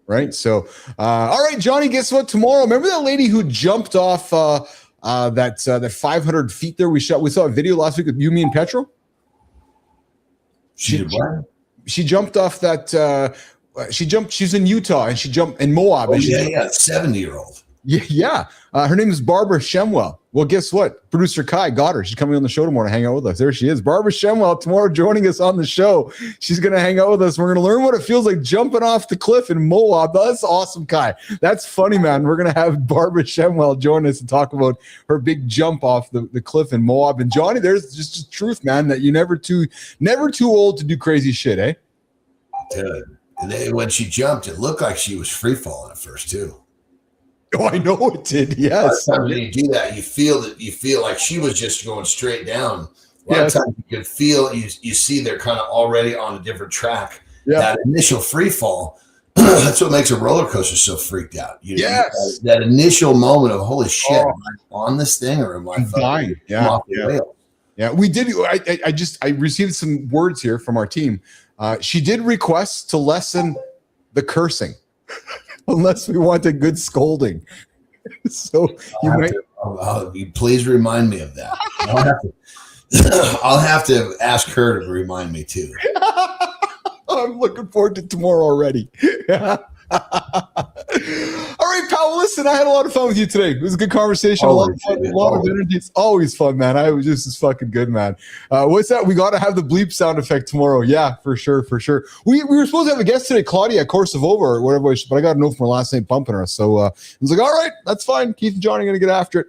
Right. So, all right, Johnny, guess what? Tomorrow, remember that lady who jumped off that 500 feet there? We saw a video last week with you, me, and Petro. She jumped off that. She's in Utah and she jumped in Moab. Oh, yeah, 70-year-old. Yeah. Her name is Barbara Shemwell. Well, guess what? Producer Kai got her. She's coming on the show tomorrow to hang out with us. There she is. Barbara Shemwell tomorrow joining us on the show. She's going to hang out with us. We're going to learn what it feels like jumping off the cliff in Moab. That's awesome, Kai. That's funny, man. We're going to have Barbara Shemwell join us and talk about her big jump off the cliff in Moab. And Johnny, there's just truth, man, that you're never too old to do crazy shit, eh? Dude. And then when she jumped, it looked like she was free falling at first, too. Oh, I know it did. Yes. When you do that, you feel like she was just going straight down. A lot of times you can feel you see they're kind of already on a different track. Yeah. That initial free fall, that's what makes a roller coaster so freaked out. That initial moment of holy shit, am I on this thing or am I dying? Yeah. We did. I received some words here from our team. She did request to lessen the cursing. Unless we want a good scolding. So you please remind me of that. I'll have to ask her to remind me too. I'm looking forward to tomorrow already. All right, pal. Listen, I had a lot of fun with you today. It was a good conversation. A lot of fun, a lot of energy. It's always fun, man. I was just as fucking good, man. What's that? We got to have the bleep sound effect tomorrow. Yeah, for sure. We were supposed to have a guest today, Claudia Korsavova or whatever, but I got a note from her last name pumping her. So I was like, all right, that's fine. Keith and Johnny are gonna get after it.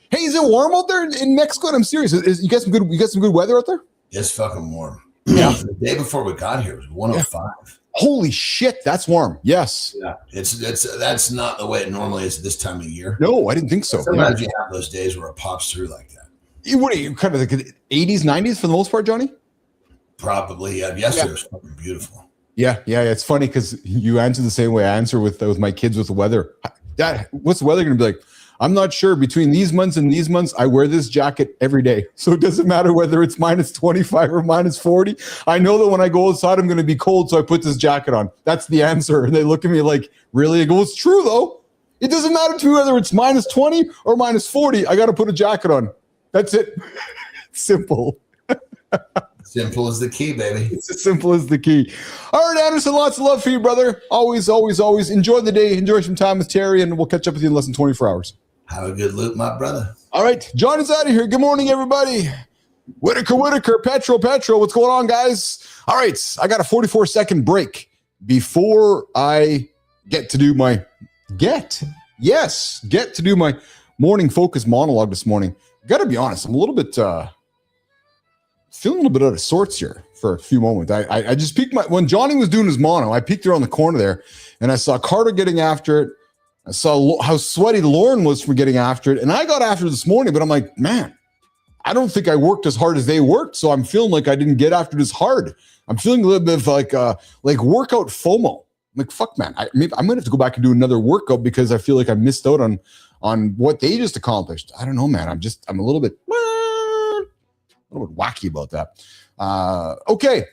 Hey, is it warm out there in Mexico? I'm serious. You got some good weather out there? It's fucking warm. Yeah. The day before we got here it was 105. Yeah. Holy shit, that's warm. Yes. Yeah. That's not the way it normally is this time of year. No, I didn't think so. Sometimes you have those days where it pops through like that. What are you kind of like 80s, 90s for the most part, Johnny? Probably. Yeah. Yesterday was fucking beautiful. Yeah. It's funny because you answer the same way I answer with my kids with the weather. Dad, what's the weather going to be like? I'm not sure. Between these months and these months, I wear this jacket every day. So it doesn't matter whether it's minus 25 or minus 40. I know that when I go outside, I'm going to be cold. So I put this jacket on. That's the answer. And they look at me like, really? I go, it's true, though. It doesn't matter to me whether it's minus 20 or minus 40. I got to put a jacket on. That's it. Simple. Simple as the key, baby. It's as simple as the key. All right, Anderson, lots of love for you, brother. Always, always, always enjoy the day. Enjoy some time with Terry, and we'll catch up with you in less than 24 hours. Have a good loop, my brother. All right, John is out of here. Good morning, everybody. Whitaker, Petro, what's going on, guys? All right, I got a 44-second break before I get to do my morning focus monologue this morning. Got to be honest, I'm a little bit feeling a little bit out of sorts here for a few moments. I just peeked when Johnny was doing his mono, I peeked around the corner there and I saw Carter getting after it. I saw how sweaty Lauren was from getting after it. And I got after it this morning, but I'm like, man, I don't think I worked as hard as they worked. So I'm feeling like I didn't get after it as hard. I'm feeling a little bit of like workout FOMO. I'm like, fuck, man, I'm going to have to go back and do another workout because I feel like I missed out on what they just accomplished. I don't know, man. I'm a little bit wacky about that. Okay.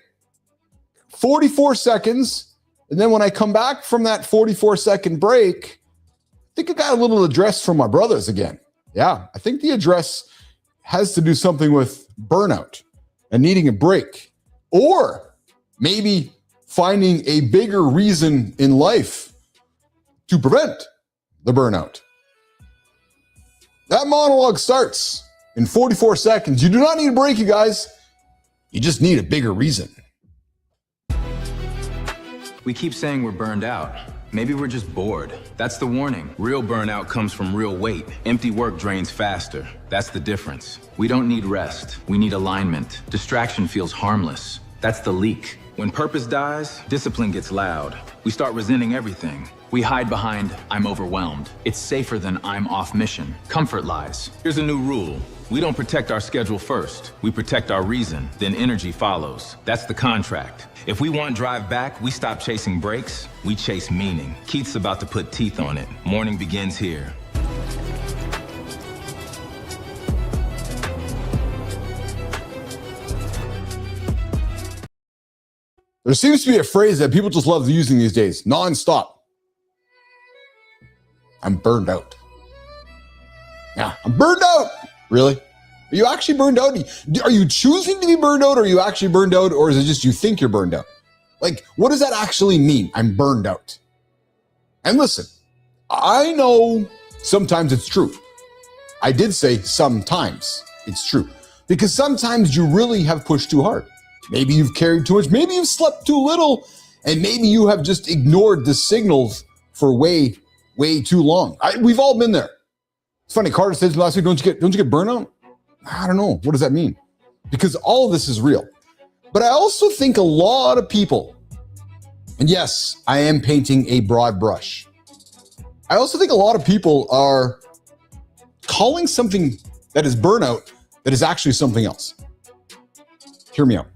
44 seconds. And then when I come back from that 44-second break, I think I got a little address from my brothers again. Yeah. I think the address has to do something with burnout and needing a break, or maybe finding a bigger reason in life to prevent the burnout. That monologue starts in 44 seconds. You do not need a break, you guys. You just need a bigger reason. We keep saying we're burned out. Maybe we're just bored. That's the warning. Real burnout comes from real weight. Empty work drains faster. That's the difference. We don't need rest. We need alignment. Distraction feels harmless. That's the leak. When purpose dies, discipline gets loud. We start resenting everything. We hide behind, I'm overwhelmed. It's safer than I'm off mission. Comfort lies. Here's a new rule. We don't protect our schedule first. We protect our reason, then energy follows. That's the contract. If we want drive back, we stop chasing breaks, we chase meaning. Keith's about to put teeth on it. Morning begins here. There seems to be a phrase that people just love using these days, nonstop. I'm burned out. Yeah, I'm burned out. Really? Are you actually burned out? Are you choosing to be burned out, or are you actually burned out, or is it just you think you're burned out? Like, what does that actually mean? I'm burned out. And listen, I know sometimes it's true. I did say sometimes it's true, because sometimes you really have pushed too hard. Maybe you've carried too much. Maybe you've slept too little, and maybe you have just ignored the signals for way too long. We've all been there. It's funny. Carter said last week, don't you get burnout? I don't know. What does that mean? Because all of this is real. But I also think a lot of people, and yes, I am painting a broad brush. I also think a lot of people are calling something that is burnout that is actually something else. Hear me out.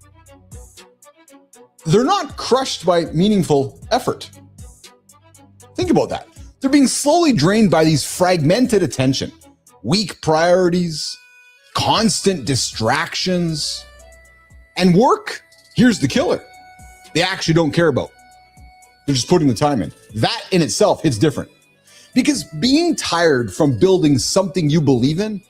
They're not crushed by meaningful effort. Think about that. They're being slowly drained by these fragmented attention, weak priorities, constant distractions, and work. Here's the killer. They actually don't care about. They're just putting the time in. That in itself hits different. Because being tired from building something you believe in,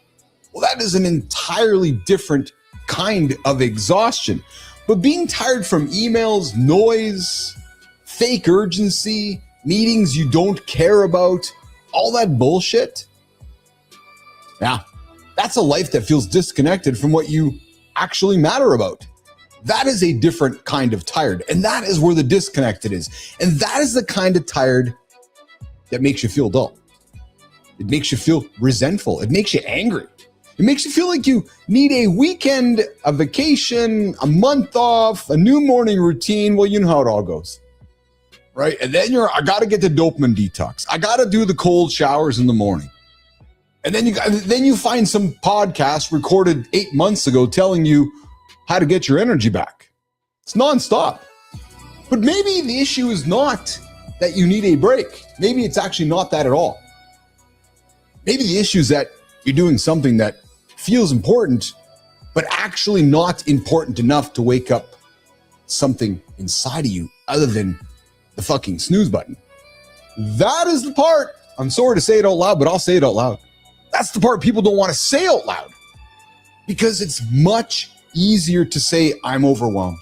well, that is an entirely different kind of exhaustion. But being tired from emails, noise, fake urgency, meetings you don't care about, all that bullshit. Yeah, that's a life that feels disconnected from what you actually matter about. That is a different kind of tired. And that is where the disconnected is. And that is the kind of tired that makes you feel dull. It makes you feel resentful. It makes you angry. It makes you feel like you need a weekend, a vacation, a month off, a new morning routine. Well, you know how it all goes. Right? And then I got to get the dopamine detox. I got to do the cold showers in the morning. And then you find some podcast recorded 8 months ago telling you how to get your energy back. It's nonstop. But maybe the issue is not that you need a break. Maybe it's actually not that at all. Maybe the issue is that you're doing something that feels important, but actually not important enough to wake up something inside of you other than the fucking snooze button. That is the part I'm sorry to say it out loud, but I'll say it out loud. That's the part people don't want to say out loud because it's much easier to say, I'm overwhelmed.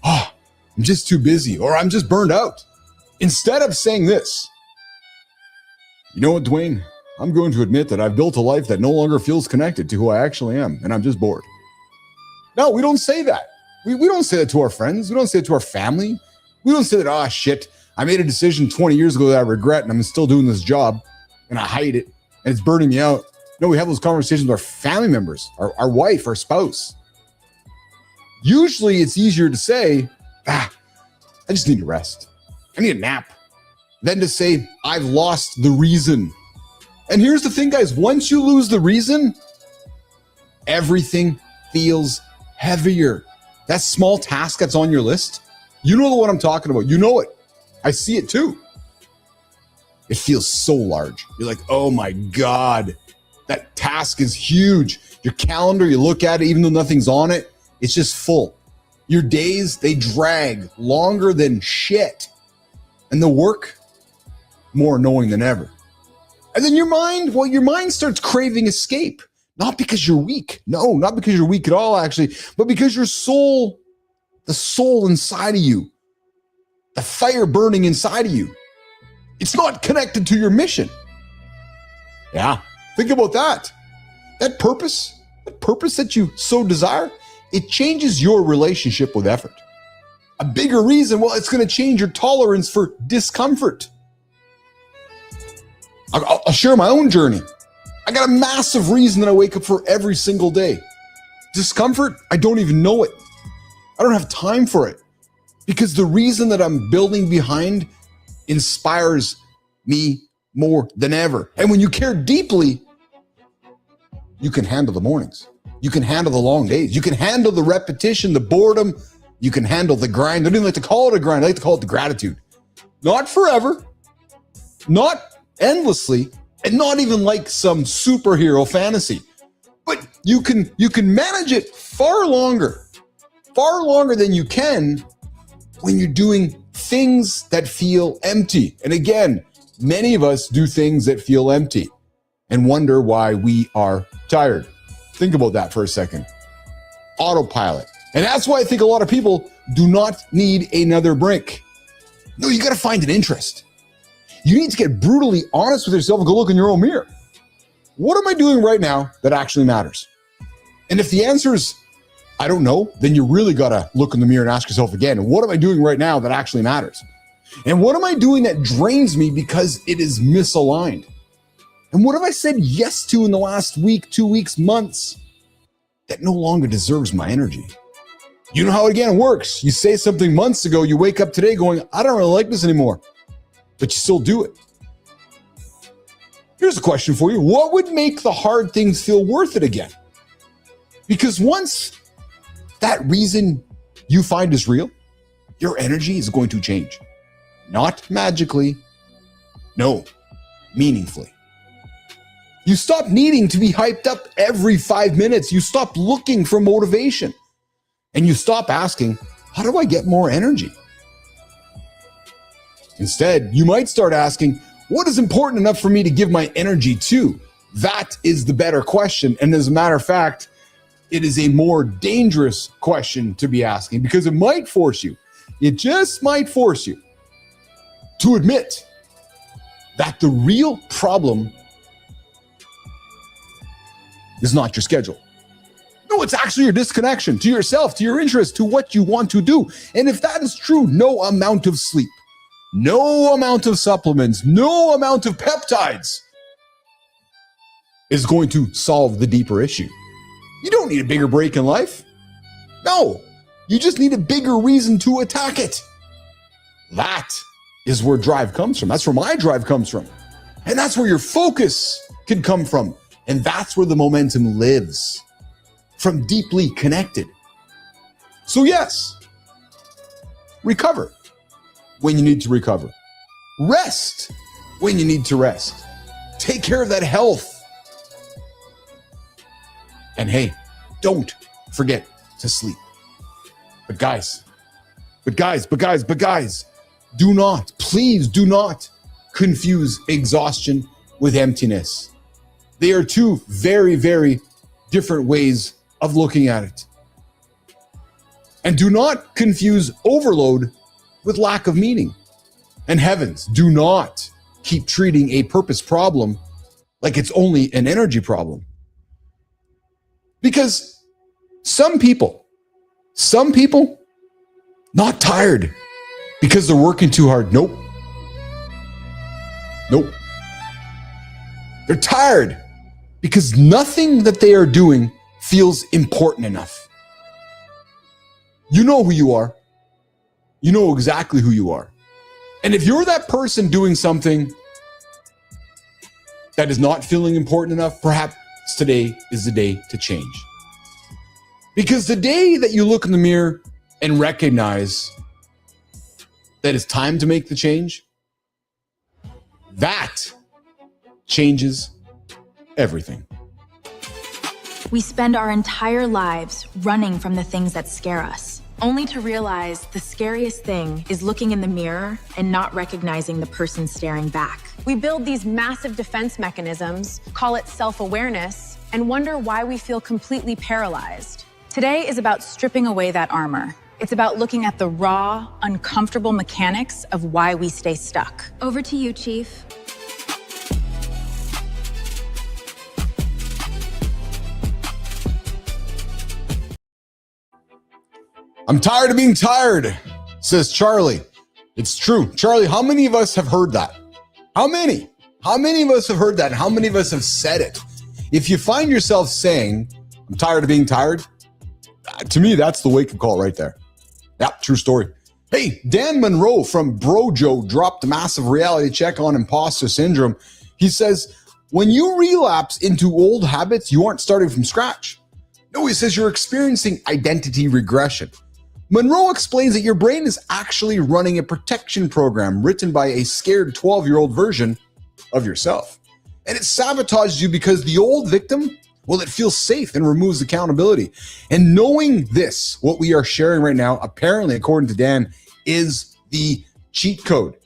Oh, I'm just too busy, or I'm just burned out. Instead of saying this, you know what, Dwayne? I'm going to admit that I've built a life that no longer feels connected to who I actually am, and I'm just bored. No, we don't say that. We don't say that to our friends. We don't say it to our family. We don't say that, oh, shit, I made a decision 20 years ago that I regret, and I'm still doing this job, and I hate it, and it's burning me out. No, we have those conversations with our family members, our wife, our spouse. Usually it's easier to say, I just need to rest. I need a nap. Than to say, I've lost the reason. And here's the thing, guys. Once you lose the reason, everything feels heavier. That small task that's on your list, you know what I'm talking about. You know it. I see it too. It feels so large. You're like, oh my God, that task is huge. Your calendar, you look at it, even though nothing's on it, it's just full. Your days, they drag longer than shit. And the work, more annoying than ever. And then your mind starts craving escape. Not because you're weak. No, not because you're weak at all, actually, but because your soul, the soul inside of you, the fire burning inside of you, it's not connected to your mission. Yeah, think about that. That purpose that you so desire, it changes your relationship with effort. A bigger reason, well, it's going to change your tolerance for discomfort. I'll share my own journey. I got a massive reason that I wake up for every single day. Discomfort, I don't even know it. I don't have time for it because the reason that I'm building behind inspires me more than ever. And when you care deeply, you can handle the mornings. You can handle the long days. You can handle the repetition, the boredom. You can handle the grind. I don't even like to call it a grind. I like to call it the gratitude. Not forever, not endlessly, and not even like some superhero fantasy. But you can manage it far longer than you can when you're doing things that feel empty. And again, many of us do things that feel empty and wonder why we are tired. Think about that for a second. Autopilot. And that's why I think a lot of people do not need another break. No, you got to find an interest. You need to get brutally honest with yourself and go look in your own mirror. What am I doing right now that actually matters? And if the answer is, I don't know, then you really got to look in the mirror and ask yourself again, what am I doing right now that actually matters? And what am I doing that drains me because it is misaligned? And what have I said yes to in the last week, 2 weeks, months that no longer deserves my energy? You know how it again works. You say something months ago, you wake up today going, I don't really like this anymore, but you still do it. Here's a question for you. What would make the hard things feel worth it again? Because once that reason you find is real, your energy is going to change. Not magically, no, meaningfully. You stop needing to be hyped up every 5 minutes. You stop looking for motivation. And you stop asking, how do I get more energy? Instead, you might start asking, what is important enough for me to give my energy to? That is the better question. And as a matter of fact, it is a more dangerous question to be asking because it might force you, it just might force you to admit that the real problem is not your schedule. No, it's actually your disconnection to yourself, to your interest, to what you want to do. And if that is true, no amount of sleep, no amount of supplements, no amount of peptides is going to solve the deeper issue. You don't need a bigger break in life. No, you just need a bigger reason to attack it. That is where drive comes from. That's where my drive comes from. And that's where your focus can come from. And that's where the momentum lives. From deeply connected. So yes, recover when you need to recover. Rest when you need to rest. Take care of that health. And hey, don't forget to sleep. But guys, do not, please do not confuse exhaustion with emptiness. They are two very, very different ways of looking at it. And do not confuse overload with lack of meaning. And heavens, do not keep treating a purpose problem like it's only an energy problem. Because some people, not tired because they're working too hard. Nope. They're tired because nothing that they are doing feels important enough. You know who you are. You know exactly who you are. And if you're that person doing something that is not feeling important enough, perhaps today is the day to change. Because the day that you look in the mirror and recognize that it's time to make the change, that changes everything. We spend our entire lives running from the things that scare us, only to realize the scariest thing is looking in the mirror and not recognizing the person staring back. We build these massive defense mechanisms, call it self-awareness, and wonder why we feel completely paralyzed. Today is about stripping away that armor. It's about looking at the raw, uncomfortable mechanics of why we stay stuck. Over to you, Chief. I'm tired of being tired, says Charlie. It's true. Charlie, how many of us have heard that? How many? How many of us have heard that? How many of us have said it? If you find yourself saying, I'm tired of being tired, to me, that's the wake-up call right there. Yeah, true story. Hey, Dan Monroe from Brojo dropped a massive reality check on imposter syndrome. He says, when you relapse into old habits, you aren't starting from scratch. No, he says you're experiencing identity regression. Monroe explains that your brain is actually running a protection program written by a scared 12-year-old version of yourself. And it sabotages you because the old victim, well, it feels safe and removes accountability. And knowing this, what we are sharing right now, apparently, according to Dan, is the cheat code.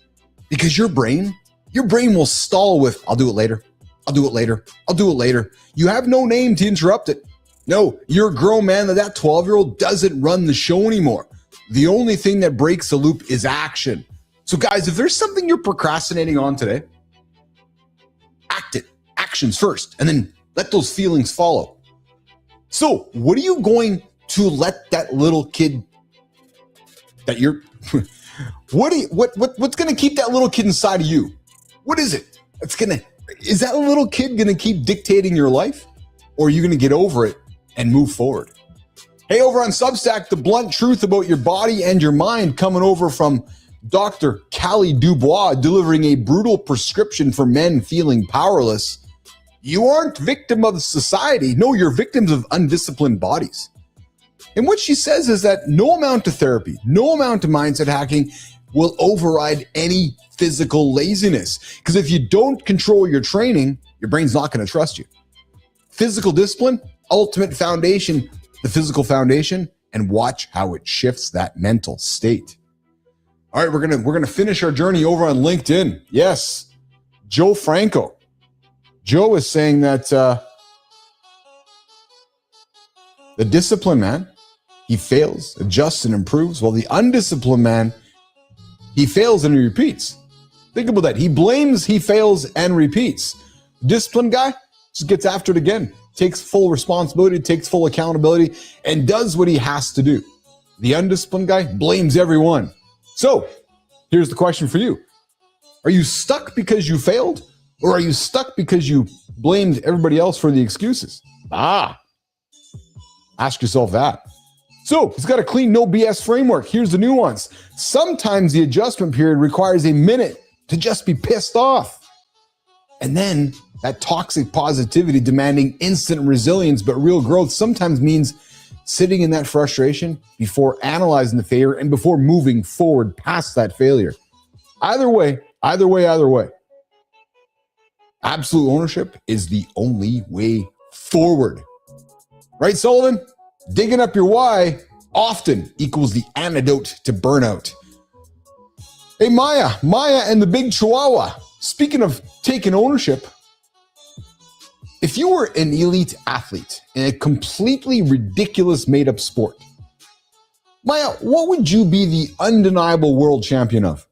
Because your brain will stall with, I'll do it later. I'll do it later. I'll do it later. You have no name to interrupt it. No, you're a grown man that 12-year-old doesn't run the show anymore. The only thing that breaks the loop is action. So guys, if there's something you're procrastinating on today, act it. Actions first, and then let those feelings follow. So what are you going to let that little kid that you're, what's going to keep that little kid inside of you? What is it? Is that little kid going to keep dictating your life? Or are you going to get over it and move forward? Hey, over on Substack, the blunt truth about your body and your mind, coming over from Dr. Callie Dubois, delivering a brutal prescription for men feeling powerless. You aren't victim of society. No, you're victims of undisciplined bodies. And what she says is that no amount of therapy, no amount of mindset hacking will override any physical laziness. Because if you don't control your training, your brain's not going to trust you. Physical discipline, ultimate foundation, the physical foundation, and watch how it shifts that mental state. All right, we're gonna finish our journey over on LinkedIn. Yes, Joe Franco. Joe is saying that the disciplined man, he fails, adjusts, and improves, while the undisciplined man, he fails and he repeats. Think about that. He blames, he fails, and repeats. Disciplined guy just gets after it again, takes full responsibility, takes full accountability, and does what he has to do. The undisciplined guy blames everyone. So here's the question for you. Are you stuck because you failed? Or are you stuck because you blamed everybody else for the excuses? Ask yourself that. So it's got a clean, no BS framework. Here's the nuance. Sometimes the adjustment period requires a minute to just be pissed off. And then that toxic positivity demanding instant resilience, but real growth sometimes means sitting in that frustration before analyzing the failure and before moving forward past that failure. Either way. Absolute ownership is the only way forward. Right, Sullivan? Digging up your why often equals the antidote to burnout. Hey, Maya and the big Chihuahua Speaking of taking ownership, if you were an elite athlete in a completely ridiculous made-up sport, Maya, what would you be the undeniable world champion of?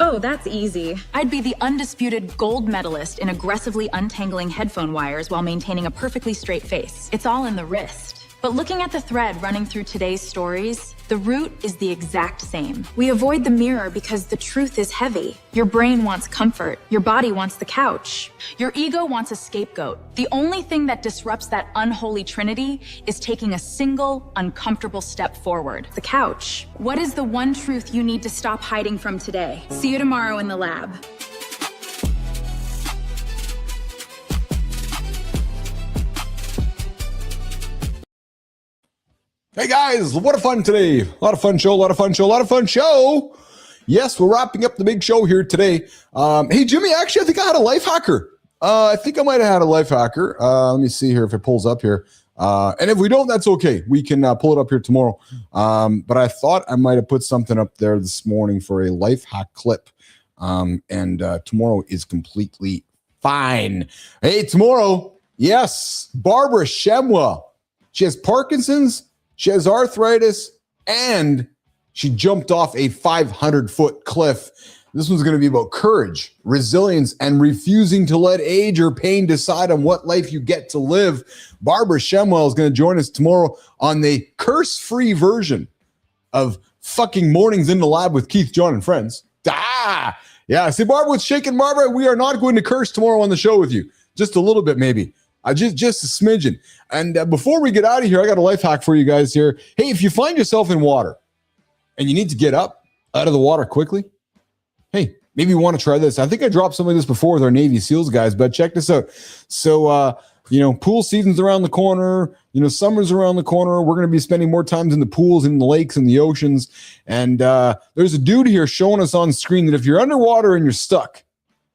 Oh, that's easy. I'd be the undisputed gold medalist in aggressively untangling headphone wires while maintaining a perfectly straight face. It's all in the wrist. But looking at the thread running through today's stories, the root is the exact same. We avoid the mirror because the truth is heavy. Your brain wants comfort. Your body wants the couch. Your ego wants a scapegoat. The only thing that disrupts that unholy trinity is taking a single, uncomfortable step forward. The couch. What is the one truth you need to stop hiding from today? See you tomorrow in the lab. Hey guys, what a fun today. A lot of fun show, a lot of fun show, a lot of fun show. Yes, we're wrapping up the big show here today. Hey, Jimmy, actually, I think I had a life hacker. I think I might have had a life hacker. Let me see here if it pulls up here. And if we don't, that's okay. We can pull it up here tomorrow. But I thought I might have put something up there this morning for a life hack clip. And tomorrow is completely fine. Hey, tomorrow, yes, Barbara Shemwell. She has Parkinson's. She has arthritis, and she jumped off a 500-foot cliff. This one's going to be about courage, resilience, and refusing to let age or pain decide on what life you get to live. Barbara Shemwell is going to join us tomorrow on the curse-free version of fucking Mornings in the Lab with Keith, John, and Friends. Ah! Yeah, see, Barbara was shaking. Barbara, we are not going to curse tomorrow on the show with you. Just a little bit, maybe. Just a smidgen. And before we get out of here, I got a life hack for you guys here. Hey, if you find yourself in water and you need to get up out of the water quickly, hey, maybe you want to try this. I think I dropped some of this before with our Navy SEALs guys, but check this out. So, pool season's around the corner. Summer's around the corner. We're going to be spending more times in the pools, in the lakes, and the oceans. And there's a dude here showing us on screen that if you're underwater and you're stuck,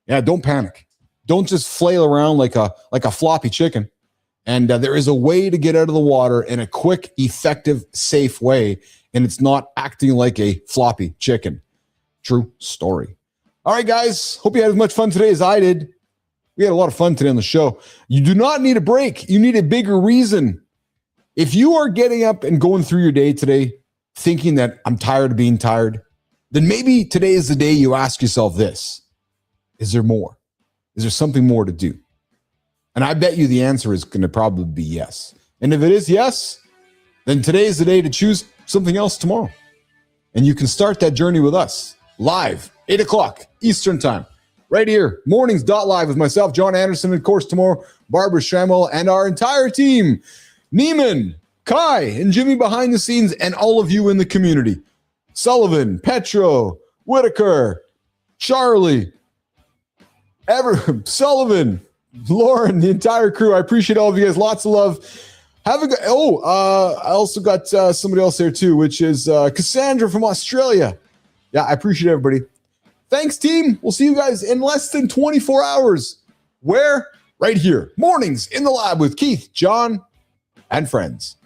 don't panic. Don't just flail around like a floppy chicken. And there is a way to get out of the water in a quick, effective, safe way. And it's not acting like a floppy chicken. True story. All right, guys. Hope you had as much fun today as I did. We had a lot of fun today on the show. You do not need a break. You need a bigger reason. If you are getting up and going through your day today thinking that I'm tired of being tired, then maybe today is the day you ask yourself this. Is there more? Is there something more to do? And I bet you the answer is going to probably be yes. And if it is yes, then today is the day to choose something else tomorrow. And you can start that journey with us live, 8 o'clock Eastern time, right here, mornings.live with myself, John Anderson, and of course tomorrow, Barbara Shemwell and our entire team, Neiman, Kai, and Jimmy behind the scenes, and all of you in the community. Sullivan, Petro, Whitaker, Charlie, Sullivan, Lauren, the entire crew. I appreciate all of you guys. Lots of love. Have a good. I also got somebody else there too, which is Cassandra from Australia. Yeah, I appreciate everybody. Thanks, team. We'll see you guys in less than 24 hours. Where? Right here. Mornings in the Lab with Keith, John, and Friends.